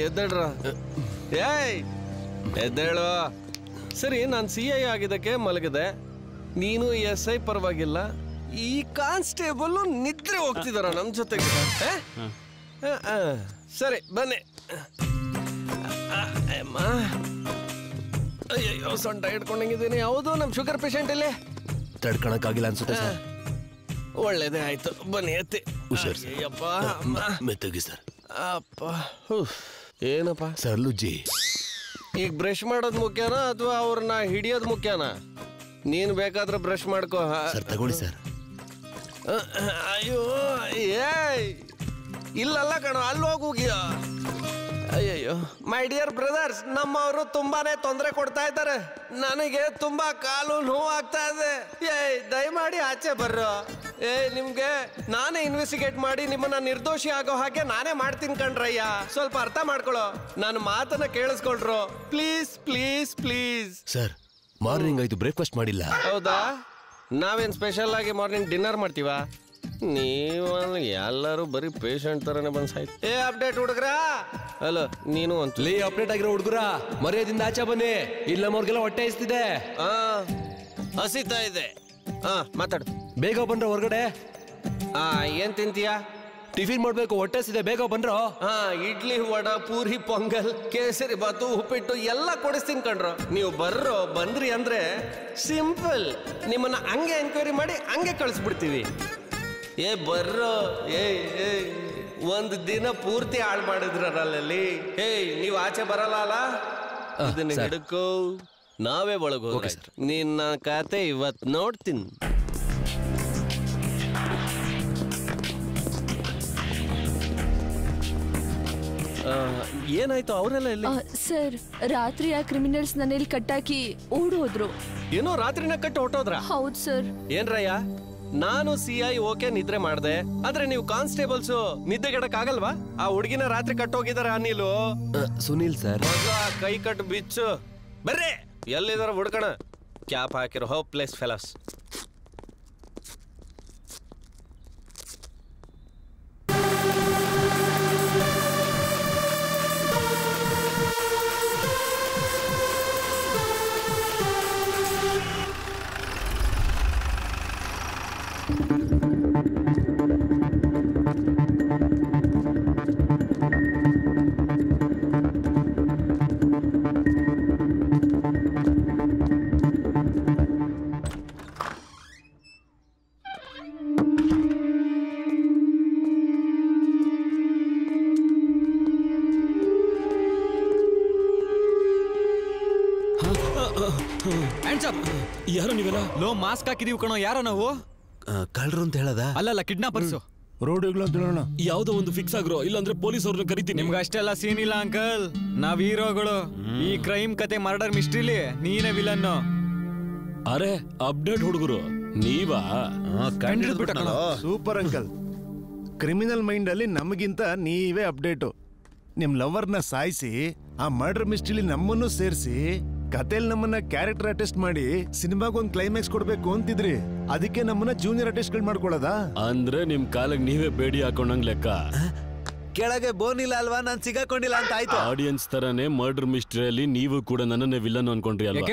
ಎದ್ದೇಳ್ರ. ಎದ್ದೇಳು. ಸರಿ, ನಾನು CI ಆಗಿದ್ದಕ್ಕೆ ಮಲಗಿದೆ. ನೀನು SI ಪರವಾಗಿಲ್ಲ. ಈ ಕಾನ್ಸ್ಟೇಬಲ್ ನಿದ್ರೆ ಹೋಗ್ತಿದಾರ ನಮ್ ಜೊತೆಗೆ. ಸರಿ ಬನ್ನಿ. ಅಯ್ಯೋ, ಸೊಂಟ ಹಿಡ್ಕೊಂಡಂಗಿದ್ದೀನಿ. ಹೌದು, ನಮ್ ಶುಗರ್ ಪೇಷಂಟ್ ಇಲ್ಲಿ. ತಡ್ಕೊಳಕ್ಕಾಗಿಲ್ಲ ಅನ್ಸುತ್ತೆ ಸರ್. ಒಳ್ಳೇದೇ ಆಯ್ತು, ಬನ್ನಿ ಎತ್ತಿ. ಹುಷಾರ್. ಅಯ್ಯಪ್ಪ, ಮೆತ್ತಗಿ ಸರ್. ಅಪ್ಪ, ಏನಪ್ಪ ಸರ್ಲುಜ್ಜಿ, ಈಗ ಬ್ರಷ್ ಮಾಡೋದ್ ಮುಖ್ಯನಾ ಅಥವಾ ಅವ್ರನ್ನ ಹಿಡಿಯೋದ್ ಮುಖ್ಯನಾ? ನೀನ್ ಬೇಕಾದ್ರೆ ಬ್ರಷ್ ಮಾಡ್ಕೋ ಸರ್. ತಗೊಳ್ಳಿ ಸರ್. ಅಯ್ಯೋ, ಇಲ್ಲಲ್ಲ ಕಣೋ, ಅಲ್ಲಿ ಹೋಗುಗಿಯ. ಅಯ್ಯಯ್ಯೋ, ಮೈ ಡಿಯರ್ ಬ್ರದರ್ಸ್, ನಮ್ಮವರು ತುಂಬಾನೇ ತೊಂದರೆ ಕೊಡ್ತಾ ಇದ್ದಾರೆ. ನನಗೆ ತುಂಬಾ ಕಾಲು ನೋವು ಆಗ್ತಾ ಇದೆ. ದಯಮಾಡಿ ಆಚೆ ಬರ್ರೋ. ನಿಮ್ಗೆ ನಾನೇ ಇನ್ವೆಸ್ಟಿಗೇಟ್ ಮಾಡಿ ನಿಮ್ಮನ್ನ ನಿರ್ದೋಷಿ ಆಗೋ ಹಾಗೆ ನಾನೇ ಮಾಡ್ತೀನಿ ಕಣ್ರಯ್ಯ. ಸ್ವಲ್ಪ ಅರ್ಥ ಮಾಡ್ಕೊಳ್ಳೋ, ನನ್ನ ಮಾತನ್ನ ಕೇಳಿಸ್ಕೊಳ್ರು. Please please please. Sir, morning ಆಯ್ತು, ಬ್ರೇಕ್ಫಾಸ್ಟ್ ಮಾಡಿಲ್ಲ. ಹೌದಾ? ನಾವೇನ್ ಸ್ಪೆಷಲ್ ಆಗಿ ಮಾರ್ನಿಂಗ್ ಡಿನ್ನರ್ ಮಾಡ್ತೀವಾ? ನೀವು ಎಲ್ಲರೂ ಬರೀ ಪೇಷಂಟ್ ತರನೇ ಬಂದ್ ಸಾಯ್ತು. ಅಪ್ಡೇಟ್ ಹುಡುಗ್ರ. ಹಲೋ, ನೀನು ಅಂತ ಅಪ್ಡೇಟ್ ಆಗಿರೋ ಹುಡುಗರ ಮರ್ಯಾದಿಂದ ಆಚೆ ಬನ್ನಿ. ಇಲ್ಲ ನಮ್ಮವ್ರಿಗೆಲ್ಲ ಹೊಟ್ಟೆ ಇಸ್ತಿದೆ. ಹಸಿತಾ ಇದೆ. ಮಾತಾಡು. ಬೇಗ ಬಂದ್ರ ಹೊರಗಡೆ. ಏನ್ ತಿಂತೀಯಾ? ಟಿಫಿನ್ ಮಾಡ್ಬೇಕು, ಹೊಟ್ಟೆ ಇಸ್ತಿದೆ, ಬೇಗ ಬಂದ್ರು. ಇಡ್ಲಿ, ವಡ, ಪೂರಿ, ಪೊಂಗಲ್, ಕೇಸರಿ ಬಾತು, ಉಪ್ಪಿಟ್ಟು ಎಲ್ಲ ಕೊಡಿಸ್ತೀನಿ ಕಣ್ರು. ನೀವು ಬಂದ್ರಿ ಅಂದ್ರೆ ಸಿಂಪಲ್, ನಿಮ್ಮನ್ನ ಹಂಗೆ ಎನ್ಕ್ವೈರಿ ಮಾಡಿ ಹಂಗೆ ಕಳಿಸ್ಬಿಡ್ತೀವಿ. ಬರ್ರೋ. ಒಂದು ದಿನ ಪೂರ್ತಿ ಹಾಳು ಮಾಡಿದ್ರಲ್ಲಿ. ನೀವು ಆಚೆ ಬರಲ್ಲ ಅಲ್ಲ? ಇದನ್ನ ಹಿಡ್ಕೋ, ನಾವೇ ಒಳಗೆ ಹೋಗ. ನಿನ್ನ ಕತೆ ಇವತ್ ನೋಡ್ತೀನಿ. ಏನಾಯ್ತು? ಅವರೆಲ್ಲ ಎಲ್ಲಿ? ಸರ್, ರಾತ್ರಿ ಆ ಕ್ರಿಮಿನಲ್ಸ್ ನನ್ನಲ್ಲಿ ಕಟ್ಟಾಕಿ ಓಡೋದ್ರು. ಏನೋ ರಾತ್ರಿನ ಕಟ್ಟಿ ಹೊಟ್ಟೋದ್ರ? ಹೌದು ಸರ್. ಏನ್ರಯ್ಯ, ನಾನು CI ಓಕೆ ನಿದ್ರೆ ಮಾಡ್ದೆ, ಆದ್ರೆ ನೀವು ಕಾನ್ಸ್ಟೇಬಲ್ಸ್ ನಿದ್ದೆಗೆಡಕ್ ಆಗಲ್ವಾ? ಆ ಹುಡುಗಿನ ರಾತ್ರಿ ಕಟ್ಟೋಗಿದಾರೆ. ಅನಿಲು, ಸುನೀಲ್ ಸರ್. ಕೈ ಕಟ್ಟು ಬಿಚ್ಚು. ಬರ್ರಿ, ಎಲ್ಲಿದಾರ ಹುಡ್ಕಣ. ಕ್ಯಾಪ್ ಹಾಕಿರೋ ಹೋಪ್ಲೆಸ್ ಫೆಲಸ್. ಯಾರೋ ನೀವೆಲ್ಲ? ಲೋ, ಮಾಸ್ಕ್ ಹಾಕಿದೀವಿ ಕಣೋ. ಯಾರೋ ನಾವು? ಕಳ್ರು ಅಂತ ಹೇಳದ? ಅಲ್ಲಲ್ಲ, ಕಿಡ್ನಾಪರ್ಸು. ರೋಡಿಗಳು ಅಂತ ಯಾವ್ದೋ ಒಂದು ಫಿಕ್ಸ್ ಆಗ್ರೋ, ಇಲ್ಲಾಂದ್ರೆ ಪೊಲೀಸ್ ಅವ್ರನ್ನ ಕರಿತೀನಿ. ನಿಮ್ಗೆ ಅಷ್ಟೆಲ್ಲ ಸೀನ್ ಇಲ್ಲ ಅಂಕಲ್, ನಾವ್ ಹೀರೋಗಳು. ಈ ಕ್ರೈಮ್ ಕತೆ ಮರ್ಡರ್ ಮಿಸ್ಟ್ರಿಲಿ ನೀನೇ ವಿಲನ್ನು. ಅರೆ ಅಪ್ಡೇಟ್ ಹುಡುಗರು ನೀವಾ? Super uncle. ಕ್ರಿಮಿನಲ್ ಮೈಂಡ್ ಅಲ್ಲಿ ನಮಗಿಂತ ನೀವೇ ಅಪ್ಡೇಟು. ನಿಮ್ ಲವರ್ನ ಸಾಯಿಸಿ ಆ ಮರ್ಡರ್ ಮಿಸ್ಟ್ರಿಲಿ ನಮ್ಮನ್ನು ಸೇರಿಸಿ ಕಥೆಲ್ ನಮ್ಮನ್ನ ಕ್ಯಾರೆಕ್ಟರ್ ಆರ್ಟಿಸ್ಟ್ ಮಾಡಿ ಸಿನಿಮಾಗೊಂದು ಕ್ಲೈಮ್ಯಾಕ್ಸ್ ಕೊಡ್ಬೇಕು ಅಂತಿದ್ರಿ. ಅದಕ್ಕೆ ನಮ್ಮನ್ನ ಜೂನಿಯರ್ ಆರ್ಟಿಸ್ಟ್ ಮಾಡ್ಕೊಳ್ಳೋದಾ? ಅಂದ್ರೆ ನಿಮ್ ಕಾಲಕ್ಕೆ ನೀವೇ ಬೇಡಿ ಹಾಕೊಂಡಂಗ್ ಲೆಕ್ಕ. ಕೆಳಗೆ ಬೋನಿಲ್ಲ ಅಲ್ವಾ, ನಾನ್ ಸಿಗಾಕೊಂಡಿಲ್ಲ ಅಂತ ಆಯ್ತು. ಆಡಿಯನ್ಸ್ ತರನೇ ಮರ್ಡರ್ ಮಿಸ್ಟ್ರಿಯಲ್ಲಿ ನೀವು ಕೂಡ ನನ್ನನ್ನೇ ವಿಲನ್ ಅನ್ಕೊಂಡ್ರಿ ಅಲ್ವಾ?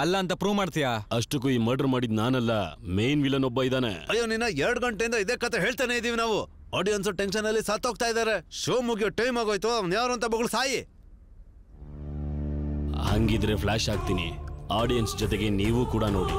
ಅಲ್ಲ ಅಂತ ಪ್ರೂವ್ ಮಾಡ್ತೀಯಾ? ಅಷ್ಟಕ್ಕೂ ಈ ಮರ್ಡರ್ ಮಾಡಿದ್ ನಾನಲ್ಲ, ಮೇನ್ ವಿಲನ್ ಒಬ್ಬ ಇದ್ದಾನೆ. ಅಯ್ಯೋ ನಿನ್ನ 2 ಗಂಟೆಯಿಂದ ಇದೇ ಕತೆ ಹೇಳ್ತಾನೆ ಇದೀವಿ ನಾವು. ಆಡಿಯನ್ಸ್ ಟೆನ್ಷನ್ ಅಲ್ಲಿ ಸತ್ತೋಗ್ತಾ ಇದಾರೆ. ಶೋ ಮುಗಿಯೋ ಟೈಮ್ ಆಗೋಯ್ತು. ಯಾರು ಅಂತ ಬಗಳು ಸಾಯಿ. ಹಂಗಿದ್ರೆ ಫ್ಲಾಶ್ ಆಗ್ತೀನಿ, ಆಡಿಯನ್ಸ್ ಜೊತೆಗೆ ನೀವು ಕೂಡ ನೋಡಿ.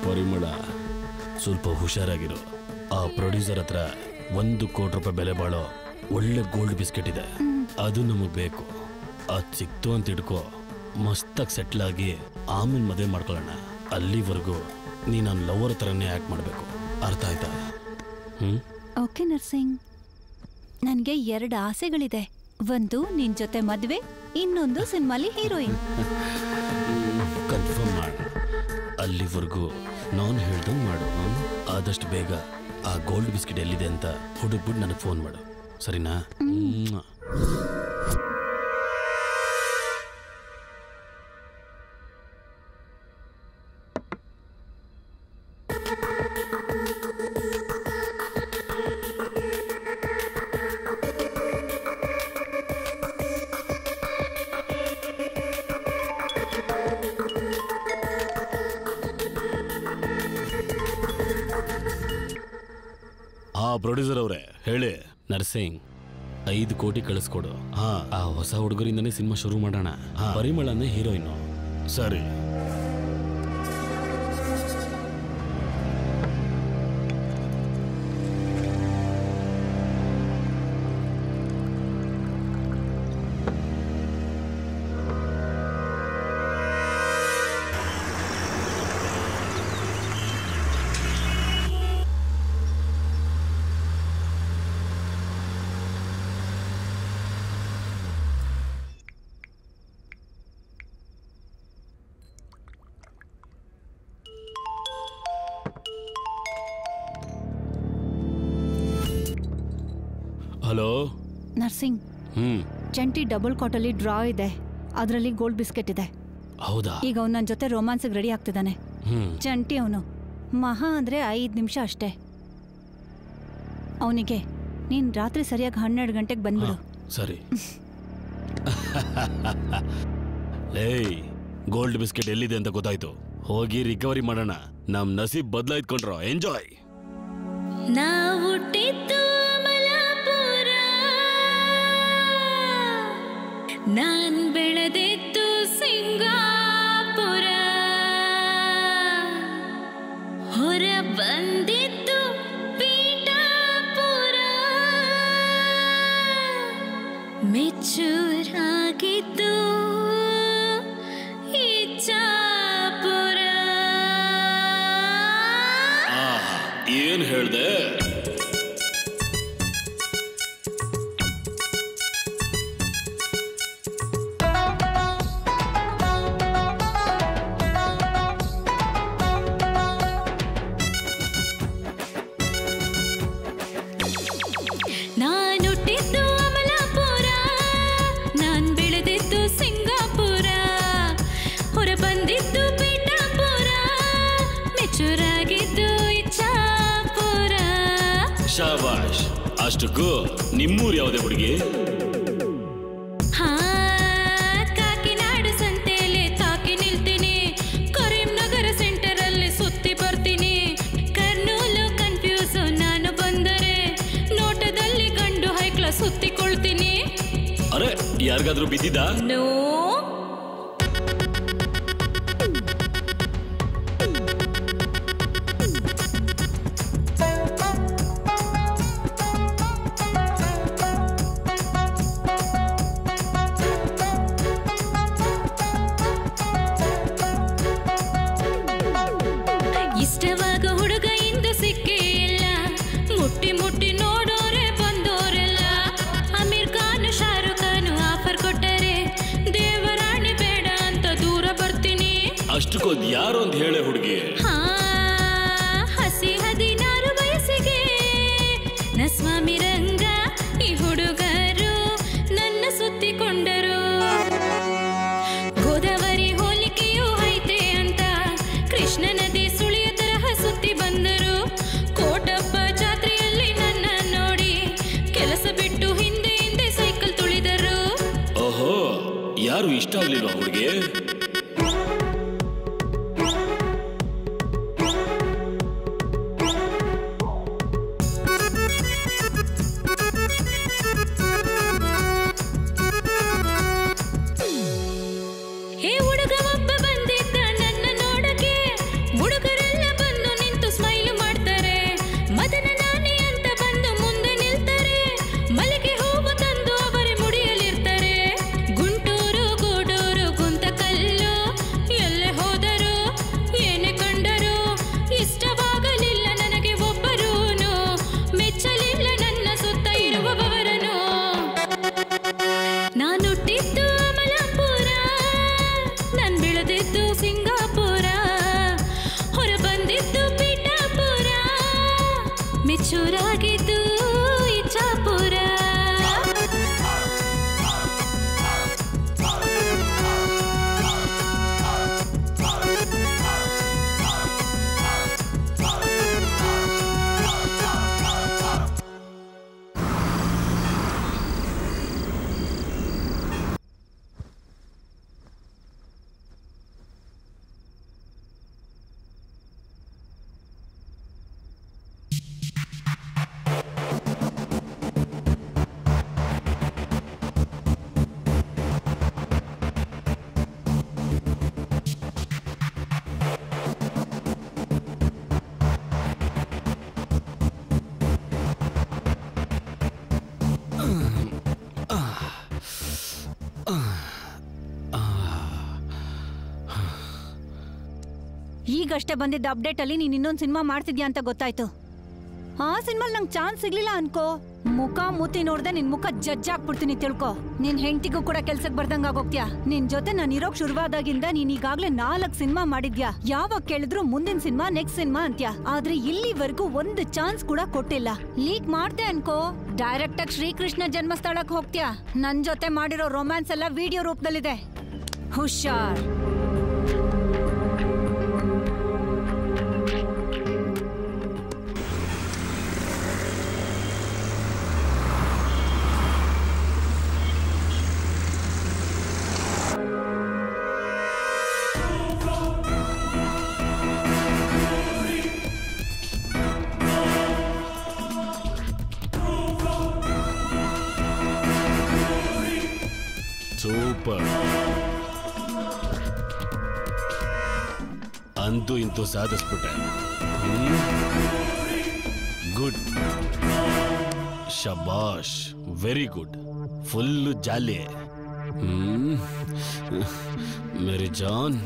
ಪರಿಮಳ, ಸ್ವಲ್ಪ ಹುಷಾರಾಗಿರು. ಆ ಪ್ರೊಡ್ಯೂಸರ್ ಹತ್ರ 1 ಕೋಟಿ ರೂಪಾಯಿ ಬೆಲೆ ಬಾಳೋ ಒಳ್ಳೆ ಗೋಲ್ಡ್ ಬಿಸ್ಕೆಟ್ ಇದೆ, ಅದು ನಮಗ್ ಬೇಕು. ಅದ್ ಸಿಕ್ತು ಅಂತ ಇಟ್ಕೋ, ಮಸ್ತಾಗಿ ಸೆಟ್ಲ್ ಆಗಿ ಆಮೇಲೆ ಮದುವೆ ಮಾಡ್ಕೊಳ್ಳೋಣ. ಅಲ್ಲಿವರೆಗೂ ನೀ ನನ್ನ ಲವರ್ ಥರನೇ ಆಕ್ಟ್ ಮಾಡಬೇಕು, ಅರ್ಥ ಆಯ್ತಾ? ಓಕೆ ನರ್ಸಿಂಗ್, ನನಗೆ 2 ಆಸೆಗಳಿದೆ. ಒಂದು ನಿನ್ ಜೊತೆ ಮದ್ವೆ, ಇನ್ನೊಂದು ಸಿನಿಮಾಲಿ ಹೀರೋಯಿನ್. ಕನ್ಫರ್ಮ್ ಮಾಡು. ಅಲ್ಲಿವರೆಗೂ ನಾನು ಹೇಳ್ದಂಗೆ ಮಾಡು. ಆದಷ್ಟು ಬೇಗ ಆ ಗೋಲ್ಡ್ ಬಿಸ್ಕೆಟ್ ಎಲ್ಲಿದೆ ಅಂತ ಹುಡುಕ್ಬಿಟ್ಟು ನನಗೆ ಫೋನ್ ಮಾಡು, ಸರಿನಾ? ಪ್ರೊಡ್ಯೂಸರ್ ಅವರೇ ಹೇಳಿ. ನರ್ಸಿಂಗ್ 5 ಕೋಟಿ ಕಳಿಸ್ಕೊಡು. ಆ ಹೊಸ ಹುಡುಗರಿಂದನೇ ಸಿನಿಮಾ ಶುರು ಮಾಡೋಣ. ಪರಿಮಳನೇ ಹೀರೋಯಿನ್. ಸರಿ. ಹಲೋ ನರ್ಸಿಂಗ್, ಚಂಟಿ ಡಬಲ್ ಕಾಟಲ್ಲಿ ಡ್ರಾ ಇದೆ, ಅದರಲ್ಲಿ ಗೋಲ್ಡ್ ಬಿಸ್ಕೆಟ್ ಇದೆ. ಹೌದಾ? ಈಗ ಅವ್ನು ನನ್ನ ಜೊತೆ ರೊಮ್ಯಾನ್ಸ್ಗೆ ರೆಡಿ ಆಗ್ತಿದ್ದಾನೆ. ಚಂಟಿ ಅವನು ಮಹಾ ಅಂದ್ರೆ 5 ನಿಮಿಷ ಅಷ್ಟೇ. ಅವನಿಗೆ ನೀನ್ ರಾತ್ರಿ ಸರಿಯಾಗಿ 12 ಗಂಟೆಗೆ ಬಂದ್ಬಿಡು. ಸರಿ. ಏಯ್, ಗೋಲ್ಡ್ ಬಿಸ್ಕೆಟ್ ಎಲ್ಲಿದೆ ಅಂತ ಗೊತ್ತಾಯ್ತು. ಹೋಗಿ ರಿಕವರಿ ಮಾಡೋಣ. ನಮ್ ನಸೀಬ್ ಬದಲಾಯ್ಕೊಂಡ್ರು. ಎಂಜಾಯ್. ನಾವು ಹುಟ್ಟಿದ್ದು ಅಮಲಾಪುರ, ನಾನ್ ಬೆಳೆದಿದ್ದು ಸಿಂಗಾಪುರ, ಹೊರ ಬಂದಿದ್ದು ಪೀಠಾಪುರ, ಮೆಚ್ಚೂರಾಗಿದ್ದು ಇಚ್ಛಾಪುರ. ಏನ್ ಹೇಳ್ದೆ? ನಾನು ಹುಟ್ಟಿದ್ದು ಅಮಲಾಪುರ, ನಾನ್ ಬೆಳೆದಿದ್ದು ಸಿಂಗಾಪುರ, ಹೊರ ಬಂದಿದ್ದು ಪೀಠಾಪುರ, ಮೆಚ್ಚೂರಾಗಿದ್ದು ಇಚ್ಛಾಪುರ. ಶಾಬಾಷ್. ಅಷ್ಟಕ್ಕೂ ನಿಮ್ಮೂರು ಯಾವುದೇ ಹುಡುಗಿ? ಕಾಕಿನಾಡು ಸಂತೆಯಲ್ಲಿ ತಾಕಿ ನಿಲ್ತೀನಿ, ಕರೀಂನಗರ ಸೆಂಟರ್ ಅಲ್ಲಿ ಸುತ್ತಿ ಬರ್ತೀನಿ, ಕರ್ನೂಲು ಕನ್ಫ್ಯೂಸು ನಾನು ಬಂದರೆ ನೋಟದಲ್ಲಿ ಗಂಡು ಹೈಕ್ಲ ಸುತ್ತಿಕೊಳ್ತೀನಿ. ಅರೆ, ಯಾರಿಗಾದ್ರೂ ಬಿದ್ದಿದ್ದ? ನೋ. ಅದ್ ಯಾರು ಅಂತ ಹೇಳೆ ಹುಡುಗಿ. ಹಸಿ 16 ವಯಸ್ಸಿಗೆ ನ ಸ್ವಾಮಿ ರಂಗ ಈ ಹುಡುಗರು ನನ್ನ ಸುತ್ತಿಕೊಂಡರು. ಗೋದಾವರಿ ಹೋಲಿಕೆಯೂ ಐತೆ ಅಂತ ಕೃಷ್ಣ ನದಿ ಸುಳಿಯ ತರಹ ಸುತ್ತಿ ಬಂದರು. ಕೋಟಪ್ಪ ಜಾತ್ರೆಯಲ್ಲಿ ನನ್ನ ನೋಡಿ ಕೆಲಸ ಬಿಟ್ಟು ಹಿಂದೆ ಹಿಂದೆ ಸೈಕಲ್ ತುಳಿದರು. ಓಹೋ, ಯಾರು ಇಷ್ಟ ಆಗ್ಲಿಲ್ವಾ ಹುಡುಗಿ? ಈಗಷ್ಟೇ ಬಂದಿದ್ದ ಅಪ್ಡೇಟ್ ಅಲ್ಲಿ ನೀನ್ ಇನ್ನೊಂದು ಸಿನಿಮಾ ಮಾಡ್ತಿದ್ಯಾ ಅಂತ ಗೊತ್ತಾಯ್ತು. ಆ ಸಿನಿಮಾ ನಂಗೆ ಚಾನ್ಸ್ ಸಿಗ್ಲಿಲ್ಲ ಅನ್ಕೋ, ಮುಖ ಮೂತಿ ನೋಡ್ದೆ ನಿನ್ ಮುಖ ಜಡ್ಜ್ ಹಾಕ್ಬಿಡ್ತೀನಿ ತಿಳ್ಕೊ. ನಿನ್ ಹೆಂಡತಿಗೂ ಕೂಡ ಕೆಲ್ಸಕ್ ಬರ್ದಂಗ ಆಗೋಗ್ತ್ಯಾ. ನಿನ್ ಜೊತೆ ನಾನು ಇರೋಕ್ ಶುರುವಾದಾಗಿಂದ ನೀನ್ ಈಗಾಗ್ಲೇ 4 ಸಿನಿಮಾ ಮಾಡಿದ್ಯಾ. ಯಾವಾಗ ಕೇಳಿದ್ರು ಮುಂದಿನ ಸಿನಿಮಾ ನೆಕ್ಸ್ಟ್ ಸಿನಿಮಾ ಅಂತ್ಯಾ. ಆದ್ರೆ ಇಲ್ಲಿವರೆಗೂ ಒಂದು ಚಾನ್ಸ್ ಕೂಡ ಕೊಟ್ಟಿಲ್ಲ. ಲೀಕ್ ಮಾಡ್ದೆ ಅನ್ಕೋ, ಡೈರೆಕ್ಟ್ ಆಗಿ ಶ್ರೀಕೃಷ್ಣ ಜನ್ಮಸ್ಥಳಕ್ಕೆ ಹೋಗ್ತ್ಯಾ. ನನ್ ಜೊತೆ ಮಾಡಿರೋ ರೊಮ್ಯಾನ್ಸ್ ಎಲ್ಲ ವಿಡಿಯೋ ರೂಪದಲ್ಲಿದೆ, ಹುಷಾರ್. ಸೂಪರ್, ಅಂತೂ ಇಂತೂ ಸಾಧಿಸ್ಬಿಟ್ಟೆ. ಗುಡ್, ಶಬಾಷ್, ವೆರಿ ಗುಡ್, ಫುಲ್ಲು ಜಾಲಿ. ಮೇರಿ ಜಾನ್,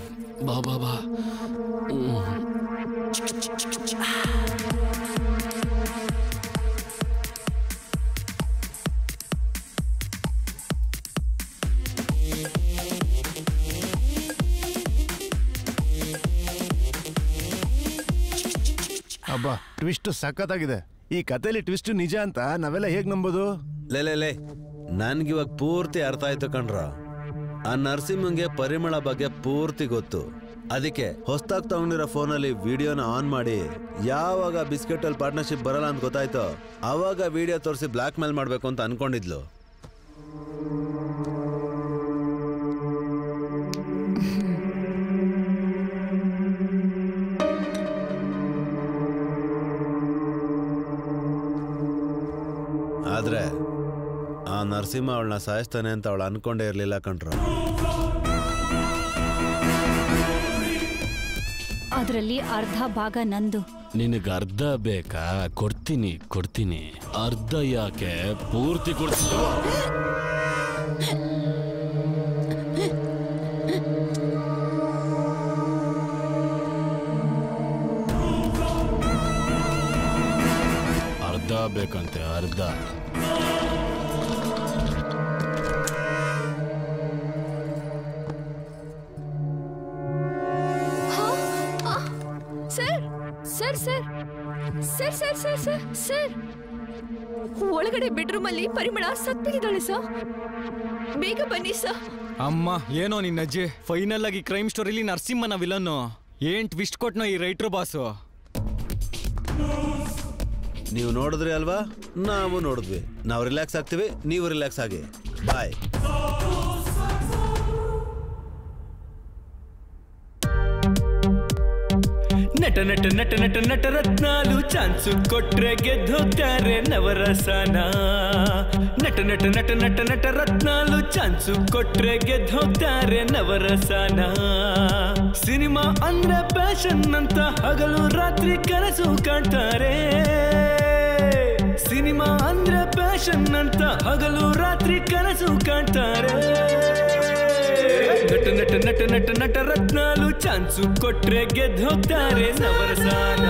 ಬಾ ಬಾ ಬಾ. ಅಬ್ಬಾ, ಟ್ವಿಸ್ಟ್ ಸಖತ್ತಾಗಿದೆ. ಈ ಕಥೆಲಿ ಟ್ವಿಸ್ಟ್ ನಿಜ ಅಂತ ನಾವೆಲ್ಲ ಹೇಗ್ ನಂಬೋದು? ಲೇ ನನ್ಗಿವಾಗ ಪೂರ್ತಿ ಅರ್ಥ ಆಯ್ತು ಕಣ್ರ. ಆ ನರಸಿಂಹಂಗೆ ಪರಿಮಳ ಬಗ್ಗೆ ಪೂರ್ತಿ ಗೊತ್ತು. ಅದಕ್ಕೆ ಹೊಸ್ದಾಗ್ ತಗೊಂಡಿರೋ ಫೋನಲ್ಲಿ ವಿಡಿಯೋನ ಆನ್ ಮಾಡಿ ಯಾವಾಗ ಬಿಸ್ಕೆಟ್ ಅಲ್ಲಿ ಪಾರ್ಟ್ನರ್ಶಿಪ್ ಬರಲ್ಲ ಅಂತ ಗೊತ್ತಾಯ್ತು, ಅವಾಗ ವಿಡಿಯೋ ತೋರಿಸಿ ಬ್ಲಾಕ್ ಮೇಲ್ ಮಾಡ್ಬೇಕು ಅಂತ ಅನ್ಕೊಂಡಿದ್ಲು. ಆದ್ರೆ ಆ ನರಸಿಂಹ ಅವಳನ್ನ ಸಾಯಿಸ್ತಾನೆ ಅಂತ ಅವಳು ಅನ್ಕೊಂಡೇ ಇರ್ಲಿಲ್ಲ ಕಣ್ರ. ಅದರಲ್ಲಿ ಅರ್ಧ ಭಾಗ ನಂದು. ನಿನಗೆ ಅರ್ಧ ಬೇಕಾ? ಕೊಡ್ತೀನಿ ಕೊಡ್ತೀನಿ. ಅರ್ಧ ಯಾಕೆ, ಪೂರ್ತಿ ಕೊಡ್ತೀನಿ. ಅರ್ಧ ಬೇಕಂತೆ, ಅರ್ಧ. ಹಾ sir sir sir sir sir sir sir ಒಳಗಡೆ ಬೆಡ್ರೂಮ್ ಅಲ್ಲಿ ಪರಿಮಳ ಸತ್ತಿದ್ದಾಳೆ ಸರ್. ಬೇಗ ಬನ್ನಿ ಸರ್. ಅಮ್ಮ ಏನೋ ನಿನ್ನ ಅಜ್ಜಿ ಫೈನಲ್ ಆಗಿ ಕ್ರೈಮ್ ಸ್ಟೋರಿಲಿ ನರಸಿಂಹನ ವಿಲನ್ನು ಏನ್ ಟ್ವಿಸ್ಟ್ ಕೊಟ್ನೋ ಈ ರೈಟ್ರು ಬಾಸು. ನೀವು ನೋಡಿದ್ರಿ ಅಲ್ವಾ, ನಾವು ನೋಡಿದ್ವಿ. ನಾವು ರಿಲ್ಯಾಕ್ಸ್ ಆಗ್ತೀವಿ, ನೀವು ರಿಲ್ಯಾಕ್ಸ್ ಆಗಿ. ಬಾಯ್. ನಟ ನಟ ನಟ ನಟ ನಟರತ್ನಾಲು ಚಾನ್ಸು ಕೊಟ್ರೆ ಗೆದ್ದೋಗ್ತಾರೆ ನವರಸನ. ನಟ ನಟ ನಟ ನಟ ನಟರತ್ನಾಲು ಚಾನ್ಸು ಕೊಟ್ರೆ ಗೆದ್ದೋಗ್ತಾರೆ ನವರಸನ. ಸಿನಿಮಾ ಅಂದ್ರೆ ಪ್ಯಾಷನ್ ಅಂತ ಹಗಲು ರಾತ್ರಿ ಕನಸು ಕಾಣ್ತಾರೆ. ಸಿನಿಮಾ ಅಂದ್ರೆ ಪ್ಯಾಷನ್ ಅಂತ ಹಗಲು ರಾತ್ರಿ ಕನಸು ಕಾಣ್ತಾರೆ. ನಟ ನಟ ನಟ ನಟ ನಟರತ್ನಾಲು ಚಾನ್ಸು ಕೊಟ್ರೆ ಗೆದ್ದೋಗ್ತಾರೆ ನವರಸನ.